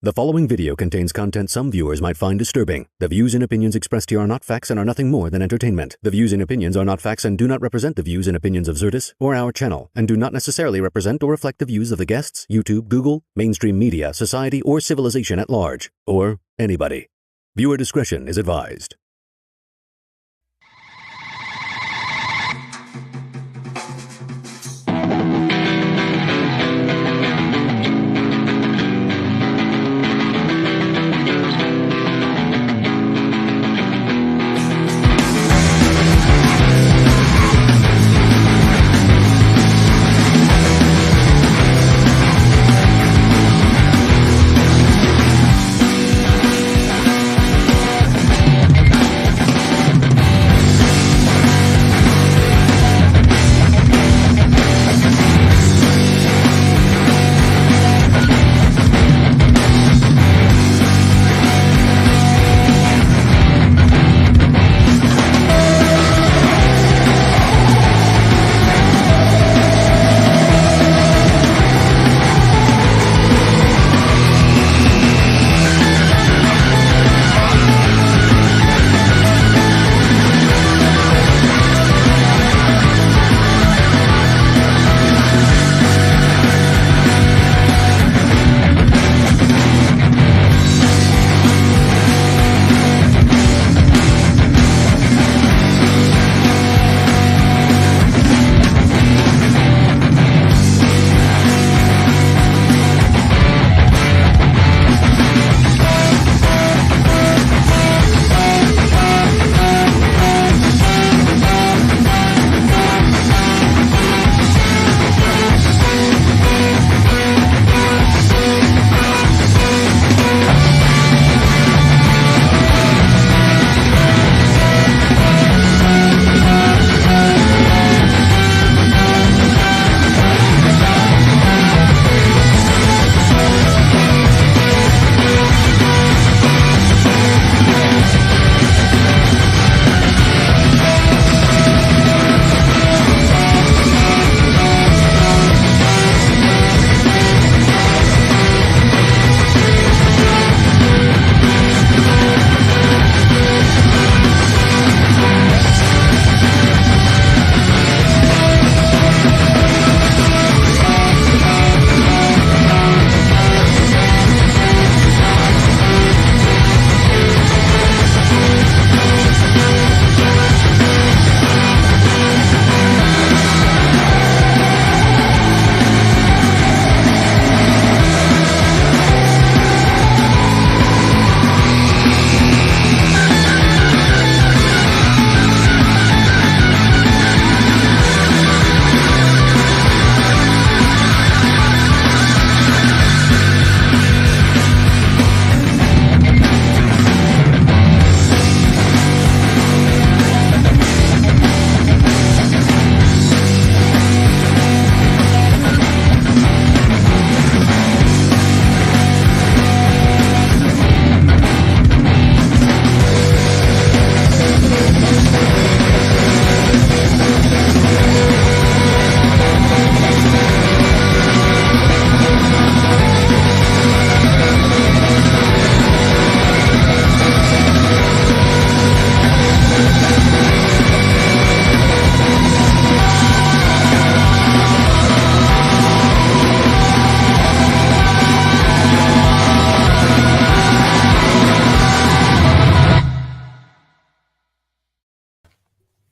The following video contains content some viewers might find disturbing. The views and opinions expressed here are not facts and are nothing more than entertainment. The views and opinions are not facts and do not represent the views and opinions of Xirtus or our channel, and do not necessarily represent or reflect the views of the guests, YouTube, Google, mainstream media, society, or civilization at large, or anybody. Viewer discretion is advised.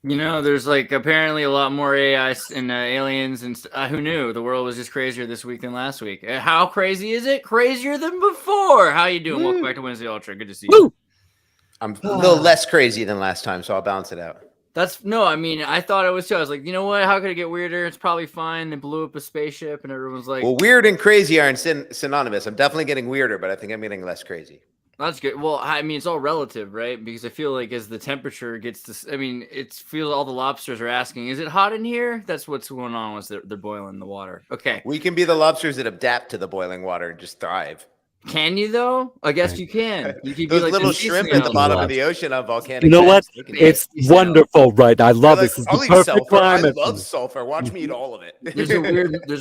You know, there's like apparently a lot more AI and aliens, and who knew the world was just crazier this week than last week. How crazy is it? Crazier than before. How you doing? Welcome back to Wednesday Ultra. Good to see you. I'm a little less crazy than last time, so I'll balance it out. I mean, I thought it was too. I was like, you know what? How could it get weirder? It's probably fine. They blew up a spaceship, and everyone's like, well, weird and crazy aren't synonymous. I'm definitely getting weirder, but I think I'm getting less crazy. That's good. Well, I mean, it's all relative, right? Because I feel like as the temperature gets to, I mean, it feels all the lobsters are asking, is it hot in here? That's what's going on. Was they're boiling the water. Okay. We can be the lobsters that adapt to the boiling water and just thrive. Can you though? I guess you can. You could be Those like little the sea shrimp at the snail. bottom of the ocean on volcanic You know what? vents, they can It's eat snail. wonderful, right? I love They're this. It's I'll the eat perfect sulfur. climate. I love sulfur. Watch me eat all of it. There's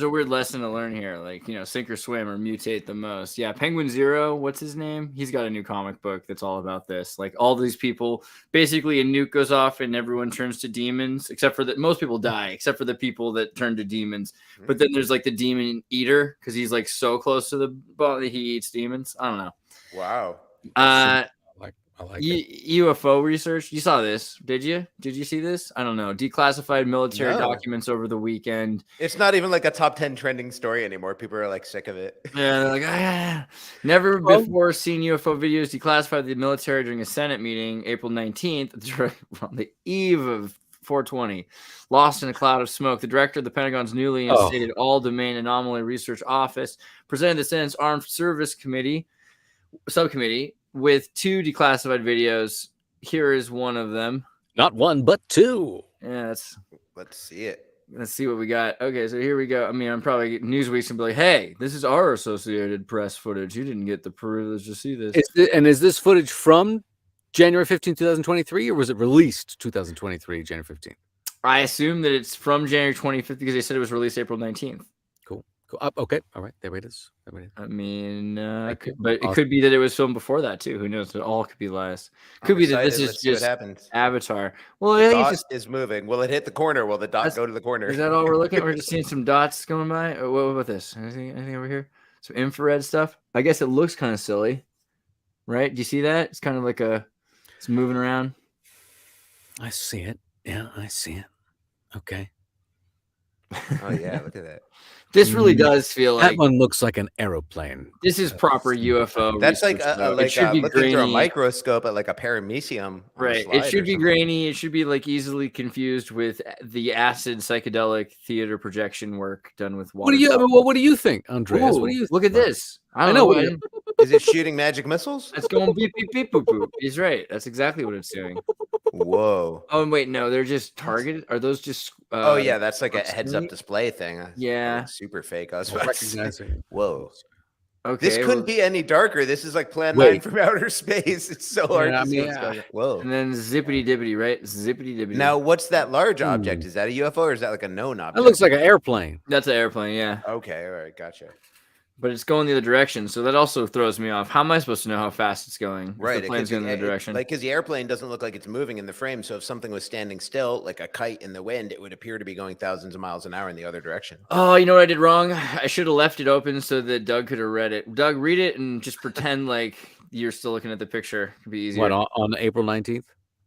a weird lesson to learn here. Like, sink or swim or mutate the most. Yeah, Penguin Zero, what's his name? He's got a new comic book that's all about this. Like all these people, basically a nuke goes off and everyone turns to demons, except for that most people die, except for the people that turn to demons. But then there's like the demon eater, because he's like so close to the bone that he eats demons. I don't know. Wow. I like it. UFO research. You saw this, did you? Did you see this? I don't know. Declassified military documents over the weekend. It's not even like a top 10 trending story anymore. People are like sick of it. Yeah, they're like, never before seen UFO videos declassified the military during a Senate meeting, April 19th, on the eve of 420. Lost in a cloud of smoke. The director of the Pentagon's newly instated all-domain anomaly research office presented the Senate's Armed Service subcommittee with 2 declassified videos. Here is one of them. Not one, but 2. Yeah, Let's see it. let's see what we got. Okay, so here we go. I mean, I'm probably Newsweek's gonna be like, "Hey, this is our Associated Press footage. You didn't get the privilege to see this." Is this footage from January 15, 2023, or was it released 2023, January 15th? I assume that it's from January 25th because they said it was released April 19th. Cool. Okay. All right. There it is. I mean, but it could be that it was filmed before that too. Who knows? It all could be lies. Could be that this is just Avatar. Well, the dot is moving. Will it hit the corner? Will the dot go to the corner? Is that all we're looking at? We're just seeing some dots going by. What about this? Anything over here? Some infrared stuff. I guess it looks kind of silly, right? Do you see that? It's kind of like it's moving around. I see it. Yeah, I see it. Okay. Oh yeah, look at that. This really does feel like that one looks like an aeroplane. This is proper UFO. That's like it should be looking grainy. through a microscope at like a paramecium. Right. It should be grainy. It should be like easily confused with the acid psychedelic theater projection work done with water. What do you think, Andreas? What do you look at this? I know. Is it shooting magic missiles? It's going beep beep beep boop boop. He's right. That's exactly what it's doing. Whoa. Oh wait, no, they're just targeted. Are those just? Oh yeah, that's like a heads-up display thing. Yeah, super fake. I was recognizing. Whoa. Okay, this couldn't be any darker. This is like Plan 9 from outer space. It's so hard to see what's going on. Whoa. And then zippity dippity, right? Zippity dippity. Now, what's that large object? Is that a UFO or is that like a known object? That looks like an airplane. That's an airplane, yeah. Okay, all right, gotcha. But it's going the other direction, so that also throws me off. How am I supposed to know how fast it's going? Right, the plane's going the other direction. Like, because the airplane doesn't look like it's moving in the frame. So if something was standing still, like a kite in the wind, it would appear to be going thousands of miles an hour in the other direction. Oh, you know what I did wrong? I should have left it open so that Doug could have read it. Doug, read it and just pretend like you're still looking at the picture. It'd be easier. What, on April 19th?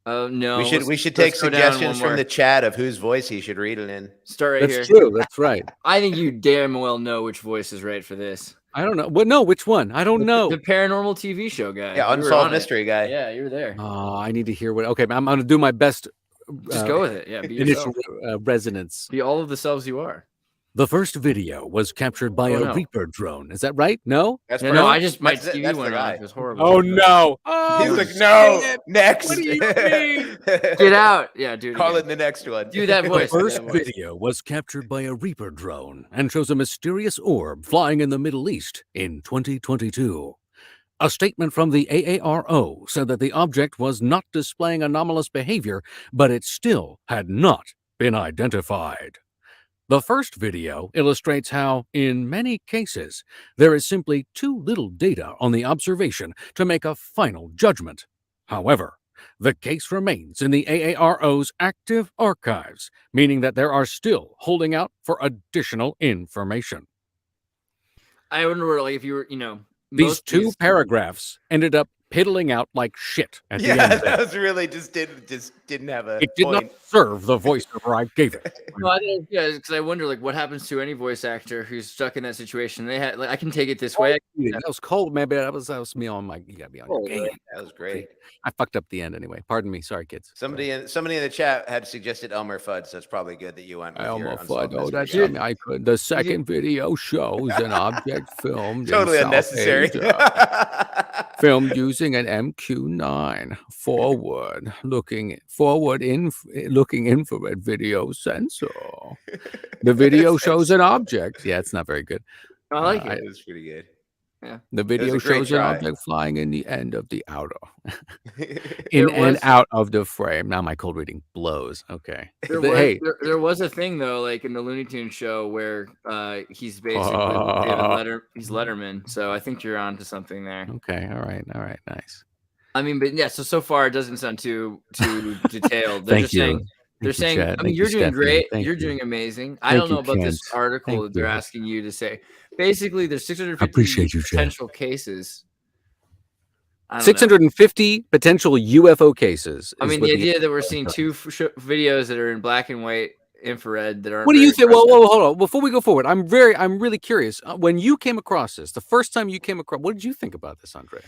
No. We should take suggestions from the chat of whose voice he should read it in. Start right here. That's true. That's right. I think you damn well know which voice is right for this. I don't know. What? No, which one? I don't know. The paranormal TV show guy. Yeah, Unsolved Mystery guy. Yeah, you're there. Oh, I need to hear what. Okay, I'm going to do my best. Just go with it. Yeah, be initial resonance. Be all of the selves you are. The first video was captured by a Reaper drone. Is that right? No? That's no, I just, my TV went off. It was horrible. Oh, no. He's like, no, next. What do you mean? Get out. Yeah, dude. Call it in the next one. Do that voice. The first video was captured by a Reaper drone and shows a mysterious orb flying in the Middle East in 2022. A statement from the AARO said that the object was not displaying anomalous behavior, but it still had not been identified. The first video illustrates how, in many cases, there is simply too little data on the observation to make a final judgment. However, the case remains in the AARO's active archives, meaning that there are still holding out for additional information. I wonder, like, if you were, these two paragraphs ended up piddling out like shit at the end. Yeah, that was really just didn't have a. It did not serve the voiceover I gave it. No, I don't. Yeah, because I wonder, like, what happens to any voice actor who's stuck in that situation. They had, like, I can take it this way. That was cold. Maybe that was me on my. You gotta be on your game. That was great. I fucked up the end anyway. Pardon me. Sorry, kids. Somebody in the chat had suggested Elmer Fudd, so it's probably good that you went with Elmer Fudd. Oh, that's I could. The second video shows an object filmed totally unnecessary. Filmed using an MQ-9 forward-looking infrared video sensor. The video shows an object. Yeah, it's not very good. I like it. It was pretty good. Yeah. The It was video a great shows an try. object flying in the end of the outer, There in and was- out of the frame. Now my cold reading blows. Okay. There But was hey, there was a thing though, like in the Looney Tunes show, where he's basically he's Letterman. So I think you're onto something there. okay, all right, nice. I mean, but yeah. So far it doesn't sound too detailed. They're Thank just you. saying. They're Thank you, saying. Chad. I mean, Thank you're you, doing Stephanie. great. Thank You're you. doing amazing. I Thank don't know you, about this Kent. article Thank that they're you. asking you to say. Basically, there's 650 appreciate you, Chad. potential cases. I don't know. 650 potential UFO cases. I is mean, what the idea that we're seeing two videos that are in black and white infrared that aren't. What do you think? impressive. Well, hold on. Before we go forward, I'm really curious. When you came across this, the first time you came across, what did you think about this, Andreas?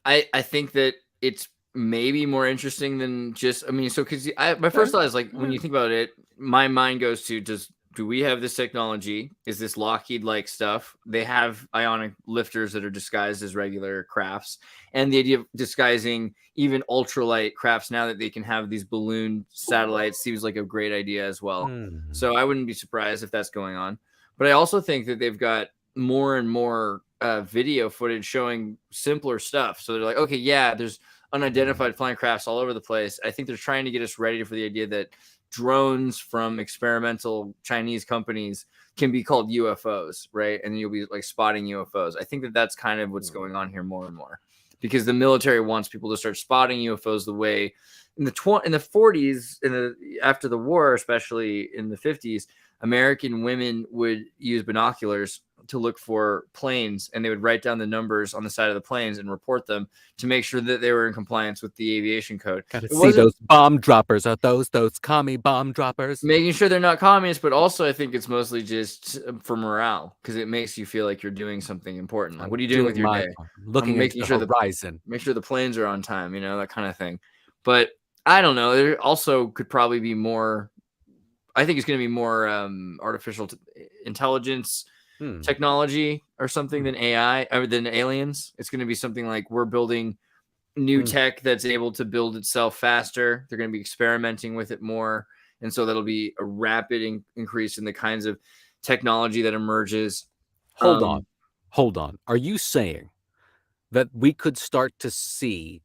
I think that it's maybe more interesting than just. I mean, so because my first thought is like when you think about it, my mind goes to do we have this technology? Is this Lockheed-like stuff? They have ionic lifters that are disguised as regular crafts, and the idea of disguising even ultralight crafts now that they can have these balloon satellites seems like a great idea as well. So I wouldn't be surprised if that's going on. But I also think that they've got more and more video footage showing simpler stuff. So they're like, okay, yeah, there's unidentified flying crafts all over the place. I think they're trying to get us ready for the idea that drones from experimental Chinese companies can be called UFOs, right? And you'll be like spotting UFOs. I think that that's kind of what's going on here more and more, because the military wants people to start spotting UFOs the way in the 40s, after the war, especially in the 50s, American women would use binoculars to look for planes, and they would write down the numbers on the side of the planes and report them to make sure that they were in compliance with the aviation code. Gotta see those bomb droppers. Are those commie bomb droppers? Making sure they're not communists, but also I think it's mostly just for morale, because it makes you feel like you're doing something important. Like, what are you doing with your day? Looking into the horizon. Make sure the planes are on time, that kind of thing. But I don't know. There also could probably be more. I think it's going to be more artificial intelligence technology or something than AI or than aliens. It's going to be something like we're building new tech that's able to build itself faster. They're going to be experimenting with it more. And so that'll be a rapid increase in the kinds of technology that emerges. Hold on. Are you saying that we could start to see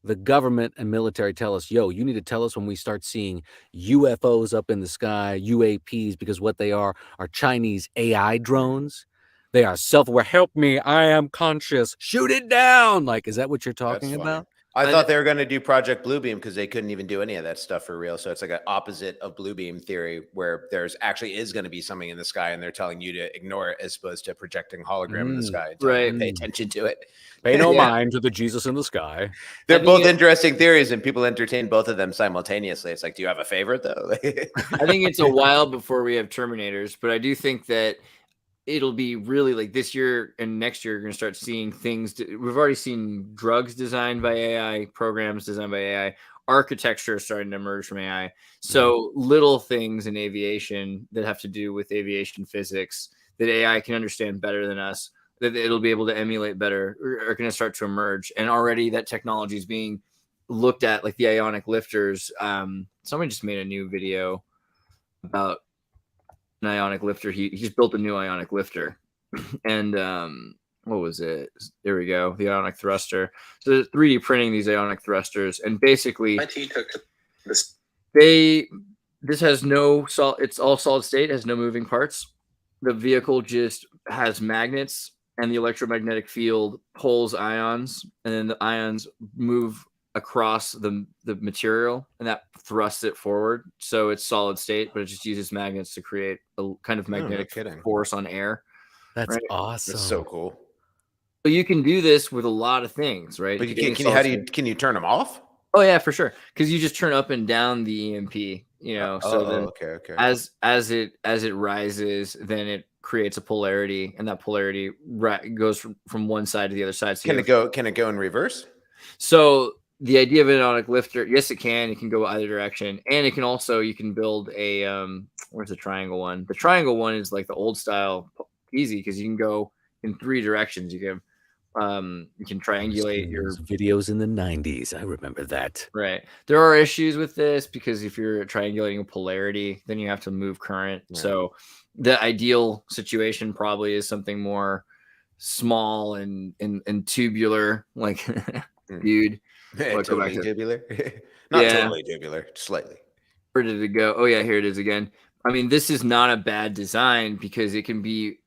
the government and military tell us, yo, you need to tell us when we start seeing UFOs up in the sky, UAPs, because what they are Chinese AI drones? They are self-aware. Help me. I am conscious. Shoot it down. Like, is that what you're talking about? I thought they were going to do Project Bluebeam because they couldn't even do any of that stuff for real. So it's like an opposite of Bluebeam theory, where there's actually is going to be something in the sky and they're telling you to ignore it, as opposed to projecting hologram in the sky. Right. Pay attention to it. Pay no mind to the Jesus in the sky. They're both interesting theories, and people entertain both of them simultaneously. It's like, do you have a favorite though? I think it's a while before we have Terminators, but I do think that it'll be really like this year and next year, you're going to start seeing things. We've already seen drugs designed by AI, programs designed by AI, architecture is starting to emerge from AI. So little things in aviation that have to do with aviation physics that AI can understand better than us, that it'll be able to emulate better, are going to start to emerge. And already that technology is being looked at, like the Ionic lifters. Somebody just made a new video about an Ionic lifter. He's built a new Ionic lifter, and what was it? There we go. The Ionic thruster. So they're 3D printing these Ionic thrusters, and basically this has no it's all solid state, has no moving parts. The vehicle just has magnets, and the electromagnetic field pulls ions, and then the ions move across the material, and that thrusts it forward. So it's solid state, but it just uses magnets to create a kind of magnetic force on air. That's awesome. That's so cool. But you can do this with a lot of things, right? But can you turn them off? Oh yeah, for sure. Because you just turn up and down the EMP, Okay. As it rises, then it creates a polarity, and that polarity goes from one side to the other side. So Can it go in reverse? So the idea of an Ionic lifter, yes, it can. It can go either direction, and it can also, you can build a where's the triangle one? The triangle one is like the old style, easy, because you can go in 3 directions. You can triangulate your videos in the 90s. I remember that. Right. There are issues with this because if you're triangulating a polarity, then you have to move current. Right. So the ideal situation probably is something more small and tubular, like dude. Totally tubular. Not Yeah. totally tubular, slightly. Where did it go? Oh yeah, here it is again. I mean, this is not a bad design because it can be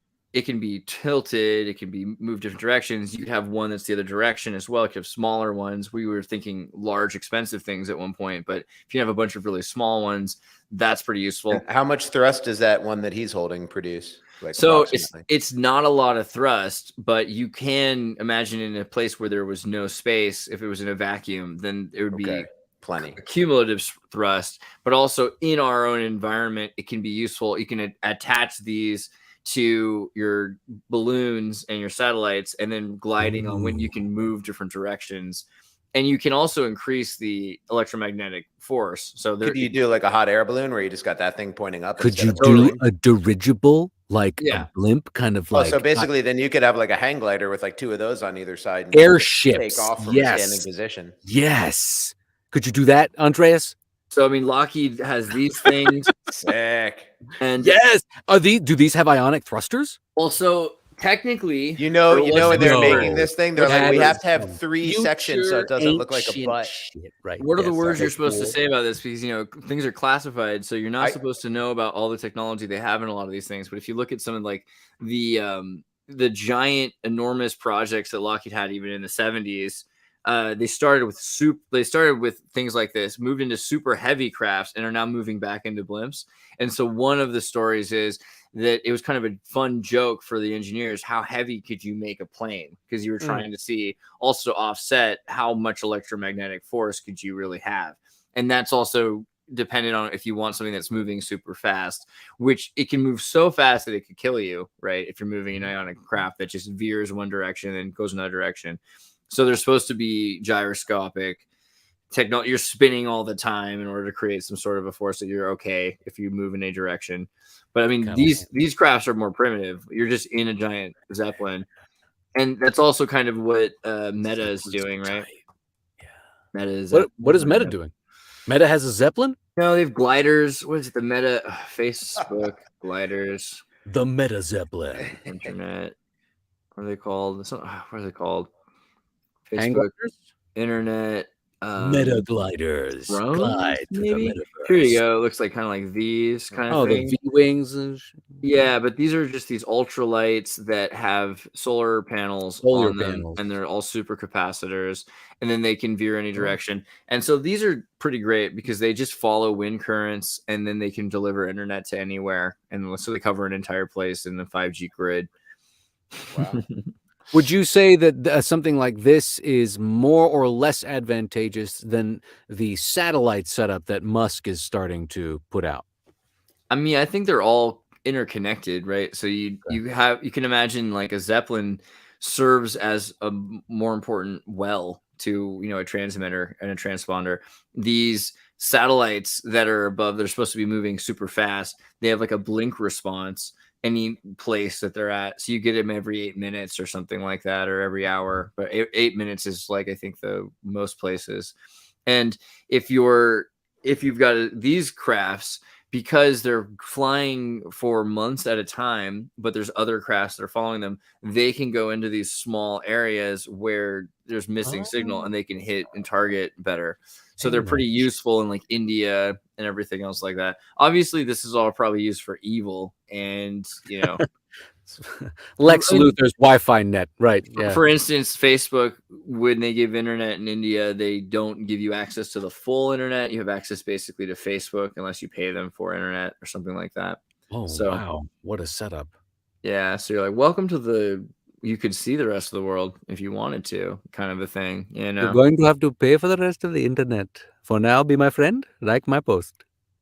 tilted, it can be moved different directions. You could have one that's the other direction as well. You could have smaller ones. We were thinking large, expensive things at one point, but if you have a bunch of really small ones, that's pretty useful. And how much thrust does that one that he's holding produce? Like, so it's not a lot of thrust, but you can imagine in a place where there was no space, if it was in a vacuum, then it would be plenty cumulative thrust. But also in our own environment, it can be useful. You can attach these to your balloons and your satellites, and then gliding on when you can move different directions. And you can also increase the electromagnetic force. So could you do like a hot air balloon where you just got that thing pointing up? Could you do a dirigible, like a blimp, kind of like? So basically, then you could have like a hang glider with like two of those on either side. And airships. Take off from a standing position. Yes. Could you do that, Andreas? So I mean, Lockheed has these things. Sick. And yes, do these have ionic thrusters? Also, technically, when they're making this thing, they're like, we have to have 3 sections so it doesn't look like a butt. Shit, right. What are the words you're supposed to say about this? Because things are classified, so you're not supposed to know about all the technology they have in a lot of these things. But if you look at some of like the giant, enormous projects that Lockheed had even in the 70s. They started with things like this, moved into super heavy crafts, and are now moving back into blimps. And so one of the stories is that it was kind of a fun joke for the engineers. How heavy could you make a plane? Because you were trying to see also offset how much electromagnetic force could you really have. And that's also dependent on if you want something that's moving super fast, which it can move so fast that it could kill you, right? If you're moving an ionic craft that just veers one direction and then goes another direction. So they're supposed to be gyroscopic technology. You're spinning all the time in order to create some sort of a force that you're okay if you move in a direction. But I mean, these crafts are more primitive. You're just in a giant Zeppelin. And that's also kind of what Meta is doing, right? Yeah. Meta is what is Meta doing? Meta has a Zeppelin? No, they have gliders. What is it? The Meta Facebook gliders. The Meta Zeppelin. Internet. What are they called? What are they called? Facebook, internet, meta gliders, glide maybe. To the metaverse. Here you go. It looks like kind of like these kind of thing. The V wings. Yeah, but these are just these ultralights that have solar panels on them, and they're all super capacitors, and then they can veer any direction. And so these are pretty great because they just follow wind currents, and then they can deliver internet to anywhere, and so they cover an entire place in the 5G grid. Wow. Would you say that something like this is more or less advantageous than the satellite setup that Musk is starting to put out? I mean, I think they're all interconnected, right? So you can imagine like a Zeppelin serves as a more important well to a transmitter and a transponder. These satellites that are above, they're supposed to be moving super fast. They have like a blink response any place that they're at. So you get them every 8 minutes or something like that, or every hour. But 8 minutes is like, I think, the most places. And if you've got these crafts, because they're flying for months at a time, but there's other crafts that are following them, they can go into these small areas where there's missing signal and they can hit and target better. So they're pretty useful in like India and everything else like that. Obviously, this is all probably used for evil, and Lex Luthor's Wi-Fi net, right? Yeah. For instance, Facebook, when they give internet in India, they don't give you access to the full internet. You have access basically to Facebook unless you pay them for internet or something like that. Oh, wow. What a setup. Yeah. So you're like, welcome to you could see the rest of the world if you wanted to, kind of a thing. You're going to have to pay for the rest of the internet. For now, be my friend, like my post.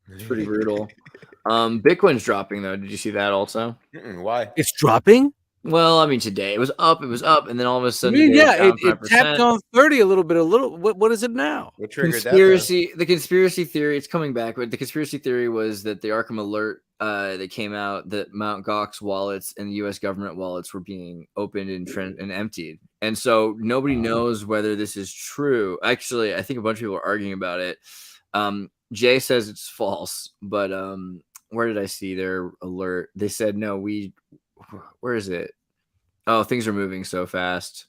It's pretty brutal. Bitcoin's dropping though. Did you see that also? Why? It's dropping? Well, I mean, today it was up, and then all of a sudden, it tapped on 30 a little bit. What is it now? What triggered the conspiracy theory? It's coming back, but the conspiracy theory was that the Arkham Alert that came out that Mt. Gox wallets and the U.S. government wallets were being opened and emptied, and so nobody knows whether this is true. Actually, I think a bunch of people are arguing about it. Jay says it's false, but where did I see their alert? They said no. Where is it? Oh, things are moving so fast.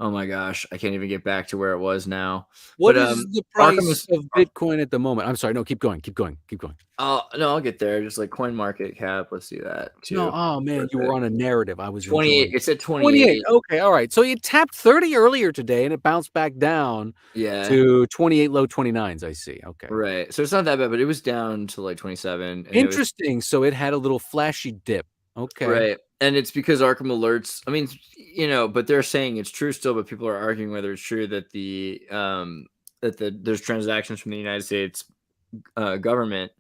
Oh my gosh, I can't even get back to where it was now. What But is the Arkham price is. of Bitcoin at the moment? I'm sorry. No, keep going. Oh no, I'll get there. Just like coin market cap. Let's do that No, too. oh man, you were on a narrative. I was 28. enjoying. It's at 28. 28. Okay, all right. So you tapped 30 earlier today, and it bounced back down Yeah. to 28, low 29s. I see. Okay. Right. So it's not that bad, but it was down to like 27. And Interesting. So it had a little flashy dip. Okay. Right. And it's because Arkham alerts. I mean, but they're saying it's true still, but people are arguing whether it's true that there's transactions from the United States government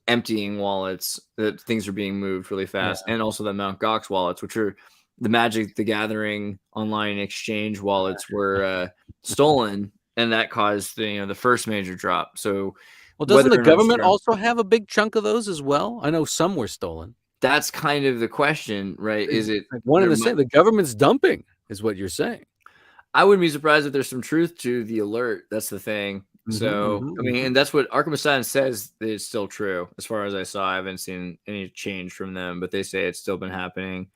emptying wallets, that things are being moved really fast, and also the Mt. Gox wallets, which are the Magic the Gathering online exchange wallets, were stolen, and that caused the first major drop. So, well, doesn't the government also have a big chunk of those as well? I know some were stolen. That's kind of the question, right? Is it like one and the same? The government's dumping, is what you're saying. I wouldn't be surprised if there's some truth to the alert. That's the thing. So, I mean, and that's what Arkham Asylum says is still true. As far as I saw, I haven't seen any change from them, but they say it's still been happening.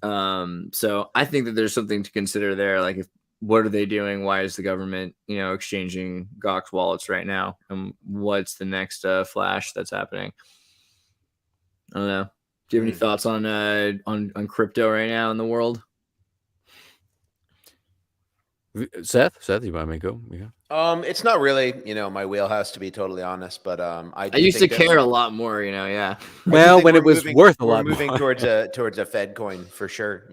So I think that there's something to consider there. Like, what are they doing? Why is the government, exchanging Gox wallets right now? And what's the next flash that's happening? I don't know. Do you have any thoughts on crypto right now in the world? Seth, you want me to go? Yeah. It's not really, my wheelhouse, to be totally honest, but I used to care a lot more, yeah. Well, when it was worth a lot more. We're moving towards a Fed coin for sure,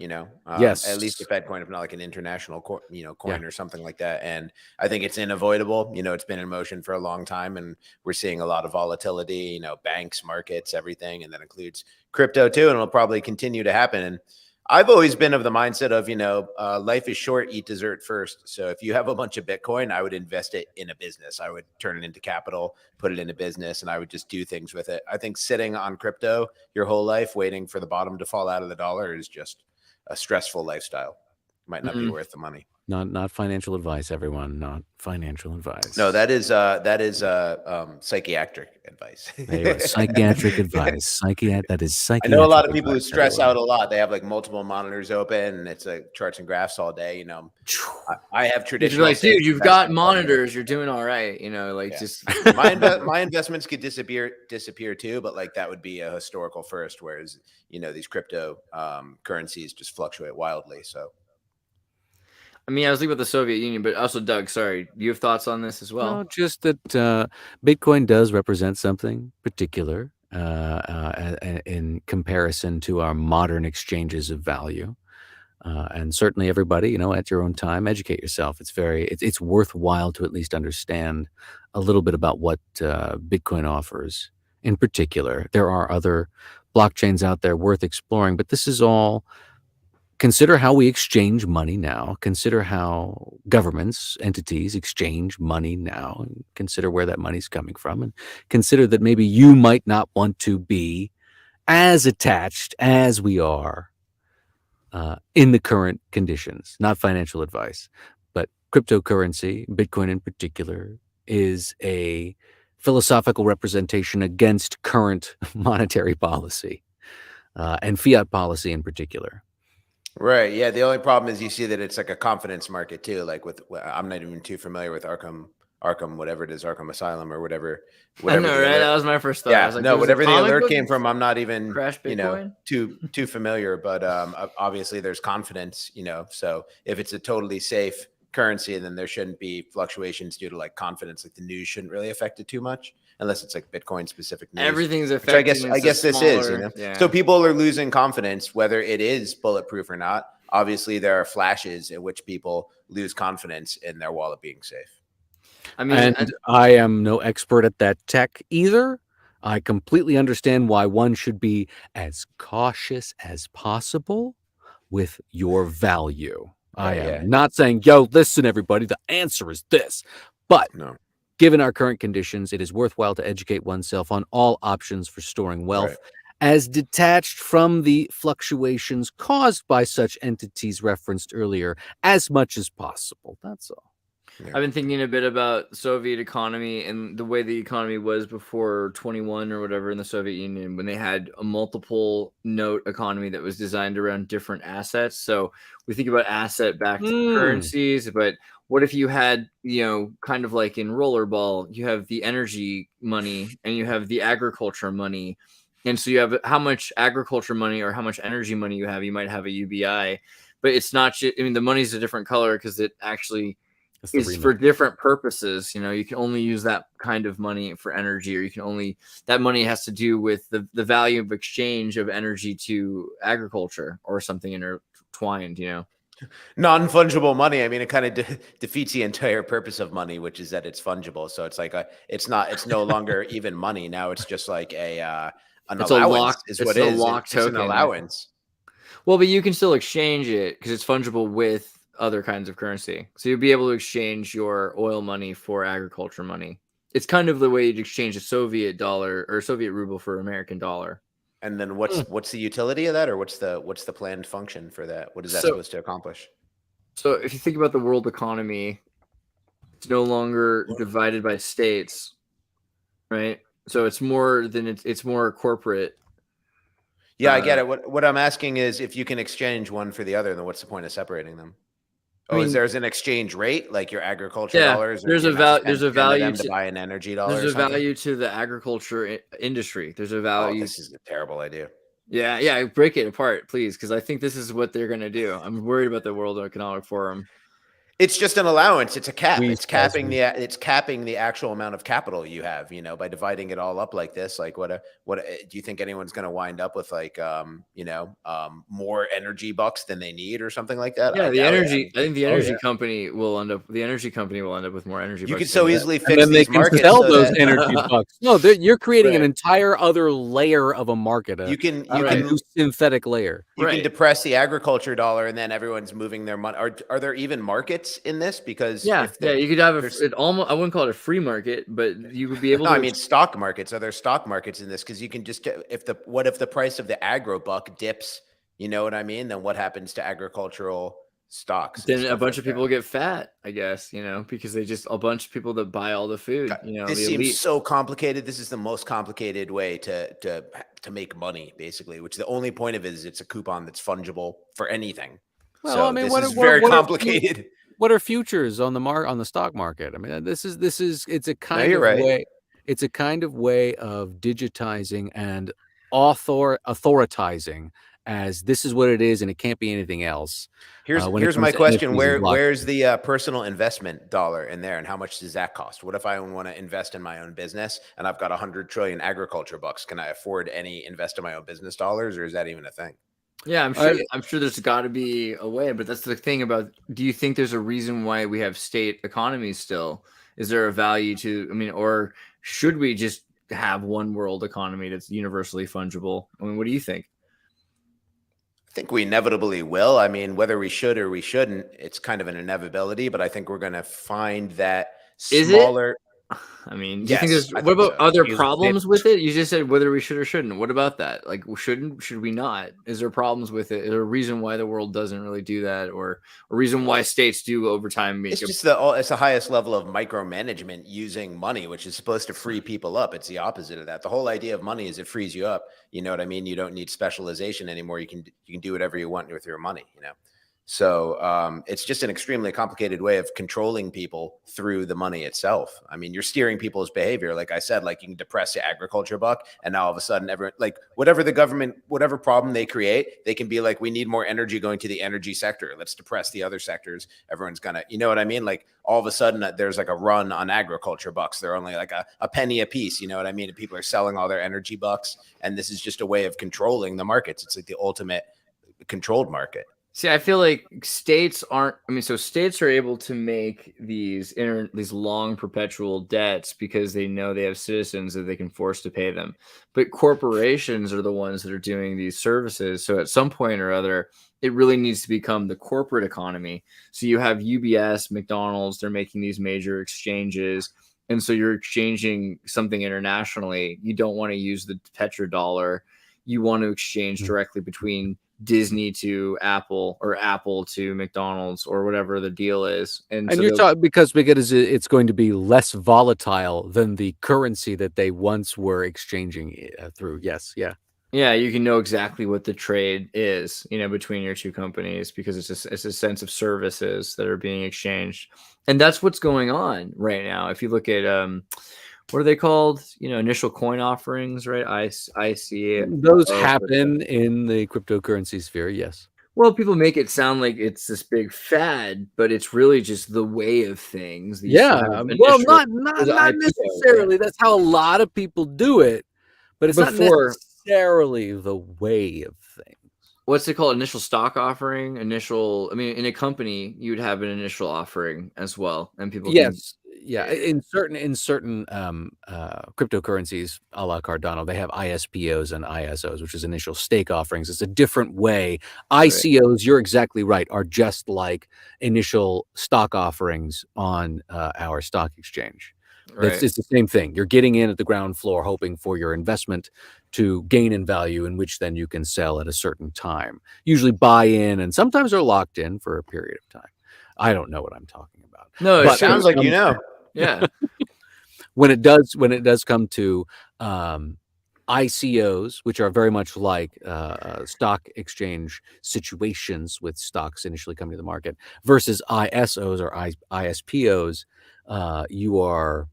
yes, at least a Fed coin, if not like an international coin or something like that. And I think it's unavoidable. It's been in motion for a long time, and we're seeing a lot of volatility, banks, markets, everything, and that includes crypto too, and it'll probably continue to happen. And I've always been of the mindset of, life is short, eat dessert first. So if you have a bunch of Bitcoin, I would invest it in a business. I would turn it into capital, put it into business, and I would just do things with it. I think sitting on crypto your whole life, waiting for the bottom to fall out of the dollar, is just a stressful lifestyle. Might not be worth the money. Not financial advice, everyone. Not financial advice. No, that is psychiatric advice. Psychiatric advice. That is psychiatric. I know a lot of people who stress out a lot. They have like multiple monitors open, and it's like charts and graphs all day. I have traditional. Like, dude, you've got monitors. You're doing all right. Just my investments could disappear too, but like that would be a historical first. Whereas these crypto currencies just fluctuate wildly. So. I mean, I was thinking about the Soviet Union, but also, Doug, sorry, do you have thoughts on this as well? No, just that Bitcoin does represent something particular in comparison to our modern exchanges of value. And certainly everybody, at your own time, educate yourself. It's worthwhile to at least understand a little bit about what Bitcoin offers in particular. There are other blockchains out there worth exploring, but this is all. Consider how we exchange money now. Consider how governments, entities exchange money now. And consider where that money's coming from. And consider that maybe you might not want to be as attached as we are in the current conditions. Not financial advice, but cryptocurrency, Bitcoin in particular, is a philosophical representation against current monetary policy and fiat policy in particular. Right. Yeah. The only problem is you see that it's like a confidence market too. Like I'm not even too familiar with Arkham, whatever it is, Arkham Asylum or whatever. I know, right? That was my first thought. Yeah. I was like, no, whatever the alert came from, I'm not even, too familiar. But obviously there's confidence, So if it's a totally safe currency, then there shouldn't be fluctuations due to like confidence. Like the news shouldn't really affect it too much. Unless it's like Bitcoin specific news. Everything's affecting. I guess this is, So people are losing confidence, whether it is bulletproof or not. Obviously, there are flashes in which people lose confidence in their wallet being safe. I mean, and I am no expert at that tech either. I completely understand why one should be as cautious as possible with your value. I am not saying, listen, everybody, the answer is this. But no. Given our current conditions, it is worthwhile to educate oneself on all options for storing wealth as detached from the fluctuations caused by such entities referenced earlier as much as possible. That's all. Yeah. I've been thinking a bit about Soviet economy and the way the economy was before 21 or whatever in the Soviet Union, when they had a multiple note economy that was designed around different assets. So we think about asset backed currencies, but what if you had, kind of like in rollerball, you have the energy money and you have the agriculture money. And so you have how much agriculture money or how much energy money you have. You might have a UBI, but it's not just, the money's a different color because it actually is for different purposes. You can only use that kind of money for energy, or that money has to do with the value of exchange of energy to agriculture or something intertwined, Non-fungible money. I mean, it kind of defeats the entire purpose of money, which is that it's fungible. So it's like it's no longer even money. Now it's just like an allowance is what it is. It's an allowance. Well, but you can still exchange it because it's fungible with other kinds of currency. So you'll be able to exchange your oil money for agriculture money. It's kind of the way you'd exchange a Soviet dollar or Soviet ruble for American dollar. And then what's the utility of that, or what's the planned function for that? What is that supposed to accomplish? So if you think about the world economy, it's no longer divided by states, right? So it's more than it's more corporate. Yeah, I get it. What I'm asking is, if you can exchange one for the other, then what's the point of separating them? There's an exchange rate, like your agriculture dollars. There's a value to buy an energy dollar. There's a value to the agriculture industry. There's a value. Oh, this is a terrible idea. Yeah. Break it apart, please, because I think this is what they're going to do. I'm worried about the World Economic Forum. It's just an allowance. It's a cap. It's capping the actual amount of capital you have, by dividing it all up like this. Like what do you think anyone's going to wind up with, like, more energy bucks than they need or something like that? Yeah, I think the energy company will end up with more energy bucks. You could so easily fix and then these they can markets sell those energy bucks. No, you're creating an entire other layer of a market. You can new synthetic layer. You can depress the agriculture dollar, and then everyone's moving their money. Are there even markets in this? Because you could have I wouldn't call it a free market, but you would be able to. I mean, stock markets. Are there stock markets in this? Because you can just, if the price of the agro buck dips, you know what I mean? Then what happens to agricultural stocks? Then a bunch of people get fat, I guess, because they just a bunch of people that buy all the food. This seems so complicated. This is the most complicated way to make money, basically. Which the only point of it is it's a coupon that's fungible for anything. Well, so I mean, this is very complicated. What are futures on the stock market? I mean, it's a kind of right. way. It's a kind of way of digitizing and authoritizing, as this is what it is and it can't be anything else. Here's my question: where's the personal investment dollar in there, and how much does that cost? What if I want to invest in my own business and I've got 100 trillion agriculture bucks? Can I afford any invest in my own business dollars, or is that even a thing? Yeah, I'm sure there's got to be a way, but that's the thing about, do you think there's a reason why we have state economies still? Is there a value to, or should we just have one world economy that's universally fungible? I mean, what do you think? I think we inevitably will. I mean, whether we should or we shouldn't, it's kind of an inevitability, but I think we're going to find that smaller. I mean, do you think there's what about other problems with it? You just said whether we should or shouldn't. What about that? Like, should we not? Is there problems with it? Is there a reason why the world doesn't really do that, or a reason why states do over time? It's just it's the highest level of micromanagement using money, which is supposed to free people up. It's the opposite of that. The whole idea of money is it frees you up. You know what I mean? You don't need specialization anymore. You can do whatever you want with your money. So it's just an extremely complicated way of controlling people through the money itself. I mean, you're steering people's behavior. Like I said, like you can depress the agriculture buck, and now all of a sudden, everyone, like whatever the government, whatever problem they create, they can be like, we need more energy going to the energy sector. Let's depress the other sectors. Everyone's gonna, you know what I mean? Like all of a sudden, there's like a run on agriculture bucks. They're only like a penny a piece. You know what I mean? And people are selling all their energy bucks, and this is just a way of controlling the markets. It's like the ultimate controlled market. See, I feel like states aren't. I mean, so states are able to make these long perpetual debts because they know they have citizens that they can force to pay them. But corporations are the ones that are doing these services. So at some point or other, it really needs to become the corporate economy. So you have UBS, McDonald's, they're making these major exchanges. And so you're exchanging something internationally. You don't want to use the petrodollar. You want to exchange directly between Disney to Apple or Apple to McDonald's or whatever the deal is. And so you're talking because it's going to be less volatile than the currency that they once were exchanging through. Yes, yeah. Yeah, you can know exactly what the trade is, between your two companies, because it's a sense of services that are being exchanged. And that's what's going on right now. If you look at what are they called? Initial coin offerings, right? I see it. Those happen in the cryptocurrency sphere, yes. Well, people make it sound like it's this big fad, but it's really just the way of things. Yeah, well, not necessarily. That's how a lot of people do it, but it's not necessarily the way of things. What's it called? Initial stock offering? In a company, you would have an initial offering as well, and people. Yes. Yeah, in certain cryptocurrencies, a la Cardano, they have ISPOs and ISOs, which is initial stake offerings. It's a different way. ICOs, you're exactly right, are just like initial stock offerings on our stock exchange. Right. It's the same thing. You're getting in at the ground floor, hoping for your investment to gain in value, in which then you can sell at a certain time. Usually buy in, and sometimes they're locked in for a period of time. I don't know what I'm talking about. No, it sounds like you know. Yeah. when it does come to ICOs, which are very much like stock exchange situations with stocks initially coming to the market, versus ISOs or ISPOs, you are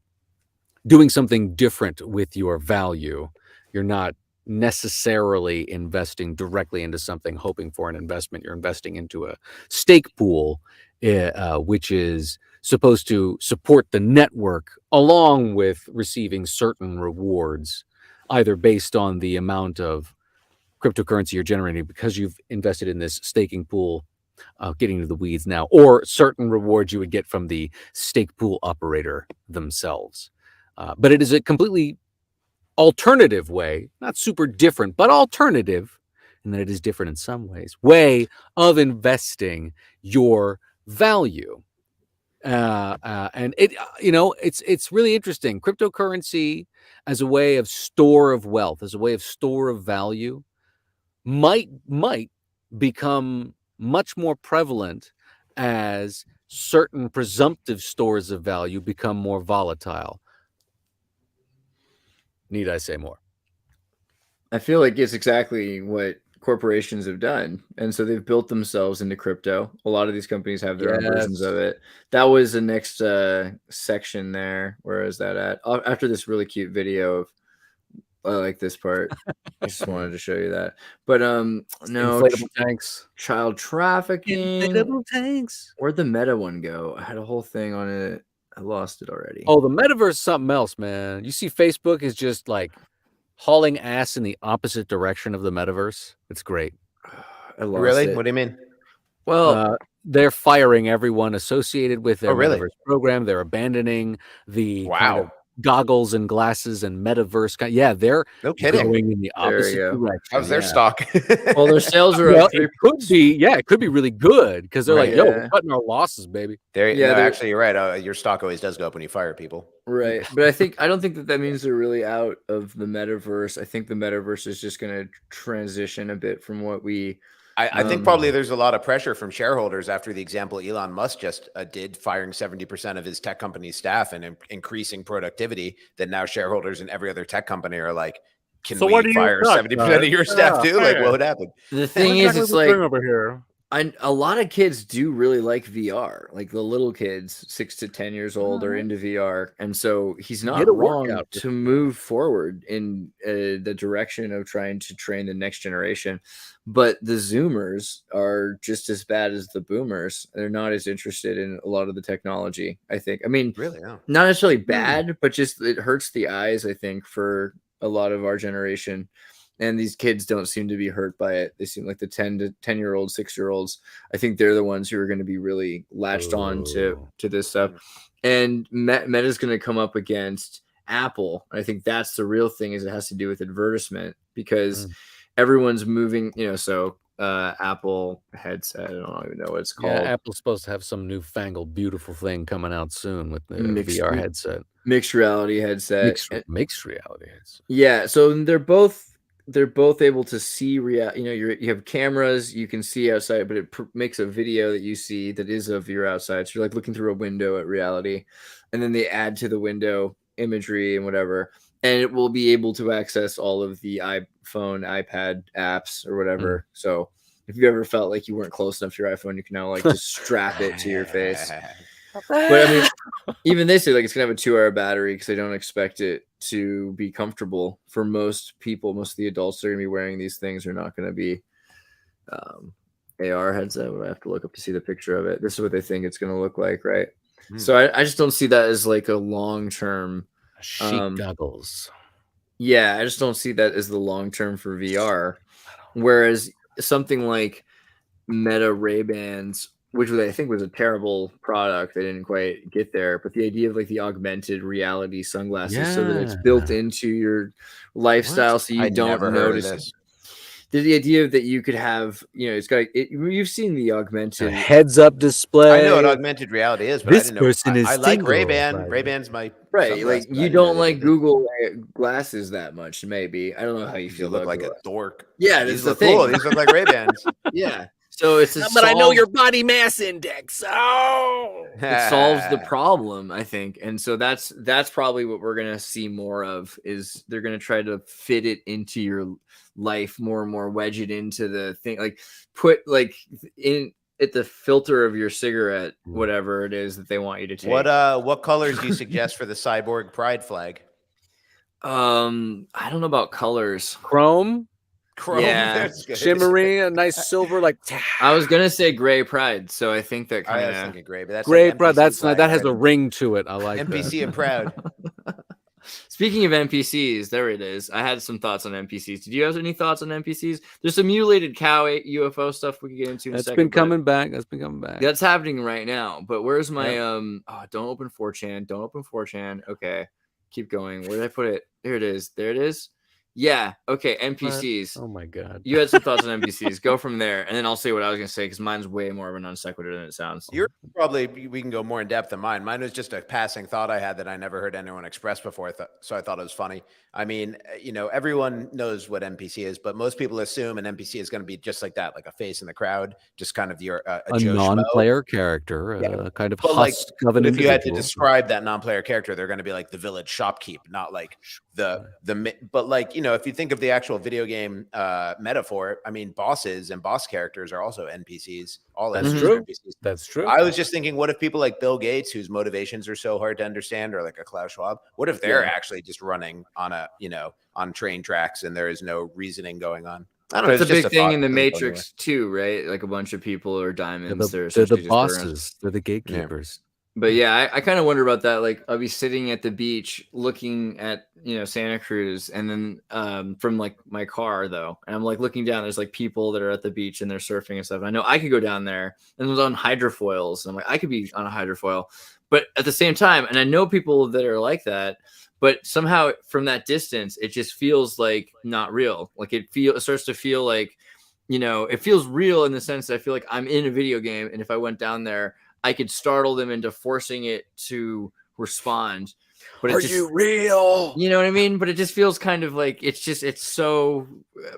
doing something different with your value. You're not necessarily investing directly into something, hoping for an investment. You're investing into a stake pool, which is supposed to support the network along with receiving certain rewards, either based on the amount of cryptocurrency you're generating because you've invested in this staking pool, getting into the weeds now, or certain rewards you would get from the stake pool operator themselves. But it is a completely alternative way, not super different, but alternative, and that it is different in some ways, way of investing your value. And it's really interesting. Cryptocurrency as a way of store of wealth, as a way of store of value, might become much more prevalent as certain presumptive stores of value become more volatile. Need I say more? I feel like it's exactly what corporations have done, and so they've built themselves into crypto. A lot of these companies have their own versions of it. That was the next section there. Where is that at? After this really cute video of I like this part. I just wanted to show you that. But no, inflatable tanks, child trafficking, inflatable tanks. Where'd the meta one go? I had a whole thing on it. I lost it already. Oh, the metaverse is something else, man. You see, Facebook is just like hauling ass in the opposite direction of the metaverse. It's great. I lost it. What do you mean? Well, they're firing everyone associated with their metaverse program. They're abandoning the kind of goggles and glasses and metaverse. Yeah, they're going in the opposite direction. How's their stock? Well, their sales are up. It could be really good because they're like, yo, we're cutting our losses, baby. Actually, you're right. Your stock always does go up when you fire people. Right. But I don't think that means they're really out of the metaverse. I think the metaverse is just going to transition a bit from what we... I think probably there's a lot of pressure from shareholders after the example Elon Musk just did, firing 70% of his tech company's staff and increasing productivity, that now shareholders in every other tech company are like, can we fire 70% of your staff too? Like, what would happen? The thing is, it's like over here. A lot of kids do really like VR. Like the little kids, 6 to 10 years old, are into VR. And so he's not wrong to move forward in the direction of trying to train the next generation. But the Zoomers are just as bad as the Boomers. They're not as interested in a lot of the technology, I think. I mean, really, yeah. Not necessarily bad, but just it hurts the eyes, I think, for a lot of our generation. And these kids don't seem to be hurt by it. They seem like the 10-year-olds, 6-year-olds. I think they're the ones who are going to be really latched on to this stuff. And Meta's going to come up against Apple. I think that's the real thing, is it has to do with advertisement, because everyone's moving, so Apple headset, I don't even know what it's called. Yeah, Apple's supposed to have some newfangled beautiful thing coming out soon with the VR headset. Mixed reality headset. Mixed reality headset. Yeah, so they're both they're both able to see you have cameras, you can see outside, but it makes a video that you see that is of your outside. So you're like looking through a window at reality, and then they add to the window imagery and whatever, and it will be able to access all of the iPhone, iPad apps or whatever. So if you ever felt like you weren't close enough to your iPhone, you can now like just strap it to your face. But I mean, even they say like it's gonna have a 2-hour battery because they don't expect it to be comfortable for most people. Most of the adults that are gonna be wearing these things are not gonna be AR headset. I have to look up to see the picture of it. This is what they think it's gonna look like, right? So I just don't see that as like a long-term sheep goggles. Yeah, I just don't see that as the long-term for VR. Whereas something like Meta Ray-Bans, which I think was a terrible product, they didn't quite get there. But the idea of like the augmented reality sunglasses, so that it's built into your lifestyle, so you don't notice it. The idea that you could have, it's got you've seen the augmented heads-up display. I know what augmented reality is, but this I didn't know. person is I like Ray-Ban. Ray-Ban's my right. Like you don't like Google glasses that much, maybe. I don't know how you feel. You look like a dork. Yeah, these look cool. These look like Ray-Bans. Yeah. So it's but I know your body mass index. Oh, it solves the problem, I think, and so that's probably what we're gonna see more of. Is they're gonna try to fit it into your life more and more, wedge it into the thing, like put like in at the filter of your cigarette, whatever it is that they want you to take. What colors do you suggest for the cyborg pride flag? I don't know about colors. Chrome. Yeah, shimmery, a nice silver. Like I was gonna say gray pride, so I think that kind of. I was thinking gray, but that's gray like pride. That's flag, that has a ring to it. I like NPC that. and proud. Speaking of NPCs, there it is. I had some thoughts on NPCs. Did you have any thoughts on NPCs? There's some mutilated cow UFO stuff we could get into in a second. That's been coming back. That's been coming back. That's happening right now. But where's my don't open 4chan. Don't open 4chan. Okay. Keep going. Where did I put it? There it is. There it is. Yeah. Okay. NPCs. What? Oh my God. You had some thoughts on NPCs. Go from there, and then I'll say what I was gonna say because mine's way more of a non sequitur than it sounds. You're probably we can go more in depth than mine. Mine was just a passing thought I had that I never heard anyone express before, so I thought it was funny. I mean, everyone knows what NPC is, but most people assume an NPC is going to be just like that, like a face in the crowd, just kind of your a non-player character, kind of husk of an individual. If you had to describe that non-player character, they're going to be like the village shopkeep, not like but like if you think of the actual video game metaphor, I mean, bosses and boss characters are also NPCs. That's true. That's true. I was just thinking, what if people like Bill Gates, whose motivations are so hard to understand, or like a Klaus Schwab, what if they're actually just running on on train tracks and there is no reasoning going on? I don't know. It's a big thing in the Matrix too, right? Like a bunch of people are diamonds. They're the bosses. They're the gatekeepers. But yeah, I kind of wonder about that. Like I'll be sitting at the beach looking at, Santa Cruz, and then from like my car though, and I'm like looking down, there's like people that are at the beach and they're surfing and stuff. And I know I could go down there and it was on hydrofoils. And I'm like, I could be on a hydrofoil, but at the same time, and I know people that are like that, but somehow from that distance, it just feels like not real. Like it starts to feel like, it feels real in the sense that I feel like I'm in a video game. And if I went down there, I could startle them into forcing it to respond. But are you real? You know what I mean? But it just feels kind of like it's so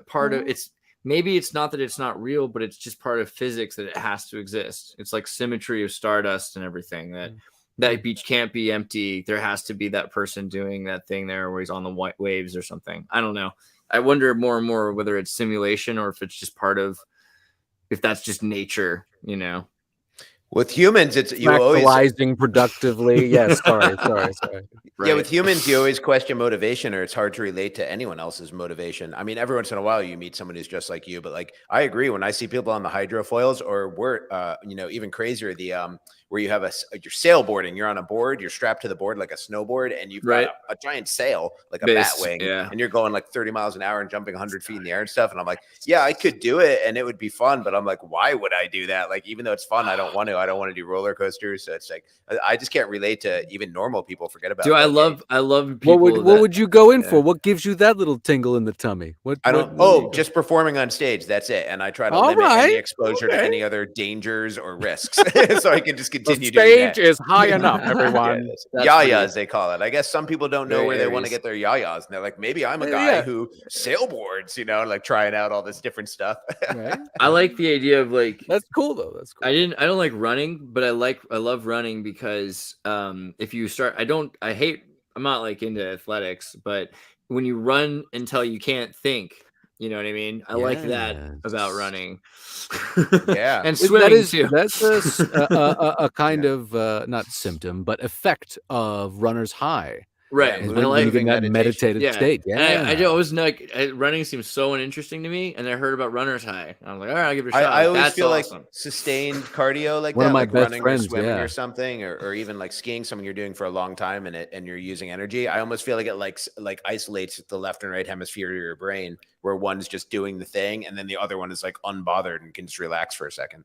part of it's. Maybe it's not that it's not real, but it's just part of physics that it has to exist. It's like symmetry of stardust and everything. That beach can't be empty. There has to be that person doing that thing there where he's on the white waves or something. I don't know. I wonder more and more whether it's simulation or if it's just part of, if that's just nature, With humans, it's you always productively. Yes, sorry. Right. Yeah, with humans, you always question motivation, or it's hard to relate to anyone else's motivation. I mean, every once in a while, you meet someone who's just like you, but like I agree. When I see people on the hydrofoils, or even crazier, the where you have you're sailboarding, you're on a board, you're strapped to the board like a snowboard, and you've got a giant sail like a bat wing, and you're going like 30 miles an hour and jumping 100 feet in the air and stuff. And I'm like, yeah, I could do it, and it would be fun, but I'm like, why would I do that? Like, even though it's fun, I don't want to. I don't want to do roller coasters. So it's like I just can't relate to even normal people. Forget about. Dude, I love people. What would you go in for? What gives you that little tingle in the tummy? I don't. Just performing on stage. That's it. And I try to limit any exposure to any other dangers or risks, so I can just continue. The stage is high enough, everyone. Yaya, as they call it. I guess some people don't know where they want to get their yayas, and they're like, maybe I'm a guy who sailboards, like trying out all this different stuff. Right? I like the idea of like that's cool though. That's cool. I don't like running, but I love running because if you start, I'm not like into athletics, but when you run until you can't think, you know what I mean? I like that about running. Yeah. And swimming too. That's a kind of not symptom, but effect of runner's high. Right. Yeah, when you get in that meditative state. Yeah. I always like running seems so uninteresting to me. And I heard about runner's high. I was like, all right, I'll give it a shot. I always feel awesome. like sustained cardio like One that, of my like best running friends, or swimming or something, or even like skiing, something you're doing for a long time and you're using energy. I almost feel like it like isolates the left and right hemisphere of your brain, where one's just doing the thing and then the other one is like unbothered and can just relax for a second.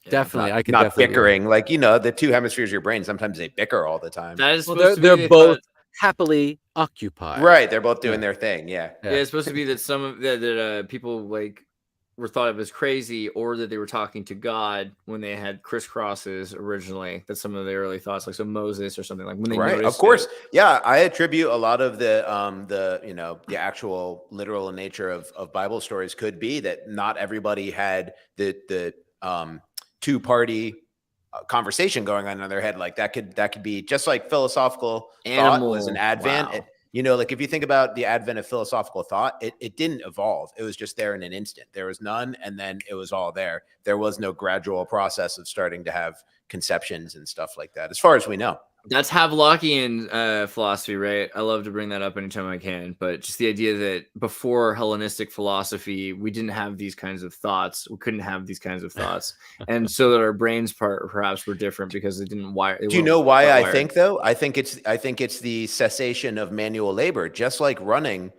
Definitely. I can not definitely bickering. Like, the two hemispheres of your brain, sometimes they bicker all the time. That is they're both happily occupied. Right. They're both doing their thing. Yeah. It's supposed to be that some of that people like were thought of as crazy, or that they were talking to God when they had crisscrosses originally. That's some of the early thoughts, like some Moses or something, like when they right. Of course. Yeah. I attribute a lot of the actual literal nature of Bible stories could be that not everybody had the two-party conversation going on in their head. Like that could be just like philosophical thought was an advent. Wow. Like if you think about the advent of philosophical thought, it didn't evolve. It was just there in an instant. There was none, and then it was all there. There was no gradual process of starting to have conceptions and stuff like that, as far as we know. That's Havelockian philosophy, right? I love to bring that up anytime I can, but just the idea that before Hellenistic philosophy, we didn't have these kinds of thoughts. We couldn't have these kinds of thoughts. And so that our brains perhaps were different because they didn't wire. Do you know why I think though? I think it's the cessation of manual labor, just like running.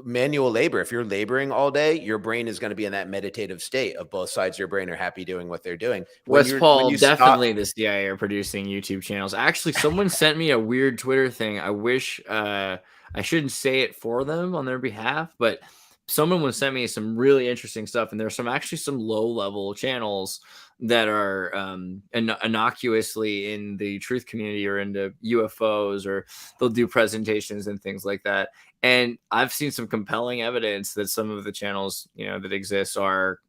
Manual labor, if you're laboring all day, your brain is going to be in that meditative state of both sides of your brain are happy doing what they're doing. West Paul, definitely the CIA are producing YouTube channels. Actually, someone sent me a weird Twitter thing. I wish I shouldn't say it for them on their behalf, but someone would send me some really interesting stuff. And there's some low-level channels that are innocuously in the truth community or into UFOs, or they'll do presentations and things like that. And I've seen some compelling evidence that some of the channels, that exist are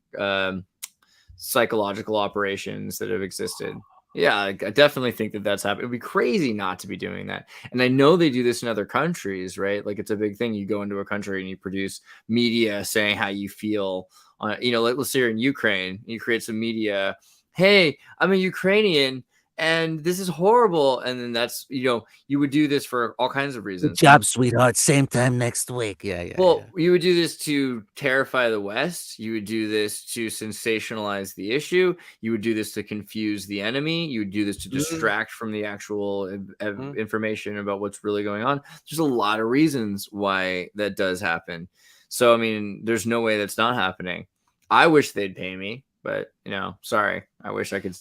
psychological operations that have existed. Yeah, I definitely think that that's happening. It'd be crazy not to be doing that. And I know they do this in other countries, right? Like it's a big thing. You go into a country and you produce media saying how you feel. Like let's say you're in Ukraine, you create some media. Hey, I'm a Ukrainian and this is horrible. And then that's, you would do this for all kinds of reasons. Good job, sweetheart. Same time next week. Yeah. Well, you would do this to terrify the West. You would do this to sensationalize the issue. You would do this to confuse the enemy. You would do this to distract from the actual information about what's really going on. There's a lot of reasons why that does happen. So, I mean, there's no way that's not happening. I wish they'd pay me, but, sorry. I wish I could.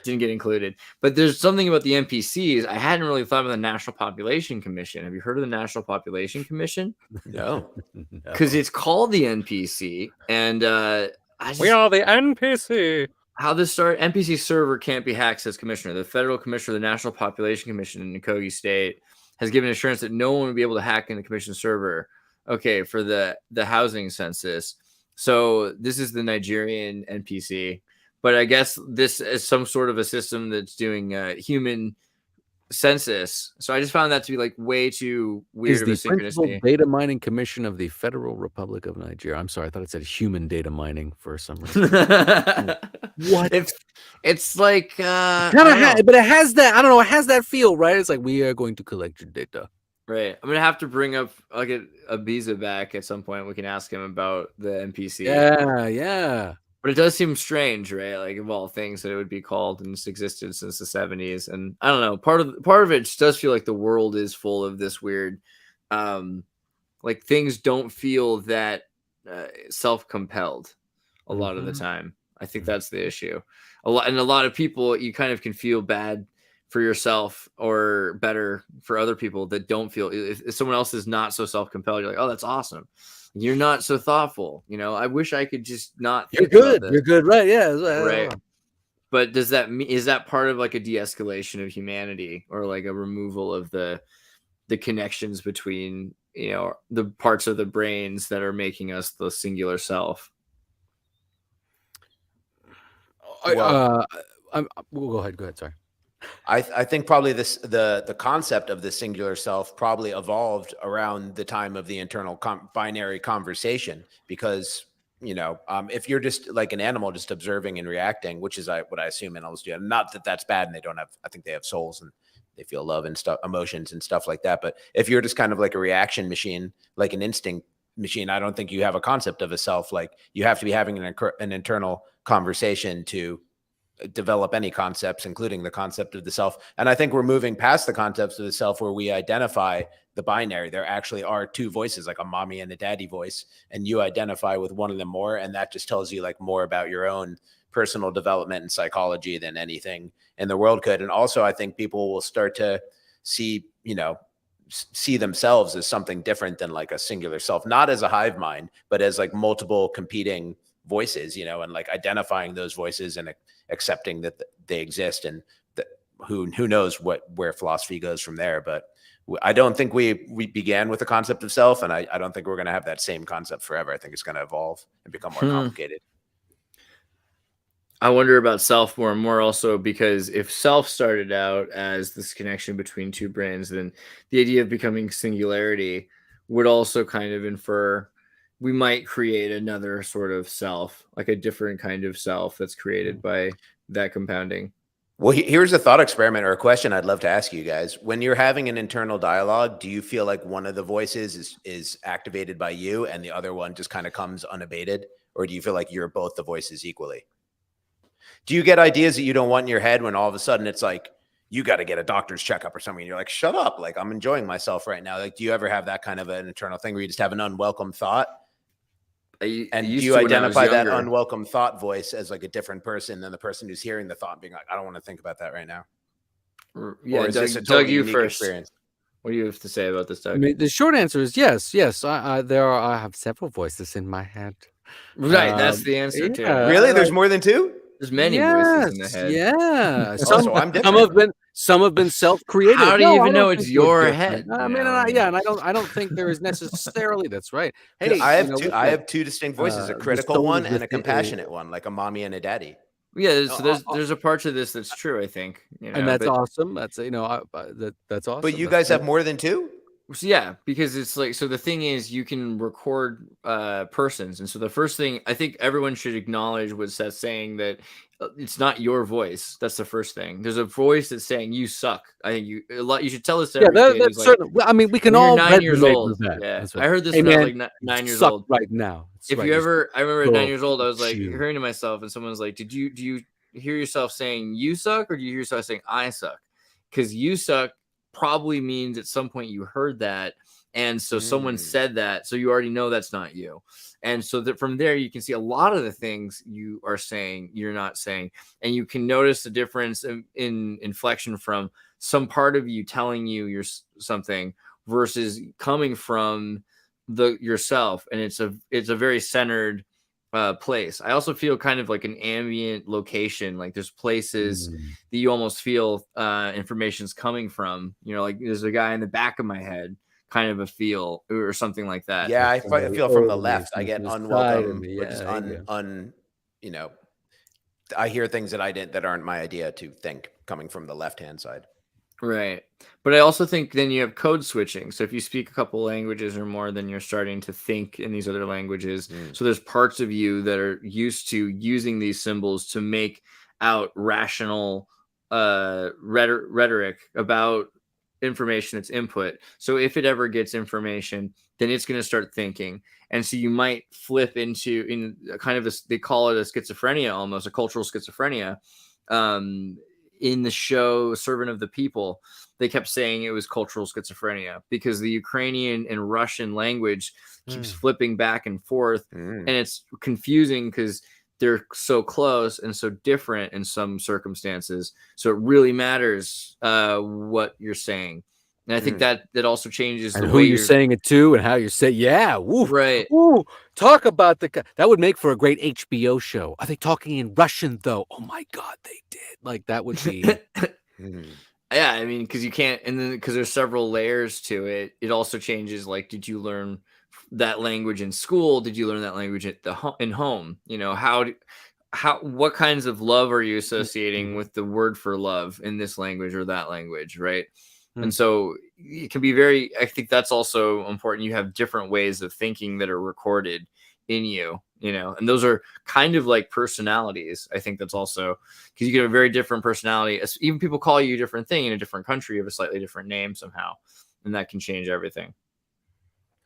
Didn't get included. But there's something about the NPCs. I hadn't really thought of the National Population Commission. Have you heard of the National Population Commission? No. Because it's called the NPC. And we are the NPC. How this started, NPC server can't be hacked, says Commissioner. The Federal Commissioner of the National Population Commission in Kogi State has given assurance that no one will be able to hack in the Commission server. Okay, for the housing census. So this is the Nigerian NPC. But I guess this is some sort of a system that's doing human census. So I just found that to be like way too weird of a synchronicity. Principal Data Mining Commission of the Federal Republic of Nigeria. I'm sorry, I thought it said human data mining for some reason. What? It's like but it has that. I don't know. It has that feel, right? It's like we are going to collect your data. Right. I'm gonna have to bring up. I'll get Ibiza back at some point. We can ask him about the NPC. Yeah. But it does seem strange, right? Like of all things that it would be called, and it's existed since the 70s. And I don't know. Part of it just does feel like the world is full of this weird, like things don't feel that self-compelled a lot of the time. I think that's the issue. A lot of people, you kind of can feel bad for yourself or better for other people that don't feel. If someone else is not so self-compelled, you're like, oh, that's awesome. You're not so thoughtful. I wish I could just not think about this. You're good, right? Yeah, Right. But is that part of like a de-escalation of humanity, or like a removal of the connections between the parts of the brains that are making us the singular self? Well, we'll go ahead. Sorry. I think probably the concept of the singular self probably evolved around the time of the internal binary conversation, because if you're just like an animal just observing and reacting, which is what I assume animals do. Not that that's bad, and I think they have souls and they feel love and stuff, emotions and stuff like that. But if you're just kind of like a reaction machine, like an instinct machine, I don't think you have a concept of a self. Like, you have to be having an internal conversation to develop any concepts, including the concept of the self. And I think we're moving past the concepts of the self where we identify the binary. There actually are two voices, like a mommy and a daddy voice, and you identify with one of them more. And that just tells you like more about your own personal development and psychology than anything in the world could. And also, I think people will start to see themselves as something different than like a singular self, not as a hive mind, but as like multiple competing voices, and like identifying those voices and accepting that they exist. And who knows where philosophy goes from there. But I don't think we began with the concept of self, and I don't think we're going to have that same concept forever. I think it's going to evolve and become more complicated. I wonder about self more and more also, because if self started out as this connection between two brains, then the idea of becoming singularity would also kind of infer we might create another sort of self, like a different kind of self that's created by that compounding. Well, here's a thought experiment or a question I'd love to ask you guys. When you're having an internal dialogue, do you feel like one of the voices is activated by you and the other one just kind of comes unabated? Or do you feel like you're both the voices equally? Do you get ideas that you don't want in your head when all of a sudden it's like, you got to get a doctor's checkup or something, and you're like, shut up, like I'm enjoying myself right now? Like, do you ever have that kind of an internal thing where you just have an unwelcome thought? And do you identify that unwelcome thought voice as like a different person than the person who's hearing the thought being like, I don't want to think about that right now? Yeah, Doug, you first. Experience? What do you have to say about this, Doug? I mean, the short answer is yes. I have several voices in my head. Right, that's the answer too. Really? There's more than two? There's many voices in the head. Yeah. So some have been self-created. How do you even know it's your head? I mean, and I don't think there is necessarily that's right. Hey, I have two distinct voices, a critical one and a compassionate one, like a mommy and a daddy. Yeah, so there's a part to this that's true, I think. And that's awesome. That's that's awesome. But you guys have more than two? So yeah, because it's like, so the thing is, you can record persons, and so the first thing I think everyone should acknowledge was that saying that it's not your voice. That's the first thing. There's a voice that's saying you suck. I think you should tell us. Yeah, that's certain. I mean, we can all 9 years old. That. Yeah, I heard this when I was like 9 years old. Right now, I remember at 9 years old, I was like hearing to myself, and someone's like, do you hear yourself saying you suck, or do you hear yourself saying I suck? Because you suck probably means at some point you heard that, and so someone said that, so you already know that's not you. And so that from there you can see a lot of the things you are saying you're not saying, and you can notice the difference in inflection from some part of you telling you you're something versus coming from yourself, and it's a very centered place. I also feel kind of like an ambient location, like there's places that you almost feel information's coming from, like there's a guy in the back of my head kind of a feel or something like that. Yeah, I feel from the left. I get unwelcome, I hear things that aren't my idea to think coming from the left-hand side. Right. But I also think then you have code switching. So if you speak a couple languages or more, then you're starting to think in these other languages. So there's parts of you that are used to using these symbols to make out rational rhetoric about information that's input. So if it ever gets information, then it's going to start thinking. And so you might flip into in kind of this, they call it a schizophrenia, almost a cultural schizophrenia. In the show Servant of the People, they kept saying it was cultural schizophrenia because the Ukrainian and Russian language keeps flipping back and forth, and it's confusing because they're so close and so different in some circumstances. So it really matters what you're saying. And I think that also changes And the who way you're saying it to and how you say, yeah, woo, right. Ooh, talk about that would make for a great HBO show. Are they talking in Russian though? Oh my God, they did. Like that would be. Yeah, I mean, because you can't, and then because there's several layers to it. It also changes. Like, did you learn that language in school? Did you learn that language at in home? You know, what kinds of love are you associating with the word for love in this language or that language, right? And so it can be very. I think that's also important. You have different ways of thinking that are recorded in you, you know, and those are kind of like personalities. I think that's also because you get a very different personality. Even people call you a different thing in a different country, you have a slightly different name somehow, and that can change everything.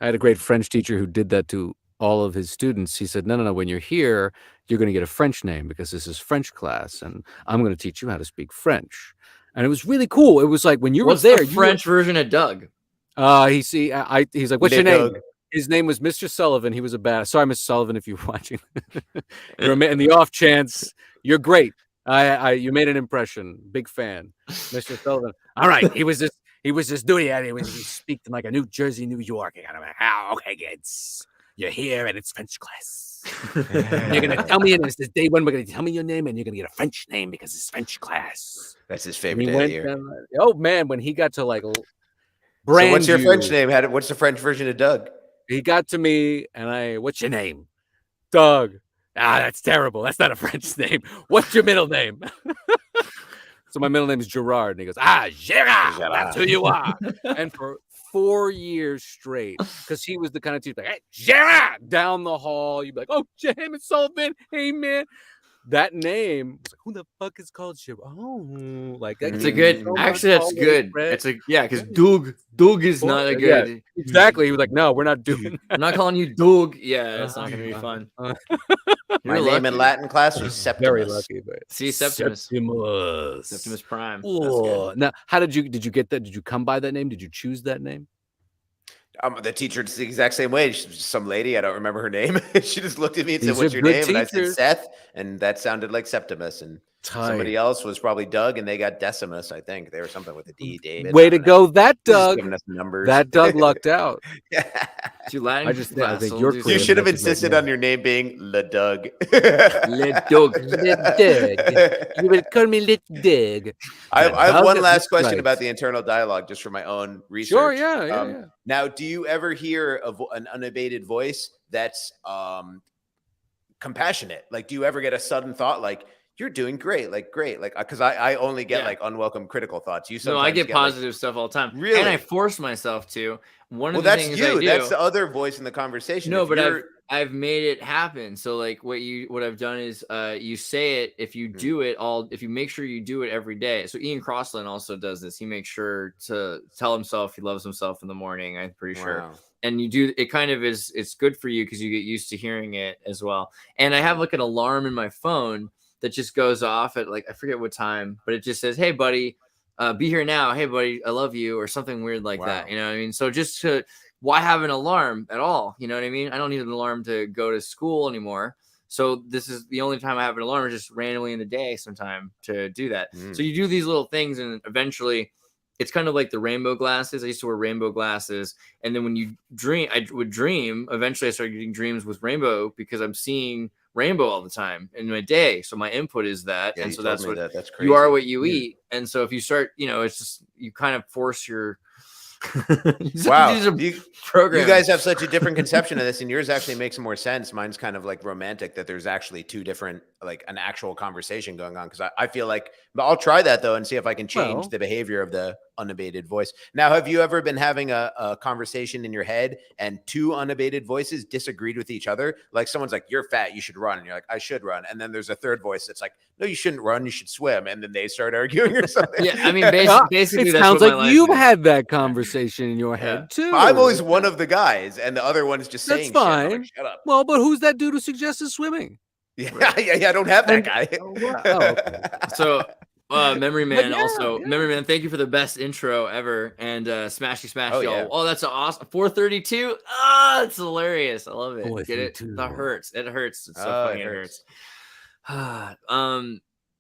I had a great French teacher who did that to all of his students. He said, no, when you're here, you're going to get a French name because this is French class, and I'm going to teach you how to speak French. And it was really cool. It was like when you were there, the French version of Doug. He's like, what's your name? His name was Mr. Sullivan. He was a bad. Sorry, Mr. Sullivan, if you're watching. You're in the off chance. You're great. You made an impression. Big fan, Mr. Sullivan. All right, he was this dude. He speaks in like a New Jersey, New York. And I'm like, okay, kids, you're here and it's French class. You're gonna tell me, and it's this day when we're gonna tell me your name, and you're gonna get a French name because it's French class. That's his favorite day of the year. Oh man, when he got to like. So what's your French name? What's the French version of Doug? He got to me and what's your name? Doug. That's terrible. That's not a French name. What's your middle name? So my middle name is Gerard. And he goes, Gerard. That's who you are. And for 4 years straight, because he was the kind of teacher like, hey, Gerard, down the hall. You'd be like, oh, James Sullivan. Hey, man. That name, who the fuck is called Gerard? Oh, like it's a good. Actually, that's good. It's because Doug is not a good. Yeah, exactly. He was like, no, we're not doing. I'm not calling you Doug. Yeah, that's not gonna be fun. My name in Latin class was Septimus. Very lucky, but Septimus Prime. Now, how did you get that? Did you come by that name? Did you choose that name? The teacher, it's the exact same way. She's some lady, I don't remember her name. She just looked at me and said, what's your name? And I said Seth, and that sounded like Septimus. And somebody else was probably Doug, and they got Decimus, I think. They were something with a D. David. Way to go, that Doug. Giving us numbers. That Doug lucked out. I think you should have insisted on your name being Le Doug. Le Doug. Le Doug. You will call me Le Doug. I have one last question about the internal dialogue, just for my own research. Sure, yeah. Now, do you ever hear an unabated voice that's compassionate? Like, do you ever get a sudden thought like, you're doing great, because I only get like unwelcome critical thoughts. I get positive stuff all the time. Really? And I force myself to. One of the that's things you. I do, that's the other voice in the conversation. No, but I've made it happen. So like what I've done is you say it, if you do it if you make sure you do it every day. So Ian Crossland also does this. He makes sure to tell himself he loves himself in the morning, I'm pretty sure. And you do it kind of it's good for you because you get used to hearing it as well. And I have like an alarm in my phone that just goes off at like, I forget what time, but it just says, hey buddy, be here now. Hey buddy, I love you, or something weird like that. You know what I mean? So just why have an alarm at all? You know what I mean? I don't need an alarm to go to school anymore. So this is the only time I have an alarm, is just randomly in the day sometime to do that. So you do these little things, and eventually it's kind of like the rainbow glasses. I used to wear rainbow glasses. And then when you dream, I would dream. Eventually I started getting dreams with rainbow because I'm seeing rainbow all the time in my day. So my input is that. And so that's what that's crazy. You are what you eat. And so if you start, it's just, you kind of force your, wow, you guys have such a different conception of this, and yours actually makes more sense. Mine's kind of like romantic, that there's actually two different, like an actual conversation going on. Because I feel like, but I'll try that though and see if I can change the behavior of the unabated voice. Now, have you ever been having a conversation in your head and two unabated voices disagreed with each other? Like someone's like, you're fat, you should run. And you're like, I should run. And then there's a third voice that's like, no, you shouldn't run, you should swim. And then they start arguing or something. Yeah, I mean, basically it sounds like you've had that conversation in your head too. I'm always one of the guys, and the other one is just saying, fine. Shit. Like, shut up. Well, but who's that dude who suggested swimming? Yeah, I don't have that guy. Okay. So Memory Man Memory Man, thank you for the best intro ever. And Smashy y'all. Yeah. Oh, that's awesome. 432. Ah, it's hilarious. I love it. Get it? That hurts. It hurts. It's so funny. It hurts.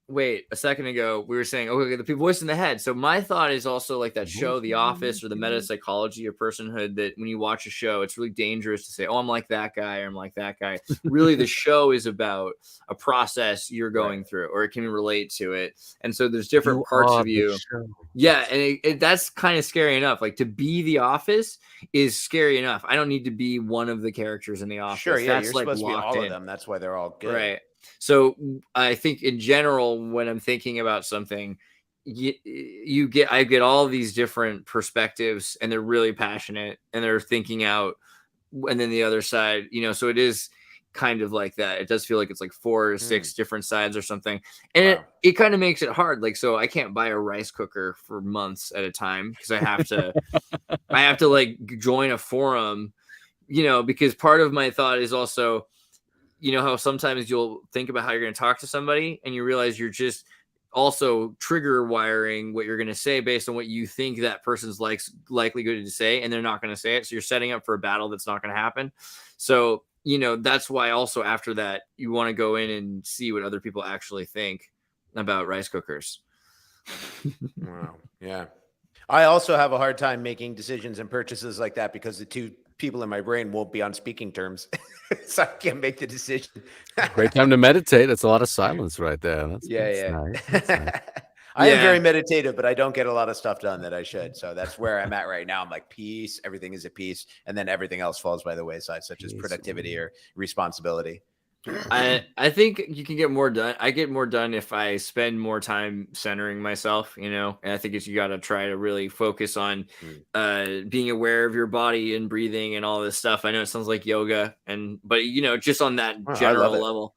Wait, a second ago we were saying, okay, the voice in the head. So my thought is also like that show, The Office, or the meta psychology of personhood, that when you watch a show, it's really dangerous to say, oh, I'm like that guy, or I'm like that guy. Really, the show is about a process you're going through, or it can relate to it. And so there's different parts of you. Yeah, and that's kind of scary enough. Like, to be The Office is scary enough. I don't need to be one of the characters in The Office. Sure, yeah, that's you're like supposed to be all in. of them. That's why they're all good. Right. So I think in general, when I'm thinking about something, I get all these different perspectives, and they're really passionate, and they're thinking out. And then the other side, so it is kind of like that. It does feel like it's like 4 or 6 different sides or something. And it kind of makes it hard. Like, so I can't buy a rice cooker for months at a time, because I have to like join a forum, because part of my thought is also, how sometimes you'll think about how you're going to talk to somebody, and you realize you're just also trigger wiring what you're going to say based on what you think that person's likely going to say, and they're not going to say it. So you're setting up for a battle that's not going to happen. So, that's why also after that, you want to go in and see what other people actually think about rice cookers. Wow. Yeah. I also have a hard time making decisions and purchases like that, because the two people in my brain won't be on speaking terms. So I can't make the decision. Great time to meditate. It's a lot of silence right there. That's yeah. nice. That's nice. I am very meditative, but I don't get a lot of stuff done that I should. So that's where I'm at right now. I'm like, peace, everything is at peace. And then everything else falls by the wayside, such as productivity or responsibility. I think you can get more done. I get more done if I spend more time centering myself, and I think you got to try to really focus on being aware of your body and breathing and all this stuff. I know it sounds like yoga, but just on that general level.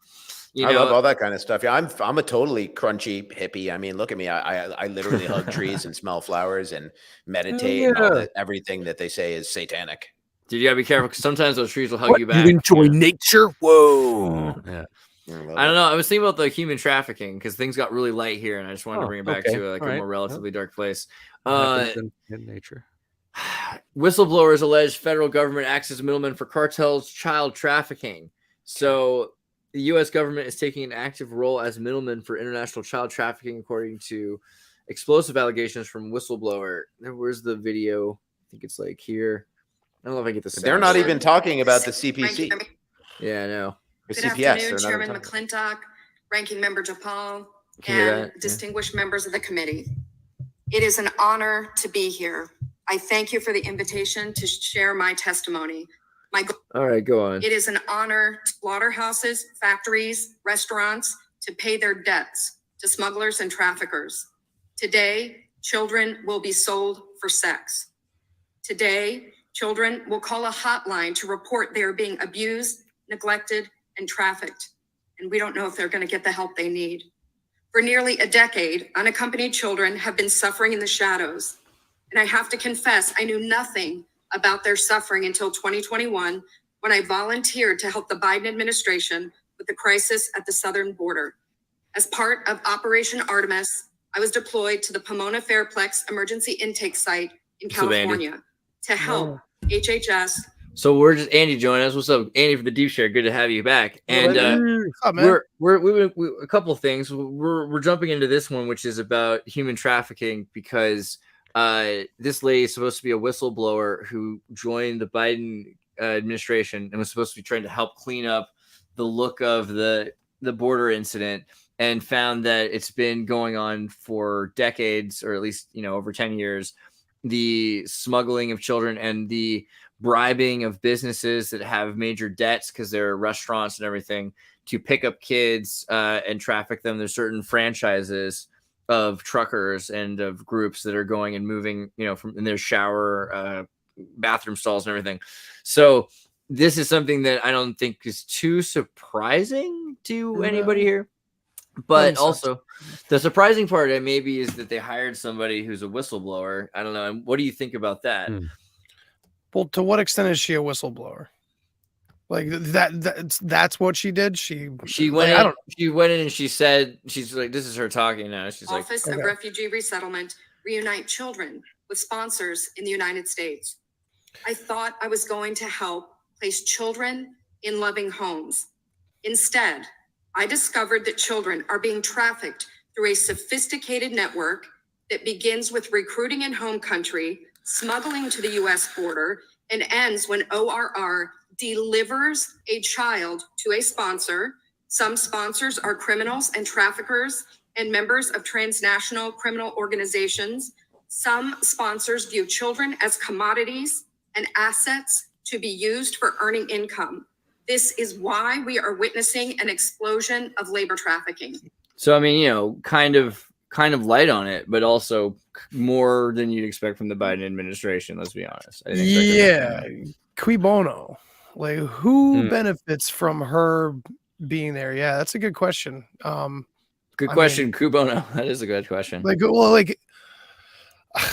I love all that kind of stuff. Yeah, I'm a totally crunchy hippie. I mean, look at me. I literally hug trees and smell flowers and meditate and all everything that they say is satanic. Dude, you gotta be careful, because sometimes those trees will hug you back. You enjoy nature? Whoa. Yeah. I don't know. I was thinking about the human trafficking, because things got really light here, and I just wanted to bring it back to a more relatively dark place. In nature. Whistleblowers allege federal government acts as middleman for cartels child trafficking. So the U.S. government is taking an active role as middleman for international child trafficking, according to explosive allegations from whistleblower. Where's the video? I think it's like here. I don't know if I get the sound. They're not even talking about the CPC. Yeah, I know. Good afternoon, Chairman McClintock, Ranking Member JaPaul, and distinguished members of the committee. It is an honor to be here. I thank you for the invitation to share my testimony. All right, go on. It is an honor to slaughterhouses, factories, restaurants to pay their debts to smugglers and traffickers. Today, children will be sold for sex. Today, children will call a hotline to report they are being abused, neglected, and trafficked. And we don't know if they're going to get the help they need. For nearly a decade, unaccompanied children have been suffering in the shadows. And I have to confess, I knew nothing about their suffering until 2021, when I volunteered to help the Biden administration with the crisis at the southern border. As part of Operation Artemis, I was deployed to the Pomona Fairplex emergency intake site in California to help HHS. So we're just Andy joining us. What's up, Andy, for the deep share? Good to have you back. And we're a couple of things. We're jumping into this one, which is about human trafficking, because this lady is supposed to be a whistleblower who joined the Biden administration and was supposed to be trying to help clean up the look of the border incident, and found that it's been going on for decades, or at least over 10 years. The smuggling of children and the bribing of businesses that have major debts because they're restaurants and everything to pick up kids and traffic them. There's certain franchises of truckers and of groups that are going and moving, from in their shower, bathroom stalls and everything. So this is something that I don't think is too surprising to anybody here. But also, the surprising part maybe is that they hired somebody who's a whistleblower. I don't know. What do you think about that? Well, to what extent is she a whistleblower? Like that's what she did. She went in. She went in and she said, she's like, this is her talking now. She's like, Office of Refugee Resettlement, reunite children with sponsors in the United States. I thought I was going to help place children in loving homes. Instead, I discovered that children are being trafficked through a sophisticated network that begins with recruiting in home country, smuggling to the US border, and ends when ORR delivers a child to a sponsor. Some sponsors are criminals and traffickers and members of transnational criminal organizations. Some sponsors view children as commodities and assets to be used for earning income. This is why we are witnessing an explosion of labor trafficking. So, I mean, you know, kind of light on it, but also more than you'd expect from the Biden administration. Let's be honest. Yeah, cui bono? Like, who benefits from her being there? Yeah, that's a good question. Good question, cui bono. That is a good question. Like, well, like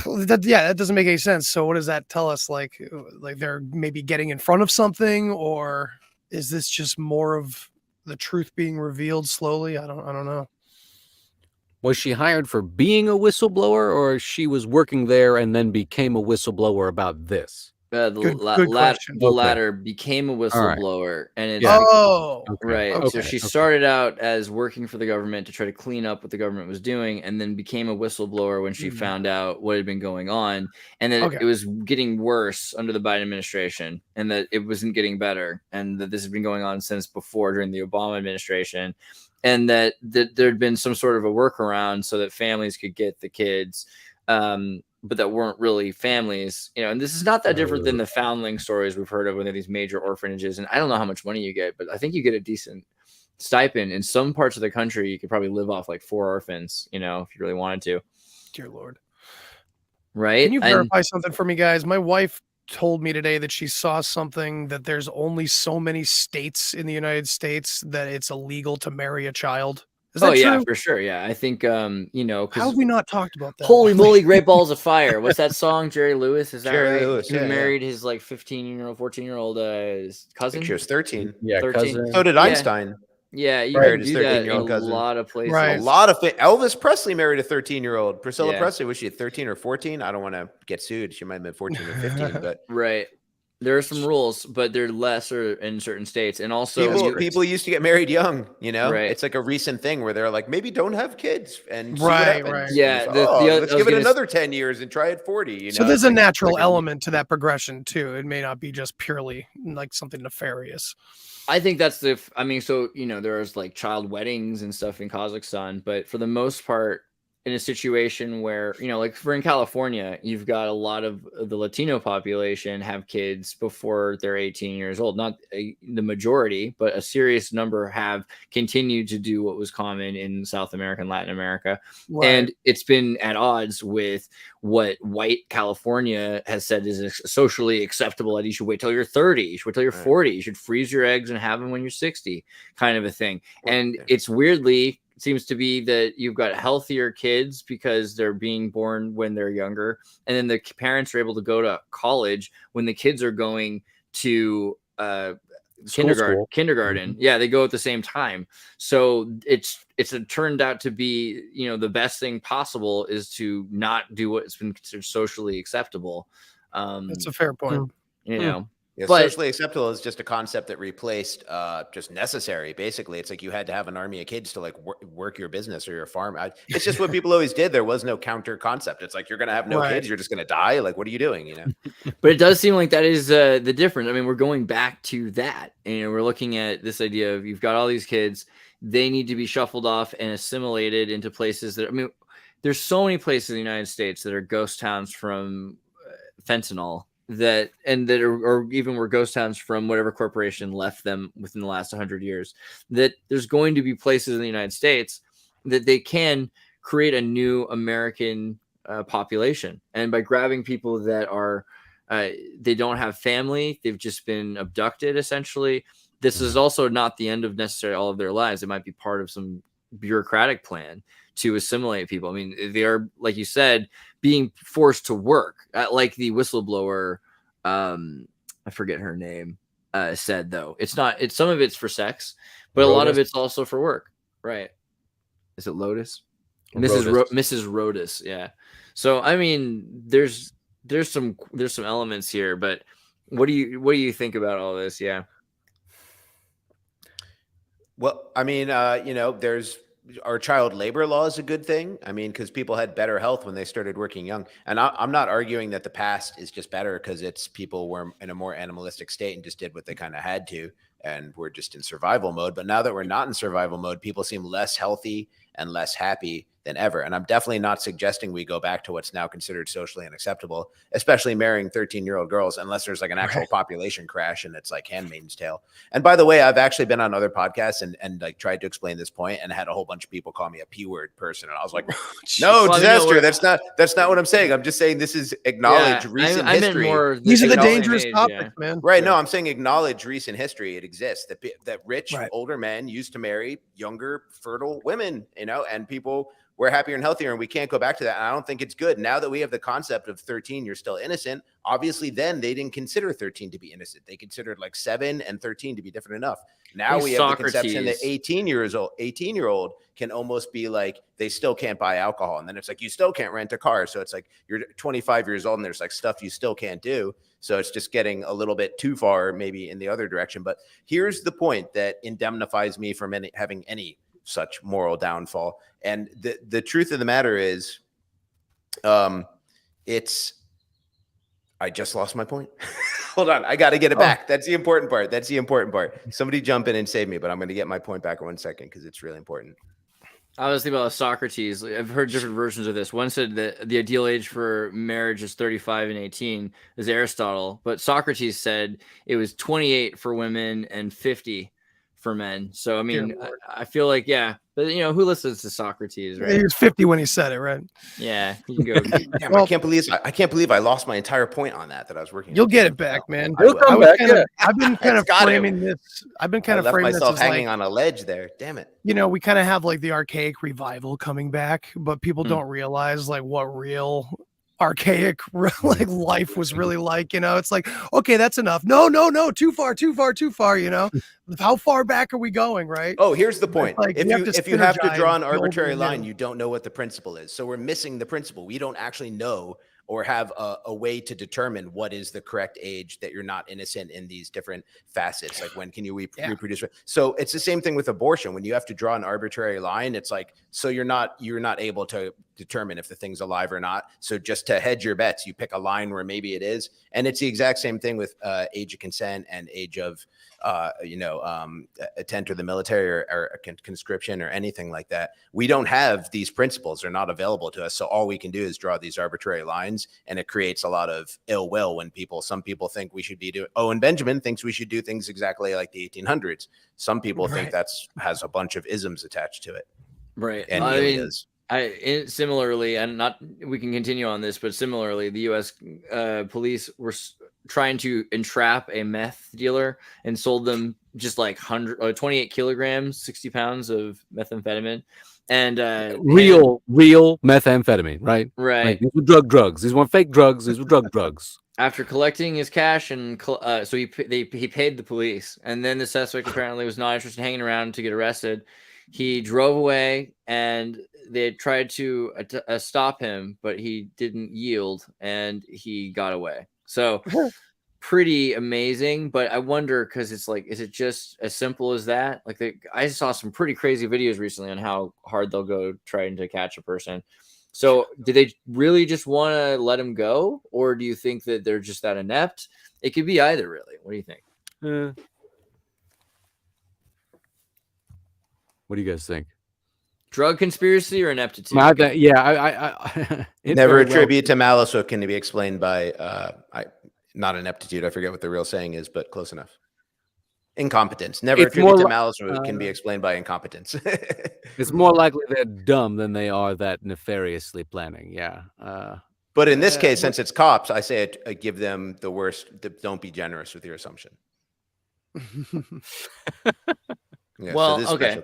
that. Yeah, that doesn't make any sense. So, what does that tell us? Like they're maybe getting in front of something, or is this just more of the truth being revealed slowly? I don't know. Was she hired for being a whistleblower, or she was working there and then became a whistleblower about this? Good question. The latter became a whistleblower, and it's right. Okay. So she started out as working for the government to try to clean up what the government was doing, and then became a whistleblower when she found out what had been going on, and that it was getting worse under the Biden administration, and that it wasn't getting better, and that this had been going on since before during the Obama administration, and that there'd been some sort of a workaround so that families could get the kids. But that weren't really families, you know, and this is not that different than the foundling stories we've heard of when there are these major orphanages. And I don't know how much money you get, but I think you get a decent stipend. In some parts of the country, you could probably live off like 4 orphans, you know, if you really wanted to. Dear Lord. Right. Can you verify something for me, guys? My wife told me today that she saw something that there's only so many states in the United States that it's illegal to marry a child. Is that true? Yeah, for sure. Yeah, I think you know, how have we not talked about that? Holy moly, great balls of fire! What's that song? Jerry Lewis, is that Jerry right? Lewis, Who married his like 15-year-old, 14-year-old cousin? She was 13. Yeah, 13. cousin. So did Einstein. Yeah, you Married can his do that in a 13-year-old cousin. lot of places. Right. A lot of Elvis Presley married a 13-year-old. Priscilla Yeah. Presley, was she 13 or 14? I don't want to get sued. She might have been 14 or 15, but Right. There are some rules, but they're lesser in certain states. And also people used to get married young, you know? Right. It's like a recent thing where they're like, maybe don't have kids and see what Right, happens. right. Yeah, It's, the let's give it another 10 years and try it 40, you know? So there's It's a like- natural like element to that progression too. It may not be just purely like something nefarious. I think that's I mean, so, you know, there's like child weddings and stuff in Kazakhstan, but for the most part, in a situation where, you know, like in California, you've got a lot of the Latino population have kids before they're 18 years old. Not the majority, but a serious number have continued to do what was common in South America and Latin America. Right. And it's been at odds with what white California has said is socially acceptable. That you should wait till you're 30, you should wait till you're 40, you should freeze your eggs and have them when you're 60, kind of a thing. And it's weirdly seems to be that you've got healthier kids because they're being born when they're younger, and then the parents are able to go to college when the kids are going to kindergarten. Yeah, they go at the same time. So it's turned out to be, you know, the best thing possible is to not do what's been considered socially acceptable. That's a fair point. You know. Yeah, But- socially acceptable is just a concept that replaced just necessary. Basically, it's like you had to have an army of kids to like work your business or your farm. It's just what people always did. There was no counter concept. It's like you're going to have no kids. You're just going to die. Like, what are you doing? You know. But it does seem like that is the difference. I mean, we're going back to that, and you know, we're looking at this idea of you've got all these kids. They need to be shuffled off and assimilated into places that, I mean, there's so many places in the United States that are ghost towns from fentanyl. That or even were ghost towns from whatever corporation left them within the last 100 years, that there's going to be places in the United States that they can create a new American population. And by grabbing people that are, they don't have family, they've just been abducted, essentially. This is also not the end of necessarily all of their lives. It might be part of some bureaucratic plan to assimilate people. I mean, they are, like you said, being forced to work, like the whistleblower, I forget her name, said, though. It's some of it's for sex, but a lot of it's also for work. Right. Is it Lotus? Mrs. Rodas. Yeah. So, I mean, there's some elements here, but what do you think about all this? Yeah. Well, I mean, there's our child labor law is a good thing. I mean, because people had better health when they started working young. And I'm not arguing that the past is just better because it's people were in a more animalistic state and just did what they kind of had to. And we're just in survival mode. But now that we're not in survival mode, people seem less healthy and less happy than ever. And I'm definitely not suggesting we go back to what's now considered socially unacceptable, especially marrying 13-year-old girls, unless there's like an actual population crash and it's like Handmaid's Tale. And by the way, I've actually been on other podcasts and like tried to explain this point and had a whole bunch of people call me a P-word person. And I was like, no, disaster. That's not what I'm saying. I'm just saying this is acknowledge recent history. These are the dangerous topics, man. Right. No, I'm saying acknowledge recent history. It exists that rich, older men used to marry younger, fertile women, and people were happier and healthier, and we can't go back to that. And I don't think it's good. Now that we have the concept of 13, you're still innocent. Obviously, then they didn't consider 13 to be innocent. They considered like 7 and 13 to be different enough. Now we have the conception that 18-year-old can almost be like, they still can't buy alcohol. And then it's like, you still can't rent a car. So it's like, you're 25 years old and there's like stuff you still can't do. So it's just getting a little bit too far, maybe in the other direction. But here's the point that indemnifies me from having any such moral downfall. And the truth of the matter is, I just lost my point. Hold on. I got to get it back. That's the important part. Somebody jump in and save me, but I'm going to get my point back in 1 second because it's really important. I was thinking about Socrates. I've heard different versions of this. One said that the ideal age for marriage is 35 and 18 is Aristotle, but Socrates said it was 28 for women and 50 for men. So, I mean, I feel like, but who listens to Socrates, right? He was 50 when he said it, right? Yeah. You can go. Damn, well, I can't believe I lost my entire point on that I was working. You'll get it back, man. You'll come back. I've been kind of framing this. I've been kind of framing myself this hanging on a ledge there. Damn it. We kind of have like the archaic revival coming back, but people don't realize like what real archaic like life was really like. It's like, okay, that's enough. No, too far. How far back are we going, right? Oh, here's the point. Like, if you have to draw an arbitrary line, you don't know what the principle is. So we're missing the principle. We don't actually know or have a way to determine what is the correct age that you're not innocent in these different facets. Like, when can you reproduce? So it's the same thing with abortion. When you have to draw an arbitrary line, it's like, so you're not able to determine if the thing's alive or not. So just to hedge your bets, you pick a line where maybe it is. And it's the exact same thing with age of consent and age of to enter the military or conscription or anything like that. We don't have these principles. They're not available to us. So all we can do is draw these arbitrary lines, and it creates a lot of ill will when some people think we should be doing, Owen Benjamin thinks we should do things exactly like the 1800s. Some people think has a bunch of isms attached to it. Right. And it really is. Similarly, and we can continue on this, but similarly, the U.S. Police were trying to entrap a meth dealer and sold them just like 28 kilograms, 60 pounds of methamphetamine, and real methamphetamine, right? Right. Like, these were drugs. These weren't fake drugs. These were drugs. After collecting his cash, and so he paid the police, and then the suspect apparently was not interested in hanging around to get arrested. He drove away, and they tried to stop him, but he didn't yield, and he got away. So pretty amazing. But I wonder, because it's like, is it just as simple as that? Like, I saw some pretty crazy videos recently on how hard they'll go trying to catch a person. So do they really just want to let him go? Or do you think that they're just that inept? It could be either, really. What do you think? What do you guys think? Drug conspiracy or ineptitude? I never attribute to malice, so it can be explained by not ineptitude. I forget what the real saying is, but close enough. Incompetence. Never attribute to malice, so it can be explained by incompetence. It's more likely they're dumb than they are that nefariously planning. Yeah. But in this case, since it's cops, I say I give them the worst. Don't be generous with your assumption. Well, so okay.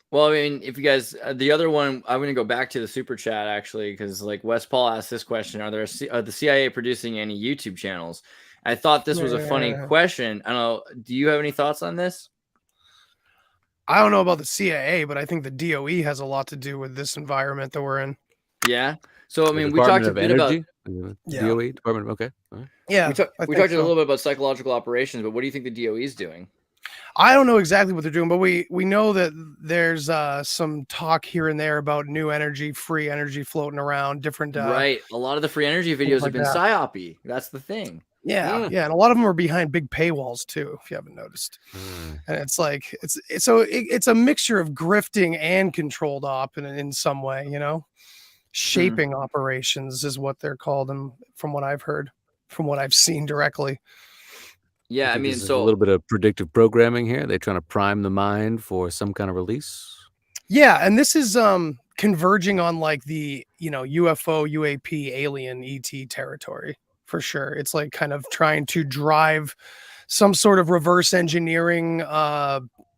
Well, I mean, if you guys, the other one, I'm going to go back to the super chat actually, because like Wes Paul asked this question: are the CIA producing any YouTube channels? I thought this was a funny question. I don't know. Do you have any thoughts on this? I don't know about the CIA, but I think the DOE has a lot to do with this environment that we're in. Yeah. So I mean, we talked a bit about DOE Department. Okay. All right. Yeah. We talked a little bit about psychological operations, but what do you think the DOE is doing? I don't know exactly what they're doing, but we know that there's some talk here and there about new energy, free energy floating around, different Right. A lot of the free energy videos have been psyopy. That's the thing. Yeah, and a lot of them are behind big paywalls too, if you haven't noticed. And it's like it's a mixture of grifting and controlled op in some way, you know. Shaping operations is what they're called, and from what I've heard, from what I've seen directly. Yeah, I mean, so a little bit of predictive programming here. They're trying to prime the mind for some kind of release. Yeah, and this is converging on like the, you know, UFO, UAP, alien, ET territory for sure. It's like kind of trying to drive some sort of reverse engineering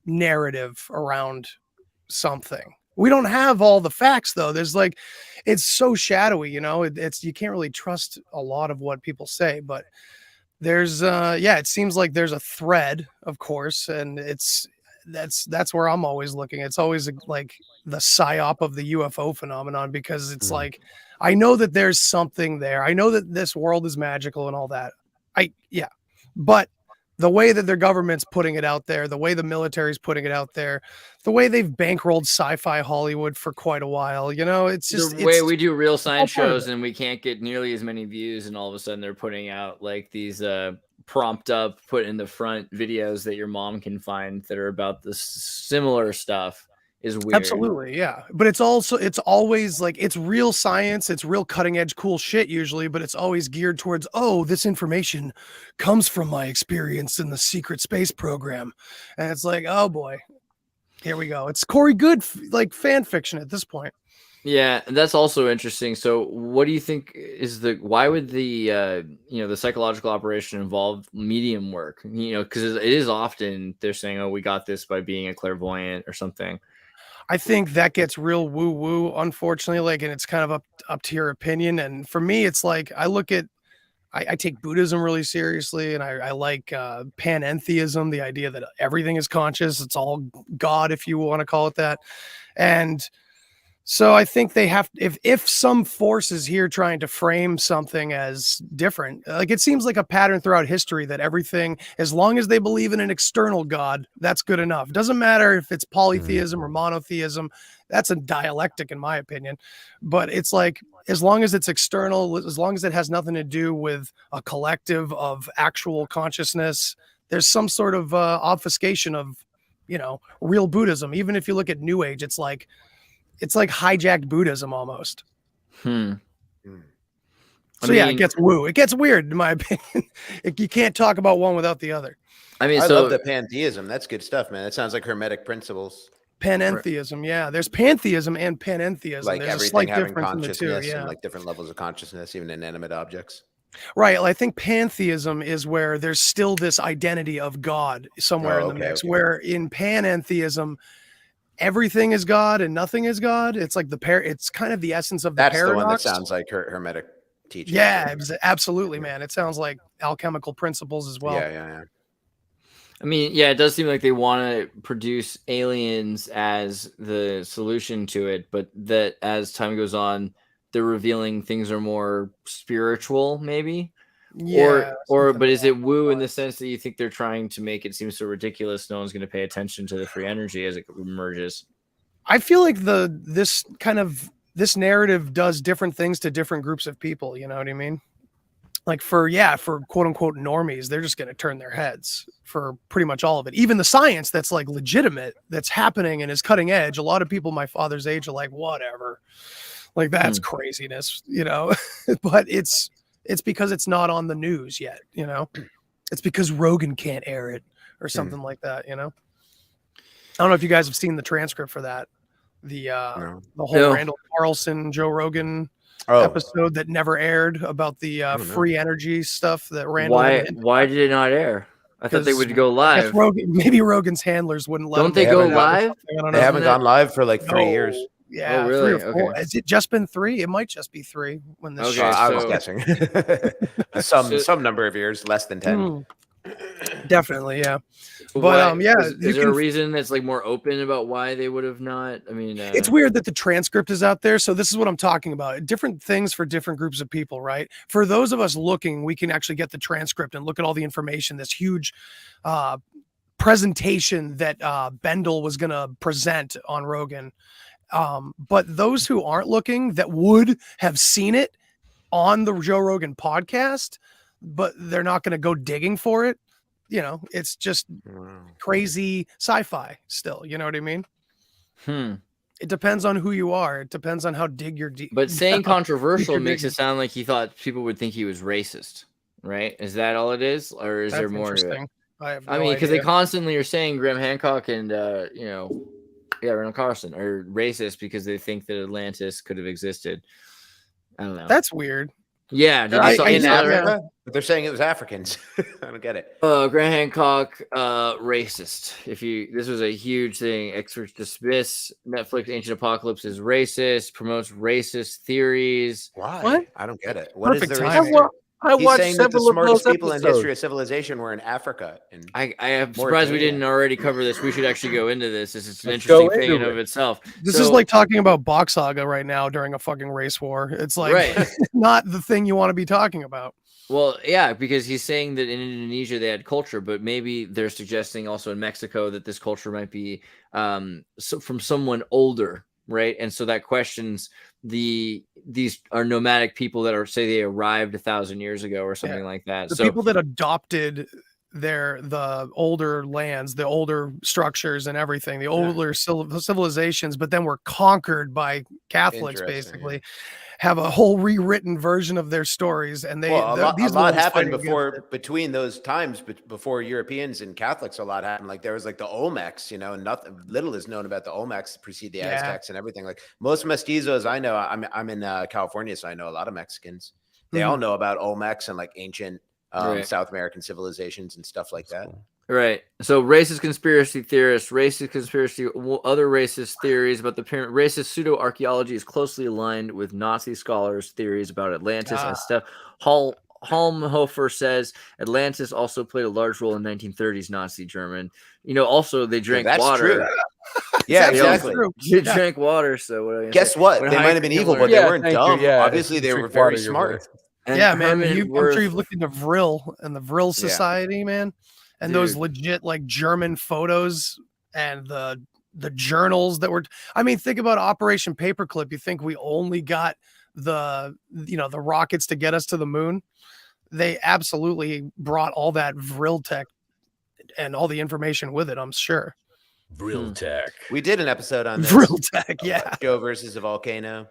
narrative around something. We don't have all the facts though. There's like, it's so shadowy, you know. It's you can't really trust a lot of what people say, but there's it seems like there's a thread, of course, and that's where I'm always looking. It's always like the psyop of the UFO phenomenon, because it's like, I know that there's something there. I know that this world is magical and all that. But the way that their government's putting it out there, the way the military's putting it out there, the way they've bankrolled sci-fi Hollywood for quite a while, you know, it's just the way we do real science shows and we can't get nearly as many views, and all of a sudden they're putting out like these prompt up, put in the front videos that your mom can find that are about the similar stuff is weird. Absolutely, yeah. But it's always like, it's real science, it's real cutting edge cool shit usually, but it's always geared towards, oh, this information comes from my experience in the secret space program. And it's like, oh boy, here we go. It's Corey Good like fan fiction at this point. Yeah, that's also interesting. So what do you think is why would the the psychological operation involve medium work? You know, because it is often they're saying, oh, we got this by being a clairvoyant or something. I think that gets real woo woo, unfortunately, like, and it's kind of up to your opinion. And for me, it's like, I take Buddhism really seriously, and I like panentheism, the idea that everything is conscious. It's all God, if you want to call it that. And so I think they have, if some force is here trying to frame something as different, like it seems like a pattern throughout history that everything, as long as they believe in an external God, that's good enough. It doesn't matter if it's polytheism or monotheism. That's a dialectic in my opinion. But it's like, as long as it's external, as long as it has nothing to do with a collective of actual consciousness, there's some sort of obfuscation of, you know, real Buddhism. Even if you look at New Age, it's like hijacked Buddhism almost. So it gets woo. It gets weird in my opinion. You can't talk about one without the other. I mean, I love the pantheism. That's good stuff, man. It sounds like Hermetic principles. Panentheism, yeah. There's pantheism and panentheism. Like there's everything having consciousness and like different levels of consciousness, even inanimate objects. Right. Well, I think pantheism is where there's still this identity of God somewhere in the mix. Where in panentheism, everything is God and nothing is God. It's like it's kind of the essence of the paradox. That's the one that sounds like Hermetic teaching. Yeah, absolutely, man. It sounds like alchemical principles as well. Yeah. I mean, yeah, it does seem like they want to produce aliens as the solution to it, but that as time goes on, they're revealing things are more spiritual, maybe. Yeah. But is it woo in the sense that you think they're trying to make it seem so ridiculous no one's going to pay attention to the free energy as it emerges? I feel like this narrative does different things to different groups of people, you know what I mean? Like for quote unquote normies, they're just going to turn their heads for pretty much all of it. Even the science that's like legitimate, that's happening and is cutting edge. A lot of people my father's age are like, whatever, like that's craziness, you know, but it's because it's not on the news yet, you know, it's because Rogan can't air it or something like that, you know. I don't know if you guys have seen the transcript for that. The whole Randall Carlson, Joe Rogan episode that never aired about the free energy stuff that Randall. Why did it not air? I thought they would go live. Maybe Rogan's handlers wouldn't let. Don't they go live? They haven't gone live for like 3 years. Yeah, really? 3 or 4. Has it just been 3? It might just be 3 when this. Okay, I was guessing some number of years, less than 10. Definitely, yeah. But is there a reason that's like more open about why they would have not? I mean, it's weird that the transcript is out there. So this is what I'm talking about. Different things for different groups of people, right? For those of us looking, we can actually get the transcript and look at all the information. This huge presentation that Bendel was going to present on Rogan. But those who aren't looking, that would have seen it on the Joe Rogan podcast, but they're not going to go digging for it. You know, it's just crazy sci-fi still. You know what I mean? It depends on who you are. It depends on how deep. But saying controversial makes it sound like he thought people would think he was racist, right? Is that all it is, or is there more to it? I mean, because they constantly are saying Graham Hancock and Randall Carlson are racist because they think that Atlantis could have existed. I don't know. That's weird. Yeah, in Africa, but they're saying it was Africans. I don't get it. Graham Hancock, racist. This was a huge thing. Experts dismiss Netflix Ancient Apocalypse is racist. Promotes racist theories. Why? What? I don't get it. What Perfect is the timing. reason? I He's watched saying that the several of smartest those people in episodes. history of civilization were in Africa. And I am surprised we didn't already cover this. We should actually go into this. This is an Let's go interesting thing in into and of itself. This is like talking about Box Saga right now during a fucking race war. It's like not the thing you want to be talking about. Well, yeah, because he's saying that in Indonesia they had culture, but maybe they're suggesting also in Mexico that this culture might be from someone older, right? And so that questions these are nomadic people that are, say, they arrived 1,000 years ago or something like that. The So people that adopted the older lands, the older structures and everything, the older civilizations, but then were conquered by Catholics, basically, have a whole rewritten version of their stories. And they a lot happened between those times, but before Europeans and Catholics, a lot happened. Like there was like the Olmecs, little is known about the Olmecs precede the Aztecs and everything. Like most mestizos I know, I'm in California, so I know a lot of Mexicans. They all know about Olmecs and like ancient South American civilizations and stuff like that. Right. So racist conspiracy theorists, other racist theories about the parent racist pseudo-archaeology is closely aligned with Nazi scholars' theories about Atlantis and stuff. Halmhofer says Atlantis also played a large role in 1930s Nazi German. Also they drank water. True. Yeah, exactly. They drank water. So guess what? They might have been evil, but they weren't dumb. Yeah, obviously, they were very smart. And man. I'm sure you've looked into Vril and the Vril Society, man. And those legit like German photos and the journals that were, think about Operation Paperclip. You think we only got the rockets to get us to the moon? They absolutely brought all that Vril tech and all the information with it, I'm sure. Vril tech. We did an episode on this. Vril tech, yeah. Joe versus a volcano.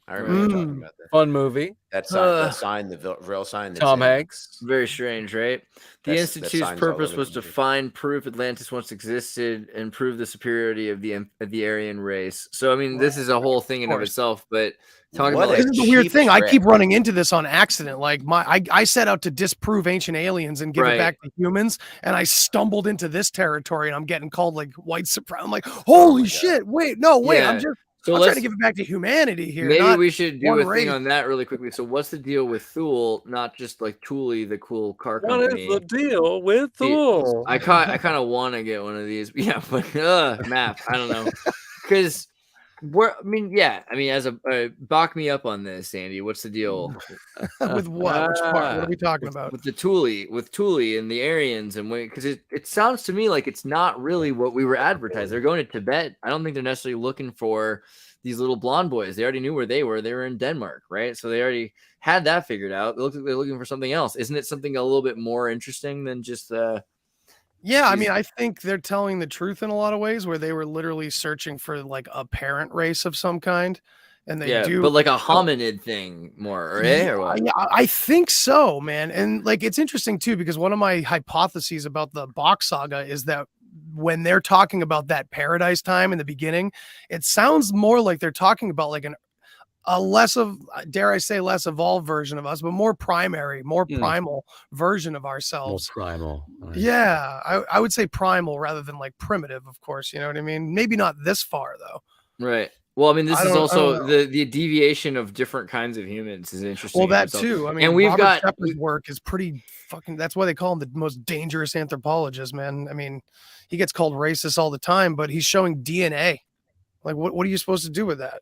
I remember talking about that. Fun movie. That sign, the Vril sign. Tom Hanks. Very strange, right? The Institute's purpose was to find proof Atlantis once existed and prove the superiority of the Aryan race. So, this is a whole thing in of itself, but talking about this is the weird thing. I keep running into this on accident. Like I set out to disprove ancient aliens and give it back to humans, and I stumbled into this territory and I'm getting called like white supremacy. I'm like, holy shit, wait, I'm trying to give it back to humanity here. Maybe we should do a thing on that really quickly. So what's the deal with Thule? Not just like Thule, the cool car company. What is the deal with Thule? I kind of want to get one of these. Yeah, but map. I don't know. Because back me up on this, Andy. What's the deal? With what? Which part? What are we talking about? With Thule and the Aryans, and because it sounds to me like it's not really what we were advertised. They're going to Tibet. I don't think they're necessarily looking for these little blonde boys. They already knew where they were. They were in Denmark, right? So they already had that figured out. It looks like they're looking for something else. Isn't it something a little bit more interesting than just Yeah, I think they're telling the truth in a lot of ways, where they were literally searching for like a parent race of some kind, and they do, but like a hominid thing more, or what? Yeah, I think so, man. And like it's interesting too, because one of my hypotheses about the Box Saga is that when they're talking about that paradise time in the beginning, it sounds more like they're talking about like a less evolved version of us, but more primal version of ourselves. More primal. Right. Yeah, I would say primal rather than like primitive, of course. You know what I mean? Maybe not this far though. Right. Well, this is also the deviation of different kinds of humans is interesting. Well, that too. And we've got Shepard's work is pretty fucking. That's why they call him the most dangerous anthropologist, man. He gets called racist all the time, but he's showing DNA. Like, what are you supposed to do with that?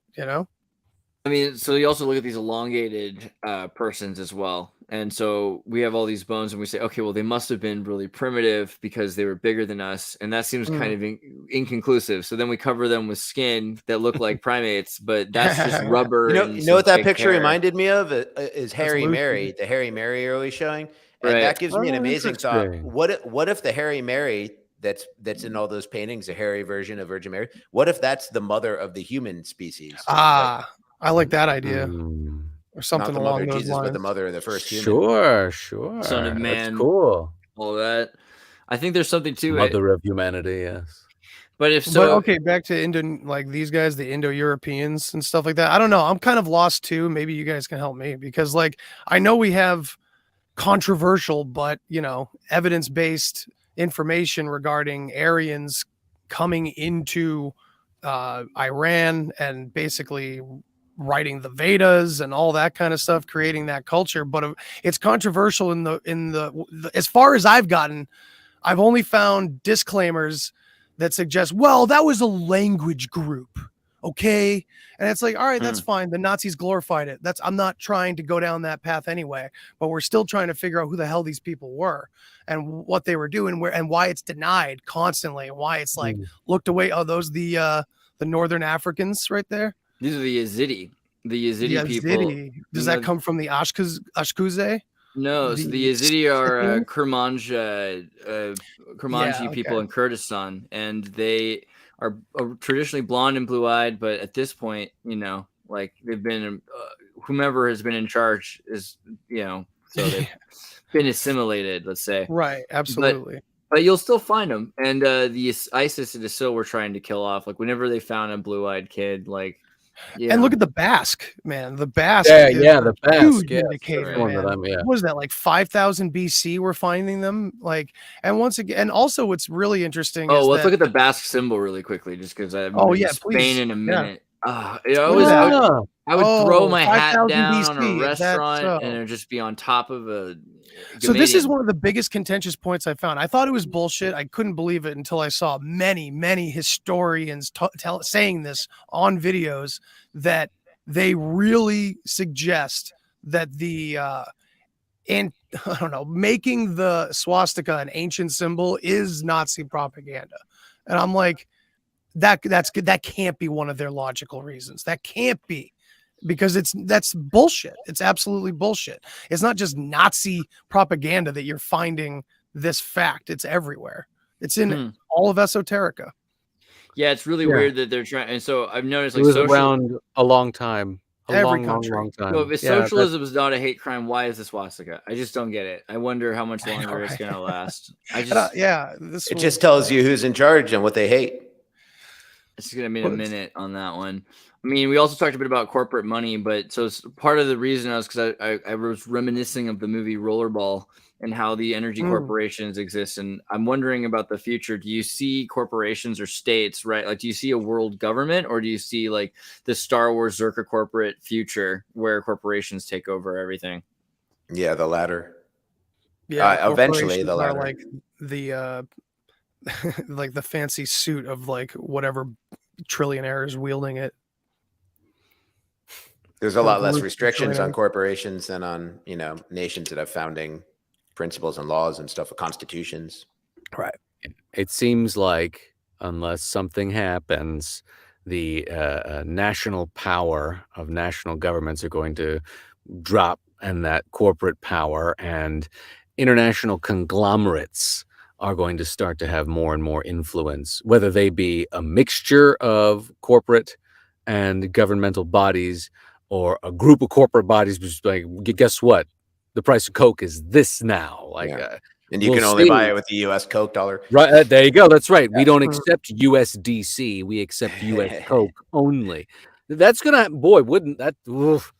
I mean, so you also look at these elongated persons as well. And so we have all these bones and we say, okay, well, they must have been really primitive because they were bigger than us. And that seems kind of inconclusive. So then we cover them with skin that look like primates, but that's just rubber. You know what that picture reminded me of? Is Harry Mary, the Harry Mary early showing. And that gives me an amazing thought. What if the Harry Mary that's in all those paintings, a hairy version of Virgin Mary, what if that's the mother of the human species? I like that idea. Or something not the along mother those Jesus, lines. but the mother of the first human. Sure. Son of man. That's cool. All that. I think there's something to Mother of humanity, yes. But if so, okay, back to like these guys, the Indo-Europeans and stuff like that. I don't know. I'm kind of lost too. Maybe you guys can help me because, like, I know we have controversial, but evidence-based information regarding Aryans coming into Iran and basically writing the Vedas and all that kind of stuff, creating that culture. But it's controversial in the as far as I've gotten, I've only found disclaimers that suggest, well, that was a language group. Okay. And it's like, all right, that's fine. The Nazis glorified it. I'm not trying to go down that path anyway, but we're still trying to figure out who the hell these people were and what they were doing, and why it's denied constantly, and why it's like looked away. Oh, those the Northern Africans right there. These are the Yazidi. The Yazidi people. Does that come from the Ashkuze? No, so the Yazidi are Kermanji people in Kurdistan, and they are traditionally blonde and blue-eyed, but at this point, like they've been, whomever has been in charge is, so they've been assimilated, let's say. Right, absolutely. But you'll still find them, and the ISIS is still we're trying to kill off. Like whenever they found a blue-eyed kid, like. Yeah. And look at the Basque, man. The Basque. The Basque. Indicator, man. What was that, like 5,000 BC? We're finding them, like, and once again, and also what's really interesting. Let's look at the Basque symbol really quickly, just because I'm Spain please. in a minute. I would throw my hat down on a restaurant and it would just be on top of a. So this is one of the biggest contentious points I found. I thought it was bullshit. I couldn't believe it until I saw many historians saying this on videos, that they really suggest that making the swastika an ancient symbol is Nazi propaganda. And I'm like, that can't be one of their logical reasons. That can't be. Because that's bullshit. It's absolutely bullshit. It's not just Nazi propaganda that you're finding this fact. It's everywhere. It's in all of Esoterica. Yeah, it's really weird that they're trying. And so I've noticed, like, it was around a long time. Every country. Long time. So if socialism is not a hate crime, why is the swastika? I just don't get it. I wonder how much longer it's going to last. It just tells you who's in charge and what they hate. It's going to be a minute on that one. I mean, we also talked a bit about corporate money, but so part of the reason because I was reminiscing of the movie Rollerball and how the energy corporations exist. And I'm wondering about the future. Do you see corporations or states, right? Like, do you see a world government, or do you see like the Star Wars Zerka corporate future where corporations take over everything? Yeah, the latter. Yeah, eventually the latter. Like the like the fancy suit of like whatever trillionaire is wielding it. There's a lot less restrictions on corporations than on, nations that have founding principles and laws and stuff, constitutions. Right. It seems like unless something happens, the national power of national governments are going to drop, and that corporate power and international conglomerates are going to start to have more and more influence, whether they be a mixture of corporate and governmental bodies, or a group of corporate bodies, just like, guess what? The price of Coke is this now. And you can only buy it with the U.S. Coke dollar. Right. There you go. That's right. We don't accept USDC. We accept U.S. Coke only. That's going to, wouldn't that? Oof.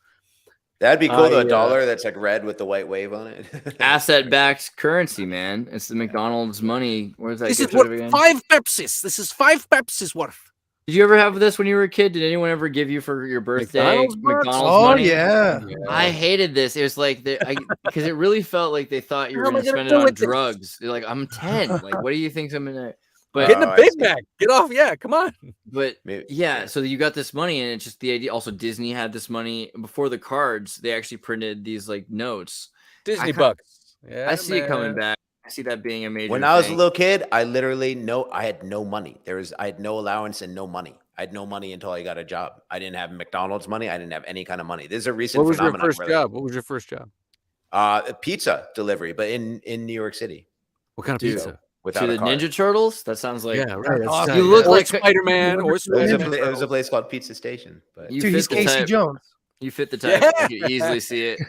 That'd be cool, though. A dollar that's like red with the white wave on it. Asset-backed currency, man. It's the McDonald's money. Where's that? This is what 5 Pepsis. This is 5 Pepsis worth. Did you ever have this when you were a kid? Did anyone ever give you for your birthday McDonald's money? Yeah. I hated this. It was like because it really felt like they thought you were going to spend it on drugs. They're like, I'm 10. Like, what do you think I'm gonna? But Get in a Oh, I Big see. Mac. Get off. Yeah, come on. But Maybe- yeah, yeah. so you got this money, and it's just the idea. Also, Disney had this money before the cards. They actually printed these like notes. Disney ki- bucks. Yeah, I see it coming man. back. I see that being a major When I was a thing. little kid, I literally I had no money. I had no allowance and no money. I had no money until I got a job. I didn't have McDonald's money. I didn't have any kind of money. This is a recent What was your phenomenon. first job? What was your first job? Pizza delivery, but in New York City What kind of Dude, pizza? without To a the car. Ninja Turtles? That sounds like Yeah, right. That's awesome. tight. You look Or like Spider-Man or It was, Spider-Man. it was a place called Pizza Station. But you Dude, he's fit the Casey type. Jones. You fit the type. Yeah. I could easily see it.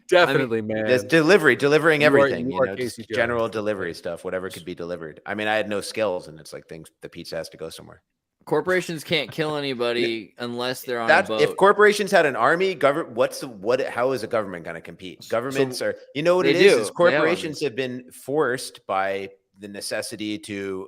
Definitely, man. there's delivering You are- everything, you are just Casey general Jones. delivery stuff, whatever could be delivered. I mean, I had no skills, and it's like the pizza has to go somewhere. Corporations can't kill anybody unless they're on a boat. If corporations had an army, how is a government going to compete? Governments are, you know what they it is? do. Is They have corporations armies. have been forced by the necessity to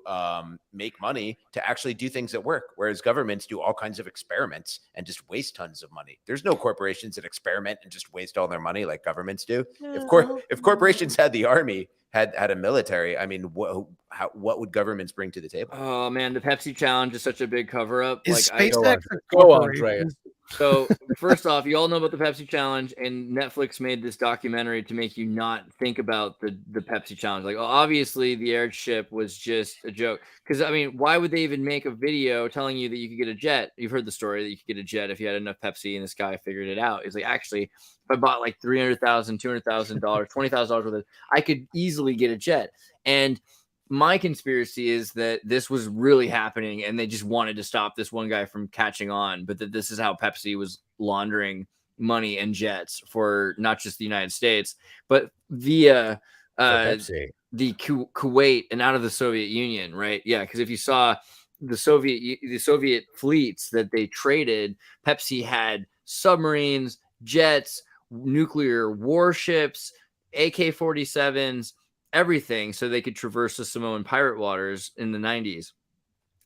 make money to actually do things that work, whereas governments do all kinds of experiments and just waste tons of money. There's no corporations that experiment and just waste all their money like governments do. If corporations had the army, had a military, I mean, what would governments bring to the table? Oh man, the Pepsi challenge is such a big cover up. Is Like SpaceX a Go on, corporation? Andreas. So first off, you all know about the Pepsi challenge, and Netflix made this documentary to make you not think about the Pepsi challenge. Like, obviously, the airship was just a joke. Because I mean, why would they even make a video telling you that you could get a jet? You've heard the story that you could get a jet if you had enough Pepsi, and this guy figured it out. He's like, actually, if I bought like $300,000, $200,000, $20,000 worth of, I could easily get a jet. And my conspiracy is that this was really happening and they just wanted to stop this one guy from catching on, but that this is how Pepsi was laundering money and jets for not just the United States, but via Pepsi. the Kuwait and out of the Soviet Union, right? Yeah, because if you saw the Soviet fleets that they traded, Pepsi had submarines, jets, nuclear warships, AK-47s, everything, so they could traverse the Samoan pirate waters in the 90s.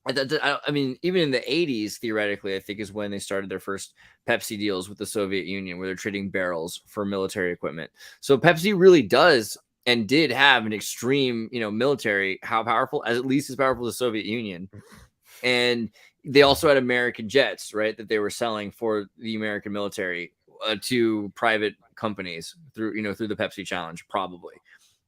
I mean, even in the 80s, theoretically, I think is when they started their first Pepsi deals with the Soviet Union, where they're trading barrels for military equipment. So Pepsi really does and did have an extreme, military, how powerful, at least as powerful as the Soviet Union. And they also had American jets, right, that they were selling for the American military to private companies through the Pepsi challenge, probably.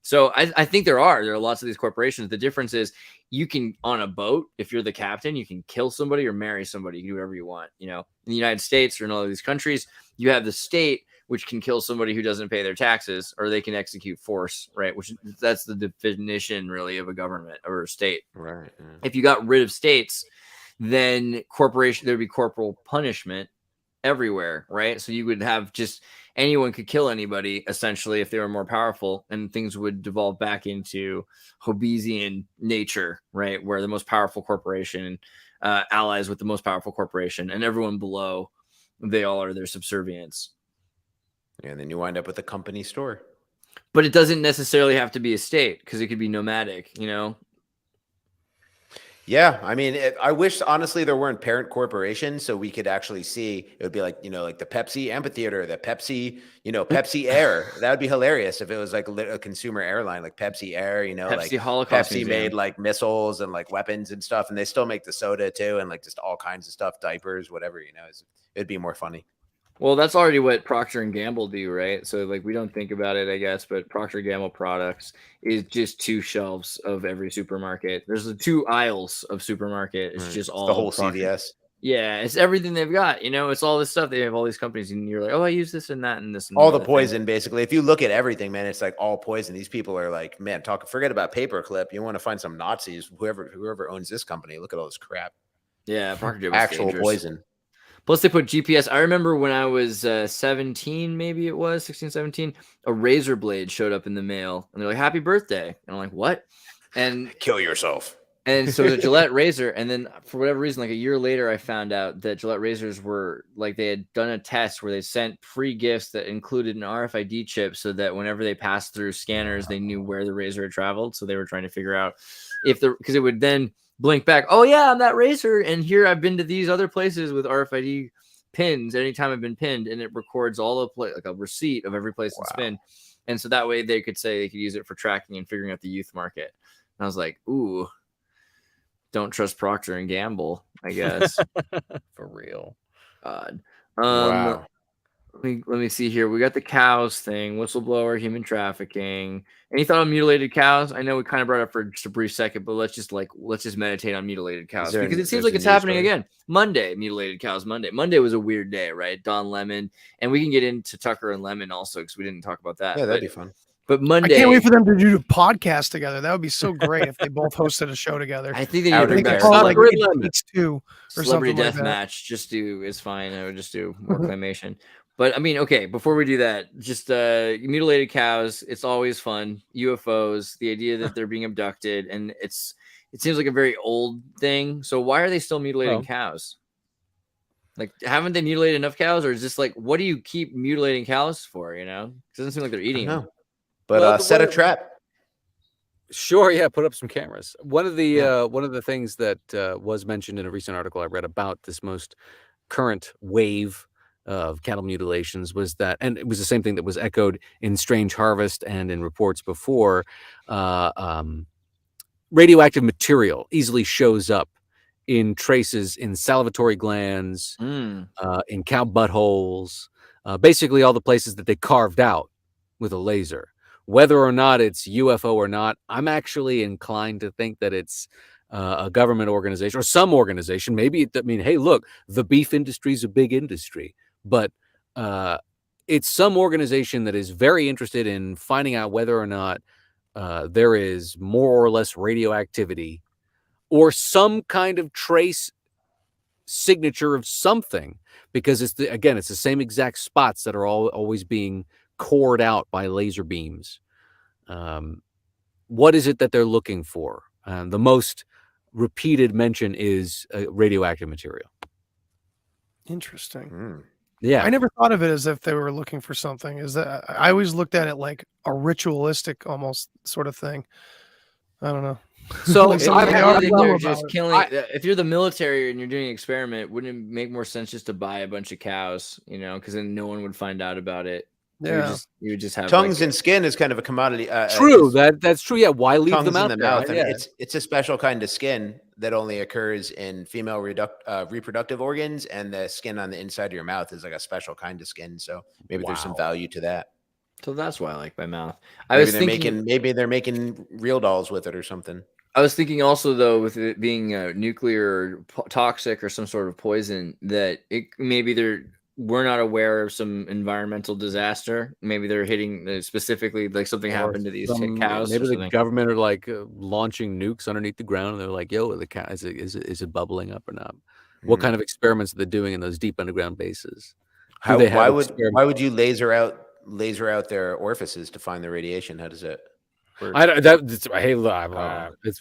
So I think there are lots of these corporations. The difference is you can, on a boat, if you're the captain, you can kill somebody or marry somebody. You can do whatever you want. In the United States or in all of these countries, you have the state, which can kill somebody who doesn't pay their taxes, or they can execute force, right? That's the definition really of a government or a state. Right. Yeah. If you got rid of states, then there'd be corporal punishment everywhere, right? So you would have just anyone could kill anybody essentially if they were more powerful, and things would devolve back into Hobbesian nature, right? Where the most powerful corporation allies with the most powerful corporation, and everyone below, they all are their subservience. Yeah, and then you wind up with a company store. But it doesn't necessarily have to be a state, because it could be nomadic, Yeah, I mean, I wish honestly there weren't parent corporations, so we could actually see. It would be like like the Pepsi amphitheater, the Pepsi, Pepsi Air. That would be hilarious if it was like a consumer airline, like Pepsi Air. Pepsi like Holocaust Pepsi Museum. made like missiles and like weapons and stuff, and they still make the soda too, and like just all kinds of stuff, diapers, whatever. It'd be more funny. Well, that's already what Procter and Gamble do, right? So like we don't think about it, I guess, but Procter and Gamble products is just 2 shelves of every supermarket. There's the 2 aisles of supermarket. It's just all the whole Procter. CVS. Yeah, it's everything they've got. It's all this stuff. They have all these companies, and you're like, oh, I use this and that and this. And All the other poison, thing. basically. If you look at everything, man, it's like all poison. These people are like, man, forget about paperclip. You want to find some Nazis, whoever owns this company. Look at all this crap. Yeah, Procter and Gamble. Actual poison. Plus, they put GPS. I remember when I was 17, maybe it was 16, 17, a razor blade showed up in the mail, and they're like, "Happy birthday!" And I'm like, "What?" And Kill yourself. And so the Gillette razor, and then for whatever reason, like a year later, I found out that Gillette razors were like, they had done a test where they sent free gifts that included an RFID chip, so that whenever they passed through scanners, they knew where the razor had traveled. So they were trying to figure out because it would then blink back, oh yeah, I'm that razor, and here I've been to these other places with RFID pins anytime I've been pinned, and it records all the like a receipt of every place it's been. And so that way they could use it for tracking and figuring out the youth market. And I was like, ooh. don't trust Procter and Gamble, I guess. For real. God. Wow. Let me see here. We got the cows thing, whistleblower, human trafficking. Any thought on mutilated cows? I know we kind of brought it up for just a brief second, but let's just meditate on mutilated cows because it seems like it's happening again. Monday, mutilated cows. Monday was a weird day, right? Don Lemon, and we can get into Tucker and Lemon also because we didn't talk about that. Yeah, that'd be fun. But Monday, I can't wait for them to do a podcast together. That would be so great if they both hosted a show together. I think they need to bring back like Celebrity two or something Death like Match. Just do is fine. I would just do more claymation. But I mean, okay, before we do that, just mutilated cows, it's always fun. UFOs, the idea that they're being abducted, and it seems like a very old thing. So why are they still mutilating cows? Like, haven't they mutilated enough cows, or is this like, what do you keep mutilating cows for? You know, it doesn't seem like they're eating them. But set a trap. Sure, yeah, put up some cameras. One of the things that was mentioned in a recent article I read about this most current wave of cattle mutilations was that, and it was the same thing that was echoed in Strange Harvest and in reports before, radioactive material easily shows up in traces in salivatory glands, in cow buttholes, basically all the places that they carved out with a laser. Whether or not it's UFO or not, I'm actually inclined to think that it's a government organization or some organization. Maybe, hey, look, the beef industry is a big industry, but it's some organization that is very interested in finding out whether or not there is more or less radioactivity or some kind of trace signature of something, because it's the same exact spots that are always being cored out by laser beams. What is it that they're looking for? The most repeated mention is radioactive material. Interesting. Yeah, I never thought of it as if they were looking for something. Is that I always looked at it like a ritualistic almost sort of thing. I don't know. So Like If something they already know they're about just it. killing, if you're the military and you're doing an experiment, wouldn't it make more sense just to buy a bunch of cows? You know, because then no one would find out about it. Yeah. You would just have Tongues and skin is kind of a commodity. true. That's true. Yeah, why leave tongues them out in the there? mouth. I Yeah. mean, it's a special kind of skin that only occurs in female reproductive organs, and the skin on the inside of your mouth is like a special kind of skin. So maybe there's some value to that. So that's why I like my mouth. Maybe they're making real dolls with it or something. I was thinking also, though, with it being nuclear or toxic or some sort of poison, that we're not aware of some environmental disaster. Maybe they're hitting specifically like something happened to these cows. Maybe the government are like launching nukes underneath the ground, and they're like, "Yo, the cow is it bubbling up or not?" What kind of experiments are they doing in those deep underground bases? Why would you laser out their orifices to find the radiation? How does it work? It's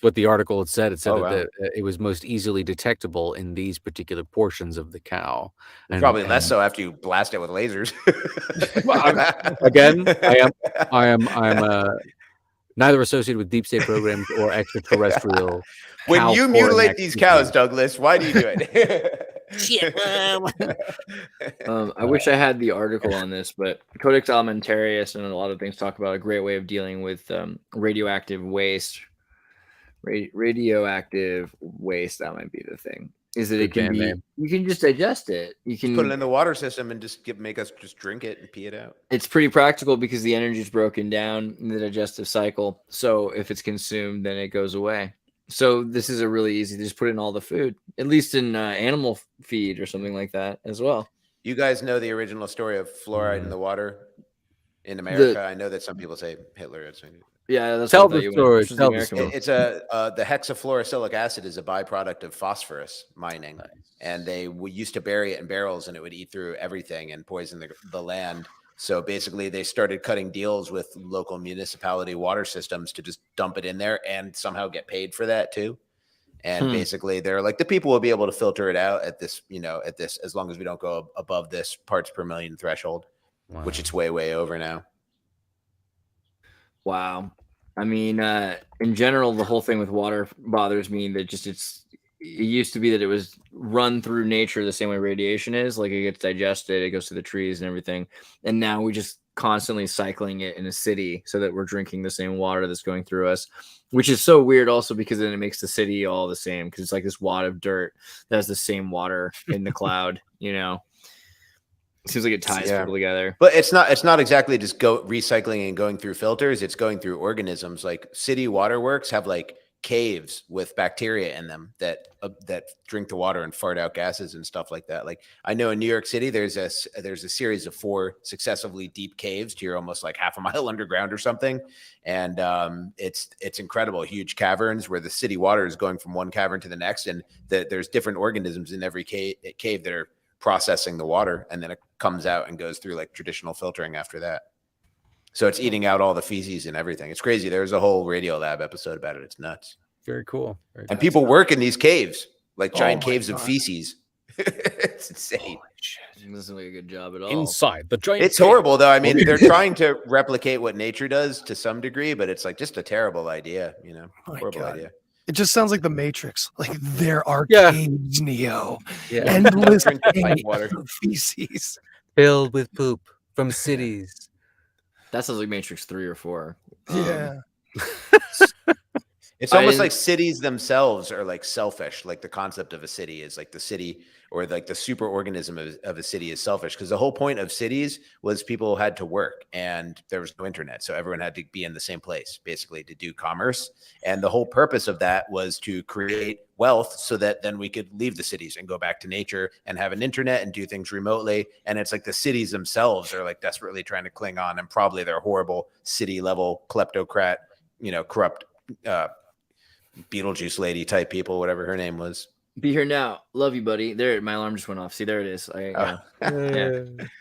what the article had said. It said that it was most easily detectable in these particular portions of the cow. And probably less so after you blast it with lasers. I am neither associated with deep state programs or extraterrestrial. When you mutilate these cows, Douglas, why do you do it? Shit. I wish I had the article on this, but Codex Alimentarius and a lot of things talk about a great way of dealing with radioactive waste. Radioactive waste, that might be the thing. Is that you can just digest it. You can put it in the water system and just make us just drink it and pee it out. It's pretty practical because the energy is broken down in the digestive cycle. So if it's consumed, then it goes away. So this is a really easy. Just put it in all the food, at least in animal feed or something like that as well. You guys know the original story of fluoride in the water in America. I know that some people say Hitler. Yeah, that's tell the story. It's the hexafluorosilicic acid is a byproduct of phosphorus mining, and they used to bury it in barrels, and it would eat through everything and poison the land. So basically, they started cutting deals with local municipality water systems to just dump it in there and somehow get paid for that too. And basically, they're like, the people will be able to filter it out at this, as long as we don't go above this parts per million threshold, which it's way over now. Wow. I mean, in general, the whole thing with water bothers me that it used to be that it was run through nature the same way radiation is, like it gets digested, it goes to the trees and everything. And now we just constantly cycling it in a city so that we're drinking the same water that's going through us, which is so weird also because then it makes the city all the same because it's like this wad of dirt that has the same water in the cloud, you know. It seems like it ties people together. But it's not exactly just recycling and going through filters. It's going through organisms. Like city waterworks have like caves with bacteria in them that drink the water and fart out gases and stuff like that. Like I know in New York City, there's a series of 4 successively deep caves to you're almost like half a mile underground or something. And it's incredible, huge caverns where the city water is going from one cavern to the next. And there's different organisms in every cave that are processing the water. And then it comes out and goes through like traditional filtering after that. So it's eating out all the feces and everything. It's crazy. There's a whole Radio Lab episode about it. It's nuts. Very cool. And people work in these caves, like giant caves of feces. It's insane. It doesn't make a good job at all. Inside the giant. It's horrible, though. I mean, they're trying to replicate what nature does to some degree, but it's like just a terrible idea, you know? Horrible idea. It just sounds like the Matrix. Like there are caves, Neo. Yeah. Endless water feces filled with poop from cities. That sounds like Matrix 3 or 4. Yeah. It's almost like cities themselves are like selfish. Like the concept of a city is like the city or like the super organism of a city is selfish because the whole point of cities was people had to work and there was no internet. So everyone had to be in the same place basically to do commerce. And the whole purpose of that was to create wealth so that then we could leave the cities and go back to nature and have an internet and do things remotely. And it's like the cities themselves are like desperately trying to cling on and probably they're horrible city level kleptocrat, you know, corrupt, Beetlejuice lady type people, whatever her name was. Be here now. Love you, buddy. There, my alarm just went off. See, there it is. Yeah.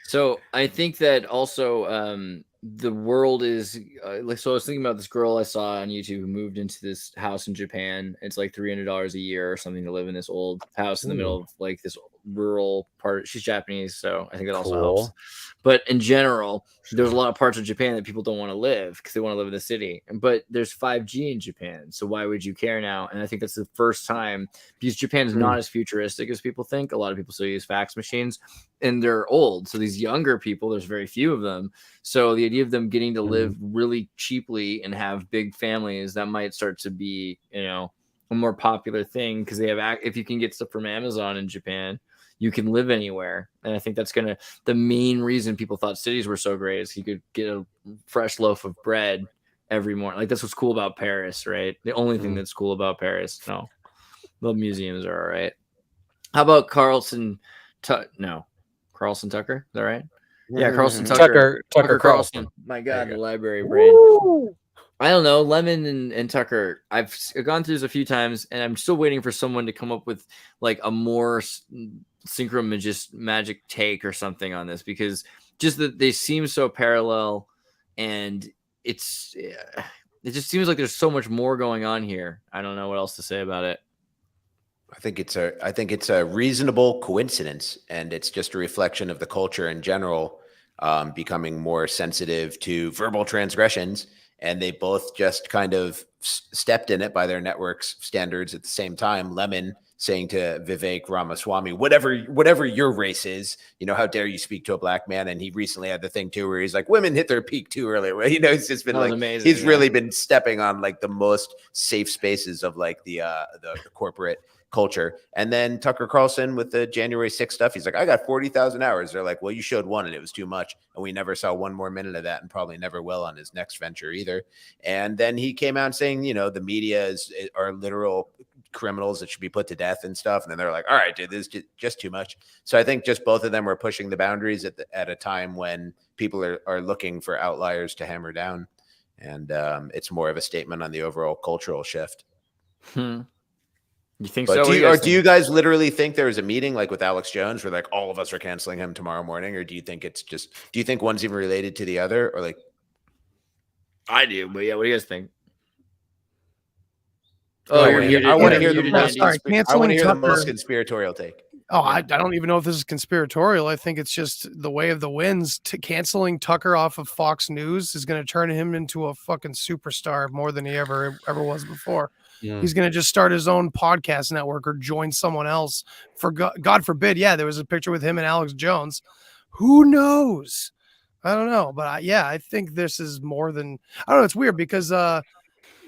So I think that also the world is like. So I was thinking about this girl I saw on YouTube who moved into this house in Japan. It's like $300 a year or something to live in this old house in the middle of like this rural part. She's Japanese, so I think that also helps. But in general, there's a lot of parts of Japan that people don't want to live because they want to live in the city. But there's 5G in Japan, so why would you care now? And I think that's the first time because Japan is not as futuristic as people think. A lot of people still use fax machines, and they're old. So these younger people, there's very few of them. So the idea of them getting to live really cheaply and have big families, that might start to be, you know, a more popular thing because they have. If you can get stuff from Amazon in Japan, you can live anywhere. And I think that's the main reason people thought cities were so great is you could get a fresh loaf of bread every morning. Like that's what's cool about Paris, right? The only thing that's cool about Paris. No, the museums are all right. How about Carlson Tucker? Is that right? Yeah, Carlson Tucker. Tucker Carlson. My God, the library brain. Woo! I don't know. Lemon and Tucker. I've gone through this a few times, and I'm still waiting for someone to come up with like a more synchro magic take or something on this because just that they seem so parallel, and it just seems like there's so much more going on here. I don't know what else to say about it. I think it's a reasonable coincidence, and it's just a reflection of the culture in general becoming more sensitive to verbal transgressions. And they both just kind of stepped in it by their network's standards at the same time. Lemon saying to Vivek Ramaswamy, whatever your race is, you know, how dare you speak to a black man? And he recently had the thing too, where he's like, women hit their peak too early. You know, it's just been like, amazing, he's really been stepping on like the most safe spaces of like the corporate culture. And then Tucker Carlson with the January 6th stuff, he's like, I got 40,000 hours. They're like, well, you showed one and it was too much. And we never saw one more minute of that and probably never will on his next venture either. And then he came out saying, you know, the media are literal criminals that should be put to death and stuff. And then they're like, all right, dude, this is just too much. So I think just both of them were pushing the boundaries at a time when people are looking for outliers to hammer down. And it's more of a statement on the overall cultural shift. You think but so? Do you guys literally think there was a meeting like with Alex Jones where like all of us are canceling him tomorrow morning? Or do you think do you think one's even related to the other? Or like, I do, but yeah, what do you guys think? I want to hear the most conspiratorial take. Oh, I don't even know if this is conspiratorial. I think it's just the way of the winds. Canceling Tucker off of Fox News is going to turn him into a fucking superstar more than he ever was before. Yeah. He's going to just start his own podcast network or join someone else. For God forbid, yeah, there was a picture with him and Alex Jones. Who knows? I don't know, but I think this is more than I don't know. It's weird because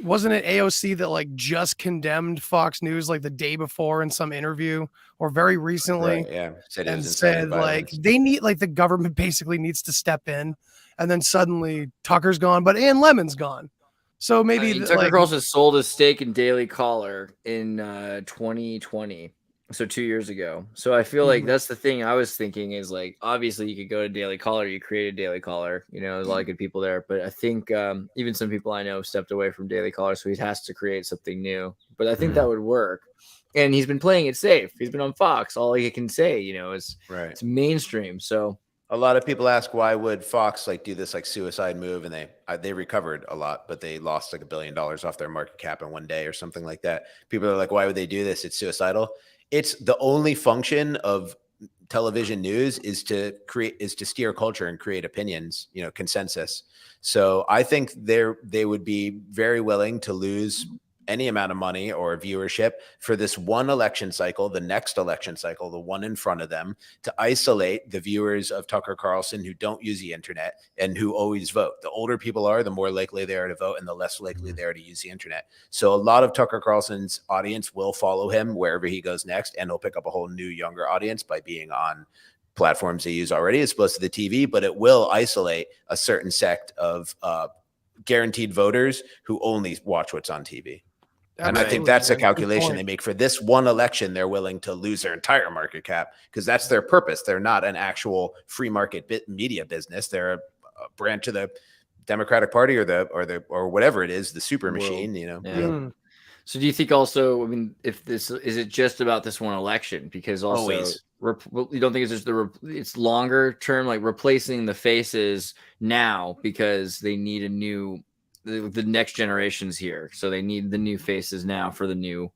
wasn't it AOC that like just condemned Fox News like the day before in some interview or very recently? Right, yeah. Said it and was inciting said like violence. they need like the government basically needs to step in, and then suddenly Tucker's gone, but Ann Lemon's gone. So maybe Tucker like Carlson sold his stake in Daily Caller in 2020, so 2 years ago. So I feel like that's the thing I was thinking is like, obviously you could go to Daily Caller, you created Daily Caller, you know, there's a lot of good people there, but I think even some people I know stepped away from Daily Caller, so he has to create something new. But I think that would work. And he's been playing it safe. He's been on Fox. All he can say, you know, is it's mainstream. So a lot of people ask, why would Fox like do this like suicide move? And they recovered a lot, but they lost like $1 billion off their market cap in one day or something like that. People are like, why would they do this? It's suicidal. It's the only function of television news is to steer culture and create opinions, you know, consensus. So I think they would be very willing to lose any amount of money or viewership for this one election cycle, the next election cycle, the one in front of them, to isolate the viewers of Tucker Carlson who don't use the internet and who always vote. The older people are, the more likely they are to vote and the less likely they are to use the internet. So a lot of Tucker Carlson's audience will follow him wherever he goes next, and he'll pick up a whole new younger audience by being on platforms they use already as opposed to the TV, but it will isolate a certain sect of guaranteed voters who only watch what's on TV. And I think that's a calculation they make for this one election. They're willing to lose their entire market cap because that's their purpose. They're not an actual free market media business. They're a branch of the Democratic Party or whatever it is, the super machine, you know. Yeah. So do you think also, I mean, if this is it just about this one election? Because also you don't think it's just it's longer term, like replacing the faces now because they need a new the next generation's here, so they need the new faces now for the new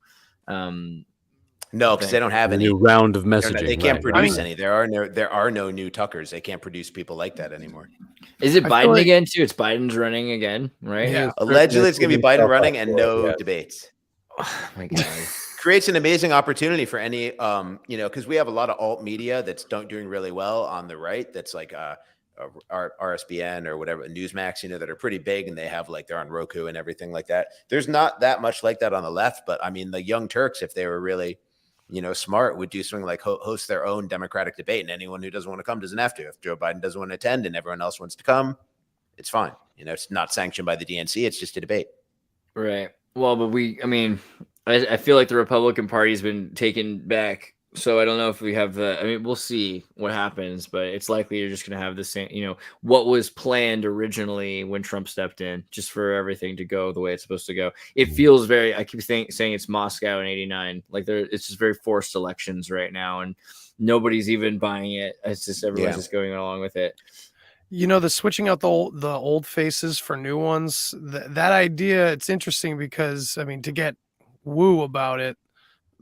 no, because they don't have any new round of messaging. They can't produce any. There are no new Tuckers. They can't produce people like that anymore. Is it Biden again too? It's Biden's running again, right? Yeah. Allegedly it's gonna be Biden running and no debates. Oh my God. Creates an amazing opportunity for any you know, because we have a lot of alt media that's doing really well on the right, that's like RSBN or whatever, Newsmax, you know, that are pretty big and they have like they're on Roku and everything like that. There's not that much like that on the left, but I mean the Young Turks, if they were really, you know, smart, would do something like host their own democratic debate, and anyone who doesn't want to come doesn't have to. If Joe Biden doesn't want to attend and everyone else wants to come, it's fine. You know, it's not sanctioned by the DNC. It's just a debate. Right. Well, but I feel like the Republican Party's been taken back. So I don't know if we have we'll see what happens, but it's likely you're just going to have the same, you know, what was planned originally when Trump stepped in, just for everything to go the way it's supposed to go. It feels very, I keep saying it's Moscow in '89. Like it's just very forced elections right now and nobody's even buying it. It's just, everyone's just going along with it. You know, the switching out the old faces for new ones, that idea, it's interesting because, I mean, to get woo about it,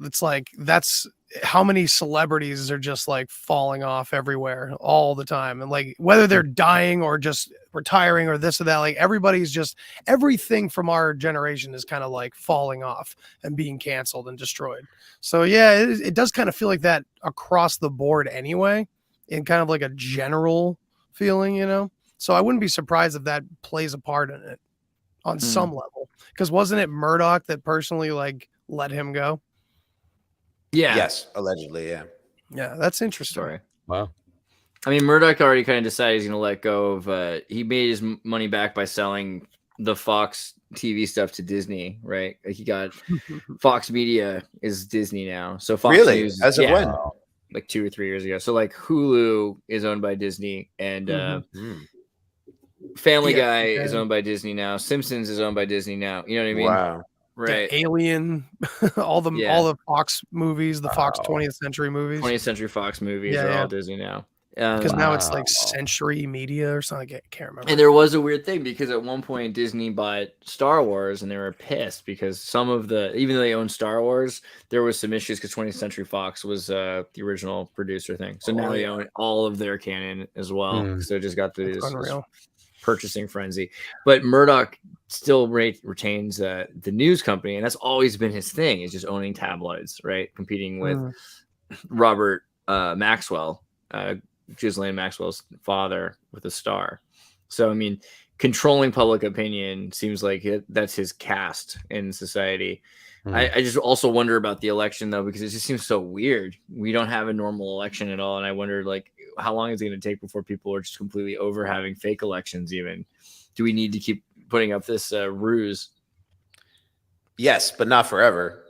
it's like that's how many celebrities are just like falling off everywhere all the time, and like whether they're dying or just retiring or this or that, like everything from our generation is kind of like falling off and being canceled and destroyed. So yeah, it does kind of feel like that across the board anyway, in kind of like a general feeling, you know. So I wouldn't be surprised if that plays a part in it on some level, because wasn't it Murdoch that personally like let him go? Yeah. Yes, allegedly. Yeah. Yeah, that's interesting. Sorry. Wow. I mean, Murdoch already kind of decided he's going to let go of. He made his money back by selling the Fox TV stuff to Disney, right? Like he got Fox Media is Disney now. So Fox News, as of when? Like 2 or 3 years ago. So like Hulu is owned by Disney, and Family Guy is owned by Disney now. Simpsons is owned by Disney now. You know what I mean? Wow. Right. The Alien, all the Fox movies, the Fox 20th Century movies. 20th Century Fox movies are all Disney now. Because now it's like Century Media or something. I can't remember. And there was a weird thing because at one point Disney bought Star Wars and they were pissed because some of even though they own Star Wars, there was some issues because 20th Century Fox was the original producer thing. So now they own all of their canon as well. So they just got this purchasing frenzy. But Murdoch still retains the news company, and that's always been his thing, is just owning tabloids, right? Competing with Robert Maxwell, Ghislaine Maxwell's father with a star. So I mean, controlling public opinion seems like that's his caste in society. I just also wonder about the election though, because it just seems so weird. We don't have a normal election at all, and I wonder like how long is it going to take before people are just completely over having fake elections? Even do we need to keep putting up this ruse? Yes, but not forever.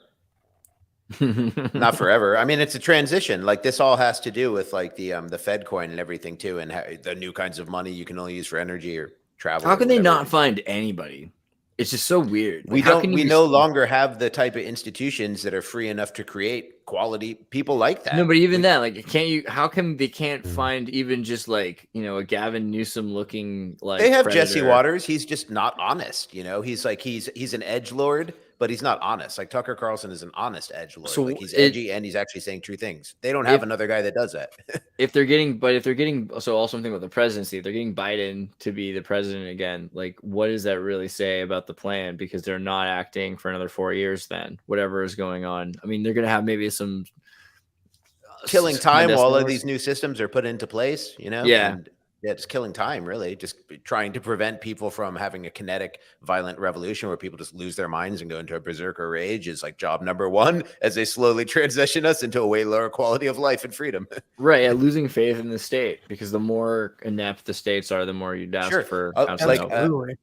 Not forever. I mean, it's a transition. Like this all has to do with like the Fed coin and everything too, and the new kinds of money you can only use for energy or travel. How can they not find anybody? It's just so weird. Like, we no longer have the type of institutions that are free enough to create quality people like that. No, but even that, like, how come they can't find even just like, you know, a Gavin Newsom looking like they have predator? Jesse Waters. He's just not honest. You know, he's like, he's an edgelord, but he's not honest. Like Tucker Carlson is an honest edgelord. So like he's edgy and he's actually saying true things. They don't have another guy that does that. if they're getting, so also something with the presidency, if they're getting Biden to be the president again, like what does that really say about the plan? Because they're not acting for another 4 years then, whatever is going on. I mean, they're going to have maybe some killing time while all of these new systems are put into place, you know? Yeah. And yeah, it's killing time, really. Just trying to prevent people from having a kinetic, violent revolution where people just lose their minds and go into a berserker rage is like job number one as they slowly transition us into a way lower quality of life and freedom. Right. Yeah, losing faith in the state, because the more inept the states are, the more you'd ask for like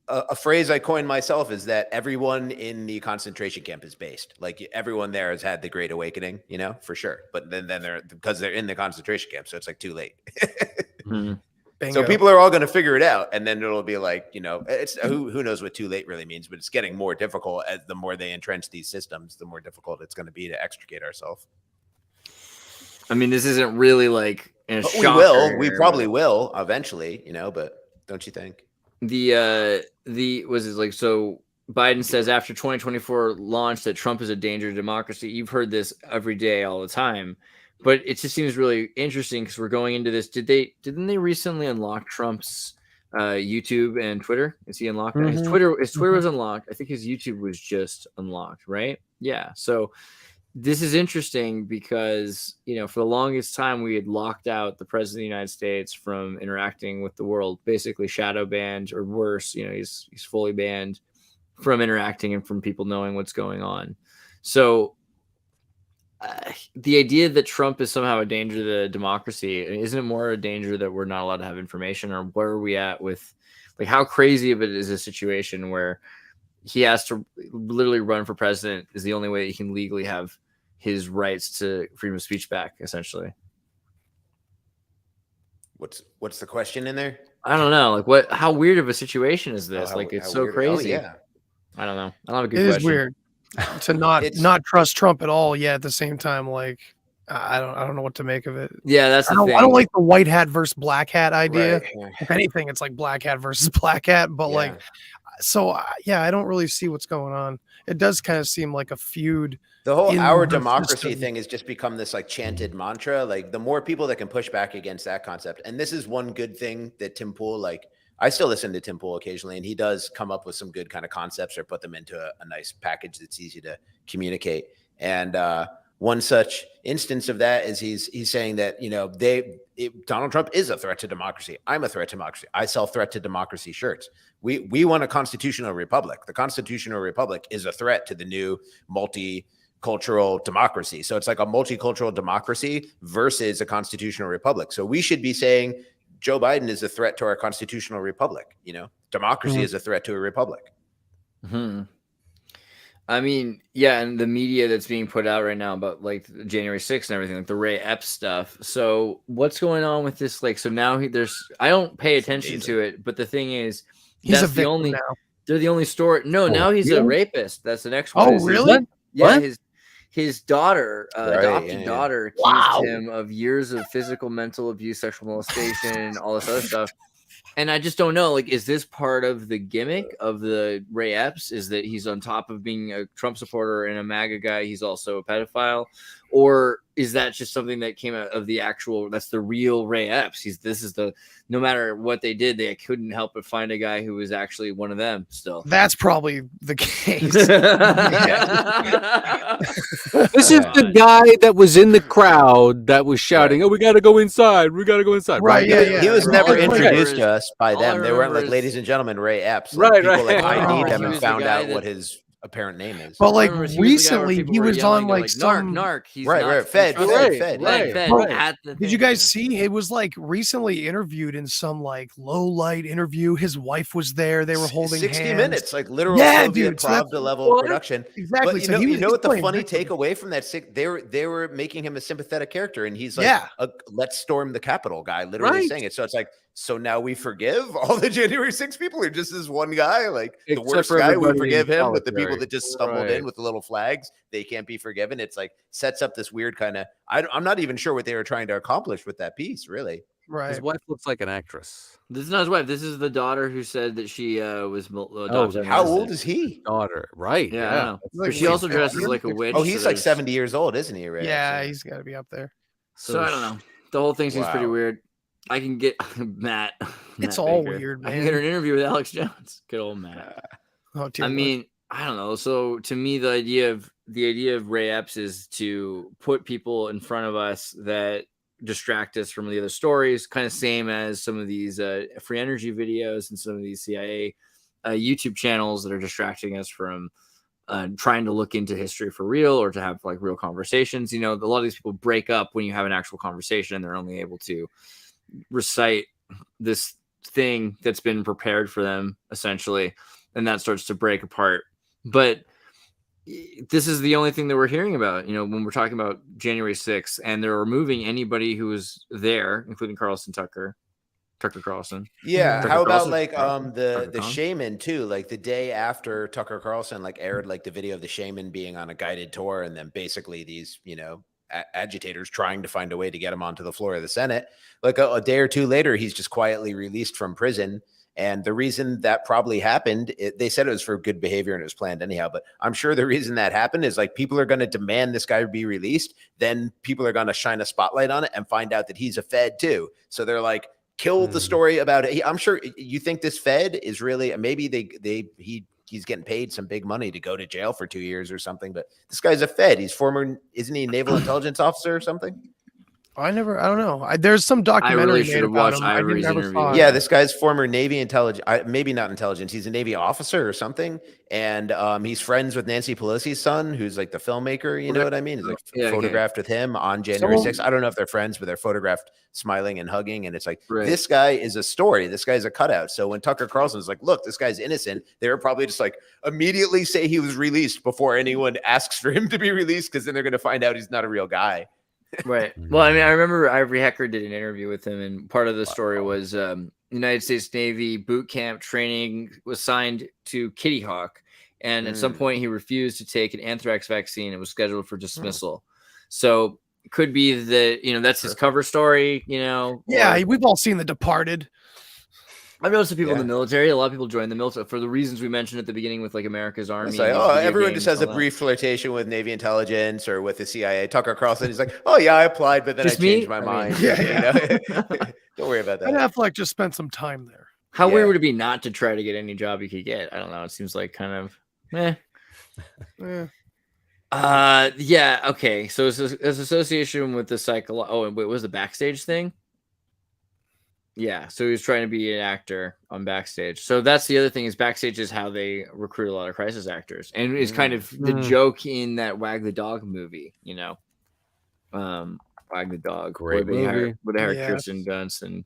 a phrase I coined myself is that everyone in the concentration camp is based. Like everyone there has had the Great Awakening, you know, for sure. But then they're because they're in the concentration camp, so it's like too late. Mm-hmm. So people are all going to figure it out, and then it'll be like, you know, it's who knows what too late really means, but it's getting more difficult as the more they entrench these systems, the more difficult it's going to be to extricate ourselves. I mean, this isn't really like we probably will eventually, you know, but don't you think? So Biden says after 2024 launch that Trump is a danger to democracy. You've heard this every day, all the time. But it just seems really interesting because we're going into this. Didn't they recently unlock Trump's YouTube and Twitter? Is he unlocked? Mm-hmm. His Twitter was unlocked. I think his YouTube was just unlocked, right? Yeah. So this is interesting because, you know, for the longest time we had locked out the president of the United States from interacting with the world, basically shadow banned, or worse, you know, he's fully banned from interacting and from people knowing what's going on. So the idea that Trump is somehow a danger to the democracy, isn't it more a danger that we're not allowed to have information? Or where are we at with, like, how crazy of it is a situation where he has to literally run for president is the only way he can legally have his rights to freedom of speech back, essentially? What's the question in there? I don't know. Like, how weird of a situation is this? It's so crazy. Oh, yeah. I don't know. I don't have a good question. It is weird to not trust Trump at all. Yeah, at the same time, like I don't know what to make of it. Yeah, that's the thing. I don't like the white hat versus black hat idea. Right. If anything, it's like black hat versus black hat. But I don't really see what's going on. It does kind of seem like a feud. The whole our democracy thing has just become this like chanted mantra. Like the more people that can push back against that concept, and this is one good thing that Tim Pool, like I still listen to Tim Pool occasionally, and he does come up with some good kind of concepts or put them into a nice package that's easy to communicate. And one such instance of that is he's saying that, you know, Donald Trump is a threat to democracy. I'm a threat to democracy. I sell threat to democracy shirts. We want a constitutional republic. The constitutional republic is a threat to the new multicultural democracy. So it's like a multicultural democracy versus a constitutional republic. So we should be saying Joe Biden is a threat to our constitutional republic. You know, democracy is a threat to a republic. Mm-hmm. I mean, yeah, and the media that's being put out right now about like January 6th and everything, like the Ray Epps stuff. So what's going on with this? Like, so now I don't pay attention to it, but the thing is, they're the only story. No, now he's a rapist. That's the next one. Oh, really? Yeah, his daughter, adopted daughter, accused him of years of physical, mental abuse, sexual molestation, all this other stuff. And I just don't know, like, is this part of the gimmick of the Ray Epps? Is that he's on top of being a Trump supporter and a MAGA guy, he's also a pedophile? Or is that just something that came out of the actual, that's the real Ray Epps? No matter what they did, they couldn't help but find a guy who was actually one of them still. That's probably the case. This is the guy that was in the crowd that was shouting, "Oh, we got to go inside. We got to go inside." Right, yeah. He was All never I remember introduced is- to us by all I them. They weren't remember like, is- ladies and gentlemen, Ray Epps. Right, People right. like ID'd him He and was the found guy out that- what his apparent name is. But like Remember, he was the guy where recently, people he were was yelling, on they're like some. narc. He's Right, not right. Fed, trusted. Fed. Bro, at the Did thing, you guys see? He was like recently interviewed in some like low light interview. His wife was there. They were holding 60 hands. minutes, like literal Yeah, Soviet dude, so that's- Pravda level production. Exactly. But So he was you know what the playing funny victim. takeaway from that? They were making him a sympathetic character, and he's like, Yeah. let's storm the Capitol guy, literally Right. saying it. So it's like, so now we forgive all the January 6 people, or just this one guy, like Except the worst for guy, we everybody forgive in him, but the people solitary. that just stumbled Right. in with the little flags, they can't be forgiven. It's like sets up this weird kind of. I'm not even sure what they were trying to accomplish with that piece, really. Right. His wife looks like an actress. This is not his wife. This is the daughter who said that she was adopted. and How old molested. is he? Daughter, right? Yeah, I don't know. Like, But she also wait, dresses what? like a witch. Oh, so he's like there's- 70 years old, isn't he? Ray? Yeah, So- he's got to be up there. So I don't know. The whole thing seems pretty Wow. weird. I can get Matt. It's Matt all Baker. weird, I can man. get an interview with Alex Jones. Good old Matt. Oh, dear I Lord. mean, I don't know. So to me, the idea of Ray Epps is to put people in front of us that distract us from the other stories, kind of same as some of these free energy videos and some of these CIA YouTube channels that are distracting us from trying to look into history for real or to have like real conversations. You know, a lot of these people break up when you have an actual conversation and they're only able to recite this thing that's been prepared for them essentially, and that starts to break apart. But this is the only thing that we're hearing about, you know, when we're talking about January 6th, and they're removing anybody who was there, including Tucker Carlson. Yeah. Tucker How about Carlson? like Tucker the Khan? shaman too? Like the day after Tucker Carlson like aired like the video of the shaman being on a guided tour, and then basically these, you know, agitators trying to find a way to get him onto the floor of the Senate. Like a day or two later, he's just quietly released from prison. And the reason that probably happened, they said it was for good behavior and it was planned anyhow. But I'm sure the reason that happened is like people are going to demand this guy be released. Then people are going to shine a spotlight on it and find out that he's a Fed too. So they're like, kill the story about it. I'm sure you think this Fed is really, maybe he's getting paid some big money to go to jail for 2 years or something. But this guy's a Fed. He's isn't he a naval intelligence officer or something? I don't know. There's some documentary really made should have about watched him. I Ivory's never interview. saw it. Yeah, this guy's former Navy intelligence, maybe not intelligence. He's a Navy officer or something. And he's friends with Nancy Pelosi's son, who's like the filmmaker. You know what I mean? He's like Yeah, okay. photographed with him on January 6th. I don't know if they're friends, but they're photographed smiling and hugging. And it's like, Right. this guy is a story. This guy's a cutout. So when Tucker Carlson's like, look, this guy's innocent, they were probably just like immediately say he was released before anyone asks for him to be released, because then they're going to find out he's not a real guy. Right. Well, I mean, I remember Ivory Hecker did an interview with him, and part of the story was United States Navy boot camp training was signed to Kitty Hawk, and at some point he refused to take an anthrax vaccine and was scheduled for dismissal. So it could be that, you know, that's his cover story, you know. Yeah, or- we've all seen The Departed. I've known some people in Yeah. the military. A lot of people join the military for the reasons we mentioned at the beginning with like America's Army. It's like, and oh, video everyone games just has a and all that. brief flirtation with Navy intelligence or with the CIA. Tucker Carlson, he's like, oh yeah, I applied, but then Just I me? changed my I mean, mind. yeah, You know? Don't worry about Ben that. Affleck just spent some time there. How Yeah. weird would it be not to try to get any job you could get? I don't know. It seems like kind of, yeah. Okay. So it's association with the psycho. Oh, and wait, was the backstage thing? Yeah. So he was trying to be an actor on Backstage. So that's the other thing, is Backstage is how they recruit a lot of crisis actors, and it's kind of the joke in that Wag the Dog movie. You know, Wag the Dog, Great where they movie. hired Yes. Kirsten Dunst, and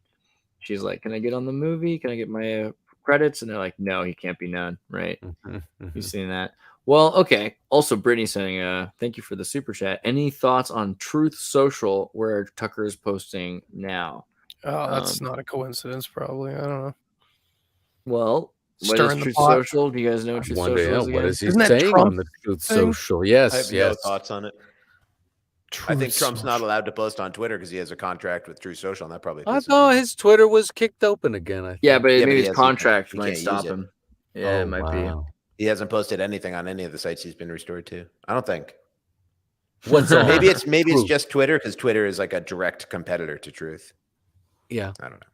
she's like, "Can I get on the movie? Can I get my credits?" And they're like, "No, he can't be none." Right? You've seen that. Well, okay. Also, Brittany saying, "Thank you for the super chat. Any thoughts on Truth Social, where Tucker is posting now?" Oh, that's not a coincidence, probably. I don't know. Well, what Stirring is the Truth pot. Social? Do you guys know what Truth Wonder, Social yeah, is what again? is he Isn't that saying Trump on the Truth thing? Social? Yes, I have no yes. thoughts on it. I Truth think Trump's not Social. allowed to post on Twitter because he has a contract with True Social, and that probably. I pisses him thought off. his Twitter was kicked open again. I Yeah, think. but Yeah, but maybe he his hasn't- contract he might can't stop use it. him. Yeah, Oh, it might be. wow. He hasn't posted anything on any of the sites he's been restored to. I don't think. What's on? Maybe it's Truth. just Twitter, because Twitter is like a direct competitor to truth. Yeah. I don't know.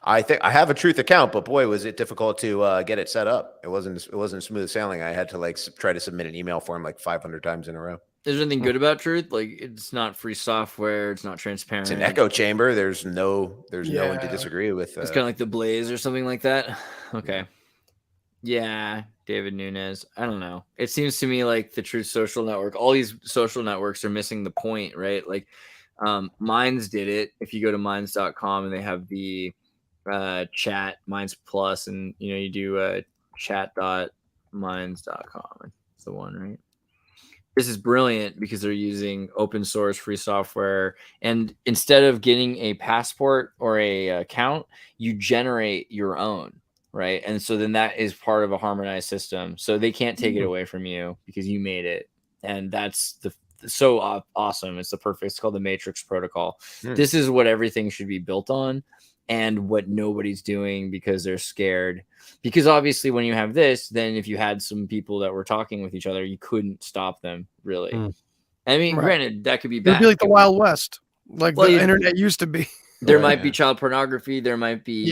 I think I have a truth account, but boy, was it difficult to get it set up. It wasn't smooth sailing. I had to like try to submit an email form like 500 times in a row. Is there anything good about truth? Like, it's not free software. It's not transparent. It's an echo chamber. There's no one to disagree with. It's kind of like the Blaze or something like that. Okay. Yeah, David Nunes. I don't know. It seems to me like the Truth Social Network, all these social networks are missing the point, right? Like, Minds did it. If you go to minds.com and they have the chat, Minds Plus, and you do chat.minds.com. It's the one, right? This is brilliant because they're using open source free software, and instead of getting a passport or a account, you generate your own, right? And so then that is part of a harmonized system, so they can't take it away from you because you made it. And that's so awesome. It's the perfect. It's called the Matrix Protocol. This is what everything should be built on, and what nobody's doing because they're scared. Because obviously when you have this, then if you had some people that were talking with each other, you couldn't stop them, really. I mean, granted, that could be bad. It'd be like the Wild West, like the internet used to be. There might be child pornography. There might be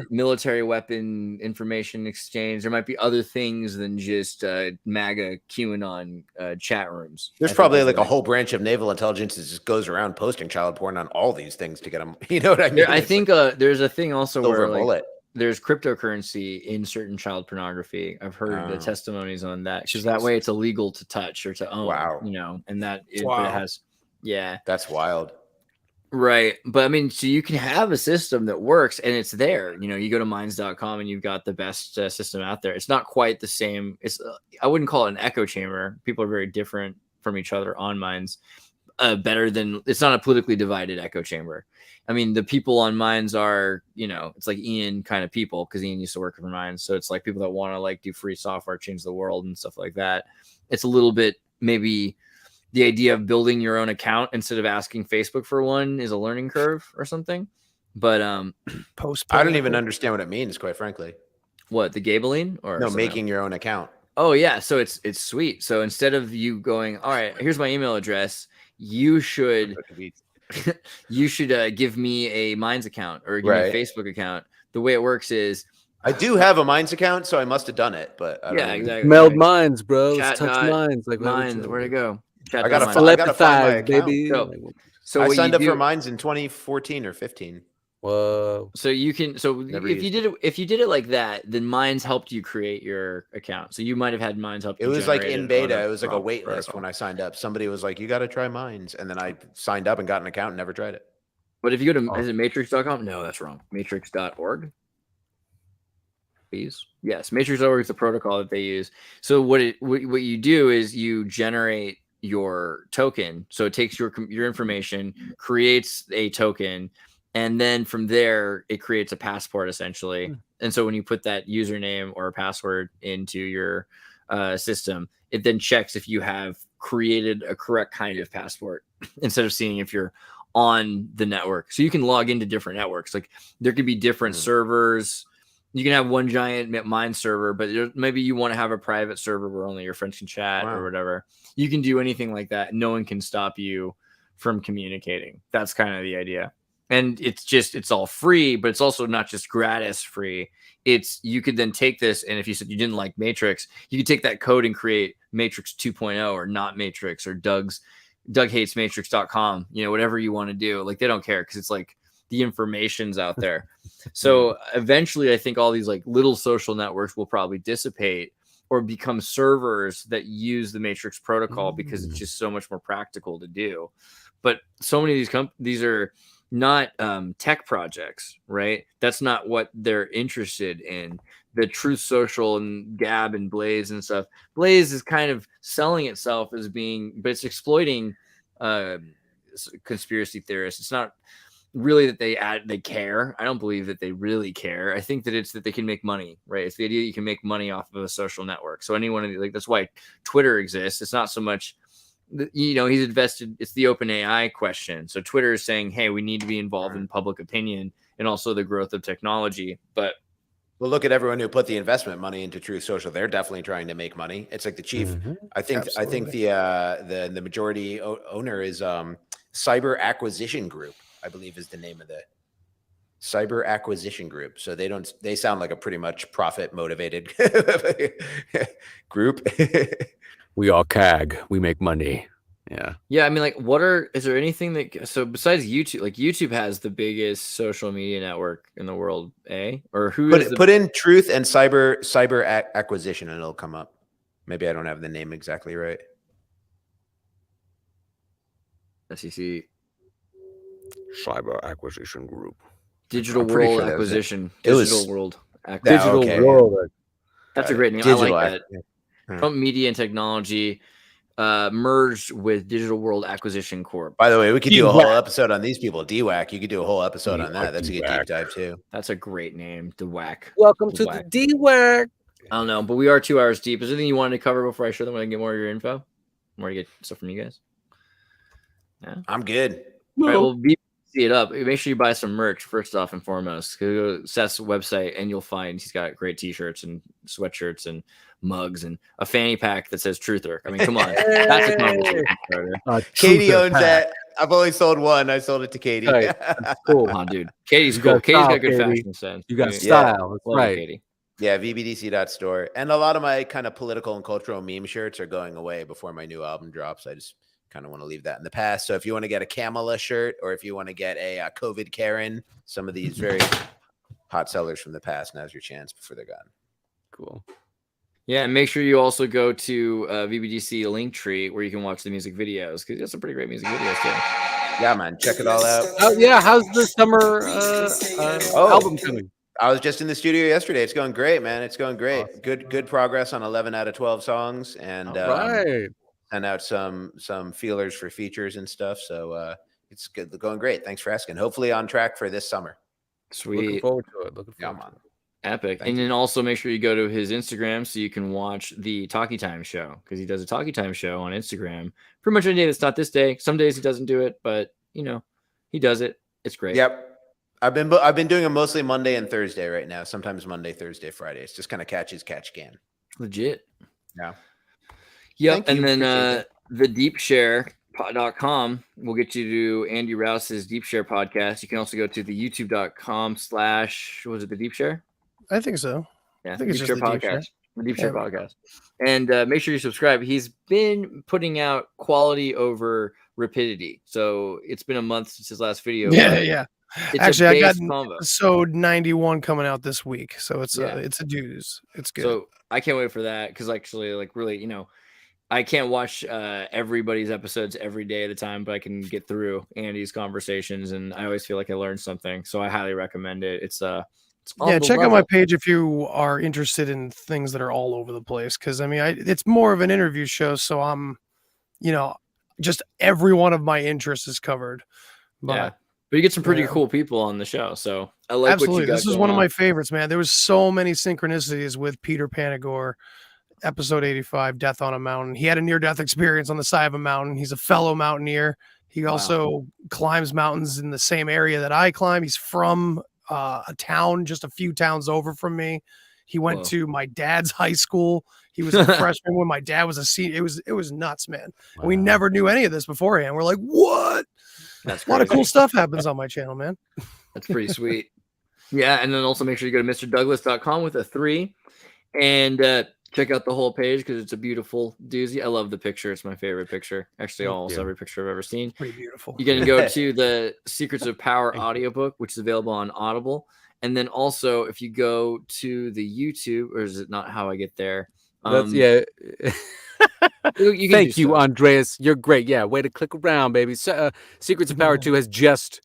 military weapon information exchange. There might be other things than just MAGA QAnon chat rooms. There's probably like a whole branch of naval intelligence that just goes around posting child porn on all these things to get them. You know what I mean? I think there's a thing also where like, there's cryptocurrency in certain child pornography. I've heard the testimonies on that, because that way it's illegal to touch or to own. Wow. And that but it has, that's wild. Right. But I mean, so you can have a system that works and it's there. You go to minds.com and you've got the best system out there. It's not quite the same. I wouldn't call it an echo chamber. People are very different from each other on Minds. It's not a politically divided echo chamber. I mean, the people on Minds are, it's like Ian kind of people, because Ian used to work for Minds. So it's like people that want to like do free software, change the world and stuff like that. It's a little bit, maybe the idea of building your own account instead of asking Facebook for one is a learning curve or something. But I don't even understand what it means, quite frankly. What, the gabling or making your own account? Oh yeah, so it's sweet. So instead of you going, all right, here's my email address, you should give me a Minds account or give me a Facebook account. The way it works is, I do have a Minds account, so I must have done it. But exactly. Meld Minds, bro. Let's touch Minds. Like Minds, where'd it go? I gotta find my baby. So I signed up for Minds in 2014 or 15. Whoa. So you can, if you did it like that, then Minds helped you create your account. So you might have had Minds help you. It was like in beta. It was like a wait list when I signed up. Somebody was like, you got to try Minds. And then I signed up and got an account and never tried it. But if you go to, is it matrix.com? No, that's wrong. Matrix.org. Please. Yes. Matrix.org is the protocol that they use. So what you do is you generate your token. So it takes your information, creates a token, and then from there it creates a passport essentially. And so when you put that username or a password into your system, it then checks if you have created a correct kind of passport instead of seeing if you're on the network. So you can log into different networks. Like there could be different servers. You can have one giant Mind server, but maybe you want to have a private server where only your friends can chat or whatever. You can do anything like that. No one can stop you from communicating. That's kind of the idea. And it's all free, but it's also not just gratis free. You could then take this, and if you said you didn't like Matrix, you could take that code and create Matrix 2.0 or not Matrix or Doug hates matrix.com, whatever you want to do. Like they don't care, because it's like the information's out there. So eventually I think all these like little social networks will probably dissipate or become servers that use the Matrix protocol because it's just so much more practical to do. But so many of these are not tech projects, right? That's not what they're interested in. The Truth Social and Gab and Blaze and stuff. Blaze is kind of selling itself as but it's exploiting conspiracy theorists. It's not really that they care. I don't believe that they really care. I think that it's that they can make money, right? It's the idea that you can make money off of a social network. So that's why Twitter exists. It's not so much, he's invested. It's the open AI question. So Twitter is saying, hey, we need to be involved in public opinion and also the growth of technology. But Well, look at everyone who put the investment money into Truth Social. They're definitely trying to make money. It's like the chief. I think the majority owner is Cyber Acquisition Group, I believe is the name of the Cyber Acquisition Group. So they sound like a pretty much profit motivated group. We are CAG. We make money. Yeah. Yeah, I mean, like, is there anything that, so besides YouTube, like YouTube has the biggest social media network in the world, or put in Truth and cyber acquisition and it'll come up. Maybe I don't have the name exactly right. SEC. Cyber Acquisition Group. Digital World Acquisition. Digital World. Digital World. That's a great name. I like that. Trump Media and Technology merged with Digital World Acquisition Corp. By the way, we could do a whole episode on these people. DWAC, you could do a whole episode on that. That's a good deep dive too. That's a great name, DWAC. Welcome to the DWAC. I don't know, but we are 2 hours deep. Is there anything you wanted to cover before I show them when I get more of your info? More to get stuff from you guys? Yeah, I'm good. All right, well, see it up. Make sure you buy some merch first off and foremost. Go to Seth's website and you'll find he's got great t-shirts and sweatshirts and mugs and a fanny pack that says Truther. I mean, come on. That's a conversation starter. Katie owns that. I've only sold one. I sold it to Katie. Right. That's cool. Come on, dude. Katie's cool. Katie's got good fashion sense. You got style. That's right. Katie. Yeah, VBDC.store. And a lot of my kind of political and cultural meme shirts are going away before my new album drops. I just kind of want to leave that in the past. So if you want to get a Kamala shirt or if you want to get a COVID Karen, some of these very hot sellers from the past, now's your chance before they're gone. Cool. Yeah, and make sure you also go to VBDC Linktree where you can watch the music videos because there's some pretty great music videos too. Yeah, man, check it all out. Oh yeah, how's the summer album coming? I was just in the studio yesterday. It's going great, man. It's going great. Awesome. Good progress on 11 out of 12 songs, and send out some feelers for features and stuff. So it's good, going great. Thanks for asking. Hopefully on track for this summer. Sweet. Looking forward to it. Epic. And then also make sure you go to his Instagram so you can watch the Talkie Time show because he does a Talkie Time show on Instagram pretty much any day that's not this day. Some days he doesn't do it, but he does it. It's great. Yep. I've been doing them mostly Monday and Thursday right now. Sometimes Monday, Thursday, Friday. It's just kind of catch as catch can. Legit. Yeah. Yep. And then the deepshare.com will get you to Andy Rouse's Deep Share podcast. You can also go to the youtube.com/ was it the Deep Share? I think so. Yeah. I think it's Deep just Share the podcast. The Deep Share podcast. Yeah. And make sure you subscribe. He's been putting out quality over rapidity. So it's been a month since his last video. Yeah. It's actually, I got combo. episode 91 coming out this week, so it's a doozy. It's good. So I can't wait for that because actually, like, really, I can't watch everybody's episodes every day at a time, but I can get through Andy's conversations, and I always feel like I learned something. So I highly recommend it. It's check out my page if you are interested in things that are all over the place. Because I mean, it's more of an interview show, so I'm, just every one of my interests is covered. But you get some pretty cool people on the show. So I like absolutely. What you got. This is one of my favorites, man. There was so many synchronicities with Peter Panagore, episode 85, Death on a Mountain. He had a near-death experience on the side of a mountain. He's a fellow mountaineer. He also climbs mountains in the same area that I climb. He's from a town just a few towns over from me. He went to my dad's high school. He was a freshman when my dad was a senior. It was nuts, man. Wow. We never knew any of this beforehand. We're like, what? That's a lot of cool stuff happens on my channel, man. That's pretty sweet. Yeah, and then also make sure you go to MrDouglas.com with a 3 and check out the whole page because it's a beautiful doozy. I love the picture. It's my favorite picture. Actually, almost every picture I've ever seen. Pretty beautiful. You're going to go to the Secrets of Power audiobook, which is available on Audible. And then also, if you go to the YouTube, or is it not how I get there? Thank you, Andreas. You're great. Yeah, way to click around, baby. So, Secrets of Power 2 has just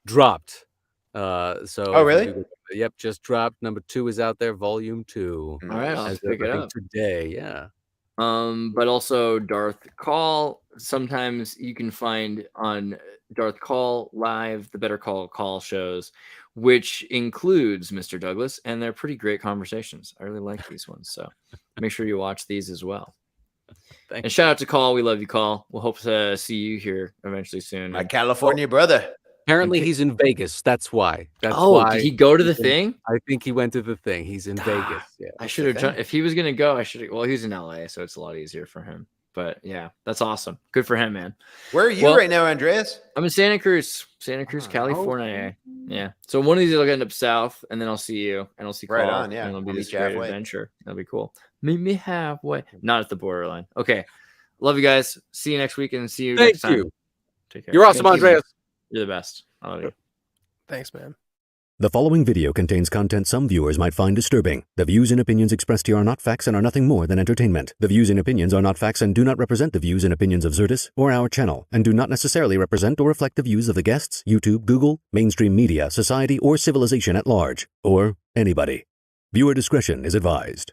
dropped. Oh, really? Yep, just dropped. Number 2 is out there. Volume 2. All right, I'll pick it up today. Yeah. But also Darth Call. Sometimes you can find on Darth Call Live the Better Call shows, which includes Mr. Douglas, and they're pretty great conversations. I really like these ones, so make sure you watch these as well. And shout out to Call. We love you, Call. We'll hope to see you here eventually soon. My California brother. Apparently, he's in Vegas. That's why. That's Oh, why. did he go to the thing? I think he went to the thing. He's in Vegas. Yeah. I should have done. If he was gonna go, I should have. Well, he's in LA, so it's a lot easier for him. But yeah, that's awesome. Good for him, man. Where are you right now, Andreas? I'm in Santa Cruz, California. Yeah. So one of these will end up south, and then I'll see you, and I'll see right Carl, on. Yeah, and it'll be this great adventure. That'll be cool. Meet me halfway. Not at the borderline. Okay. Love you guys. See you next week, and see you next time. Thank you. Take care. You're awesome, Andreas. You're the best. I love you. Thanks, man. The following video contains content some viewers might find disturbing. The views and opinions expressed here are not facts and are nothing more than entertainment. The views and opinions are not facts and do not represent the views and opinions of Xirtus or our channel, and do not necessarily represent or reflect the views of the guests, YouTube, Google, mainstream media, society, or civilization at large, or anybody. Viewer discretion is advised.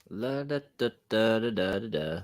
La da da da da da da.